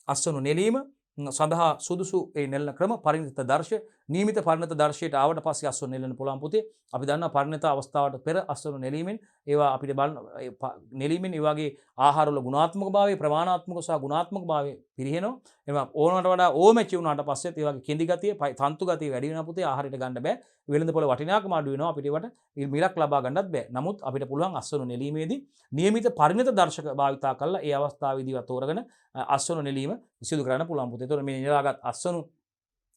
අස්වනු නෙලීම සඳහා සුදුසු ඒ නෙලන ක්‍රම පරිණත දර්ශ නියමිත පරිණත දර්ශයට ආවට පස්සේ අස්වනු නෙලන්න පුළුවන් පුතේ. අපි දන්නවා පරිණත අවස්ථාවට පෙර අස්වනු නෙලීමෙන් ඒවා අපිට බලන නෙලීමෙන් ඒ වගේ ආහාරවල ගුණාත්මක භාවය ප්‍රමාණාත්මක සහ ගුණාත්මක භාවය පිරිහෙනවා. එනවා ඕනකට වඩා ඕමැචි වුණාට පස්සෙත් ඒ වගේ කෙඳි ගතිය තන්තු ගතිය වැඩි වෙනවා පුතේ. ආහාරයට ගන්න බෑ. වෙළඳ පොළ වටිනාකම අඩු වෙනවා. අපිට ඒවට මිලක් ලබා ගන්නත් බෑ. නමුත් අපිට පුළුවන් අස්වනු නෙලීමේදී නියමිත පරිණත දර්ශක භාවිතා කරලා ඒ අවස්ථාවේදී තෝරගෙන අස්වනු නෙලීම සිදු කරන්න පුළුවන් පුතේ. ඒතකොට මේ නෙලාගත් අස්වනු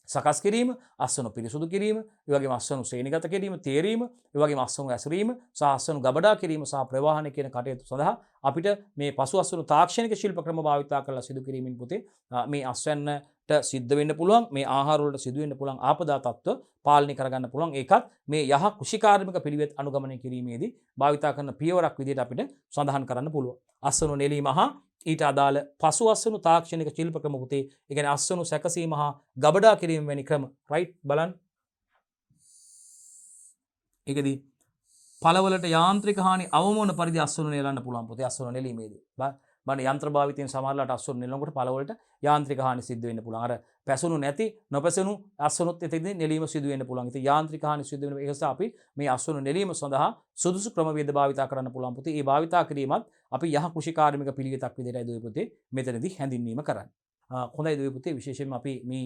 සකස් කිරීම, අස්වනු පිරිසුදු කිරීම, ඒ වගේම අස්වනු ශ්‍රේණිගත කිරීම, තේරීම, ඒ වගේම අස්වනු ඇසුරීම, සහ අස්වනු ගබඩා කිරීම සහ ප්‍රවාහනය කියන කටයුතු සඳහා අපිට මේ පසු අස්වනු තාක්ෂණික ශිල්ප ක්‍රම භාවිතා කරලා සිදු කිරීමෙන් පුතේ මේ අස්වැන්නට සිද්ධ වෙන්න පුළුවන් මේ ආහාර වලට සිදු වෙන්න පුළුවන් ආපදා තත්ත්ව පාලනය කරගන්න පුළුවන්. ඒකත් මේ යහ කෘෂිකාර්මික පිළිවෙත් අනුගමනය කිරීමේදී භාවිතා කරන පියවරක් විදිහට අපිට සඳහන් කරන්න පුළුවන්. අස්වනු නෙලීම හා ඊට අදාළ පසු අස්වනු තාක්ෂණික ශිල්ප ක්‍රම පුතේ. ඒ කියන්නේ අස්වනු සැකසීම හා ගබඩා කිරීම වැනි ක්‍රම. රයිට් බලන්න. ඒකදී පළවලට යාන්ත්‍රික හානි අවම වන පරිදි අස්වනු නෙලන්න පුළුවන් පුතේ අස්වනු නෙලීමේදී. බලන්න යන්ත්‍ර භාවිතයෙන් සමහරලාට අස්වනු නෙලනකොට පළවලට යාන්ත්‍රික හානි සිද්ධ වෙන්න පුළුවන්. අර පැසුණු නැති නොපැසුණු අස්වනුත් එතෙන්දී නෙලීම සිදු වෙන්න පුළුවන්. ඉතින් යාන්ත්‍රික හානි සිදු වෙන නිසා අපි මේ අස්වනු නෙලීම සඳහා සුදුසු ක්‍රමවේද භාවිතා කරන්න පුළුවන් පුතේ. ඒ භාවිතා කිරීමත් අපි යහ කෘෂිකාර්මික පිළිවෙතක් විදිහටයි දුවේ පුතේ මෙතනදී හැඳින්වීම කරන්නේ. හොඳයි දුවේ පුතේ විශේෂයෙන්ම අපි මේ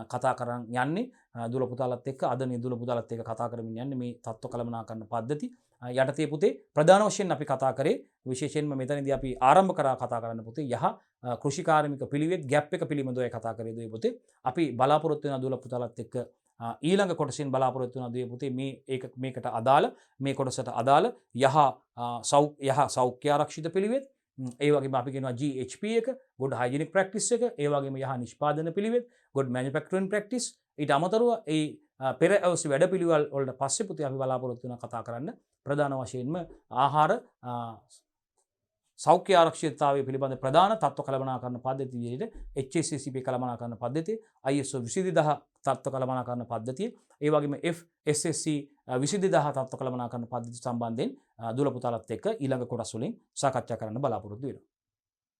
කතා කරන් යන්නේ දුල පුතාලත් එක්ක අද මේ දුල පුතාලත් එක්ක කතා කරමින් යන්නේ මේ තත්ත්ව කළමනාකරණ පද්ධති යටතේ පුතේ ප්‍රධාන වශයෙන් අපි කතා කරේ විශේෂයෙන්ම මෙතනදී අපි ආරම්භ කරා කතා කරන්න පුතේ යහ කෘෂිකාර්මික පිළිවෙත් ගැප් එක පිළිබඳව කතා කරේ දුවේ පුතේ. අපි බලාපොරොත්තු වෙන දුල පුතාලත් එක්ක ඊළඟ කොටසින් බලාපොරොත්තු වෙන දුවේ පුතේ මේකට අදාළ මේ කොටසට අදාළ යහ සෞඛ්‍ය ආරක්ෂිත පිළිවෙත් ඒ වගේම අපි කියනවා GHP එක good hygienic practice එක ඒ වගේම යහ නිෂ්පාදන පිළිවෙත් good manufacturing practice ඊට අමතරව ඒ පෙර අවශ්‍ය වැඩපිළිවෙල් වලට පස්සේ පුතේ අපි බලාපොරොත්තු වෙන කතා කරන්න ප්‍රධාන වශයෙන්ම ආහාර සෞඛ්‍ය ආරක්ෂිතතාවය පිළිබඳ ප්‍රධාන තත්ත්ව කළමනාකරණ පද්ධති විදිහට HACCP කළමනාකරණ පද්ධතිය ISO 20000 තත්ත්ව කළමනාකරණ පද්ධතිය ඒ වගේම FSSC 20000 තත්ත්ව කළමනාකරණ පද්ධති සම්බන්ධයෙන් දුල පුතාලත් එක්ක ඊළඟ කොටස් වලින් සාකච්ඡා කරන්න බලාපොරොත්තු වෙනවා.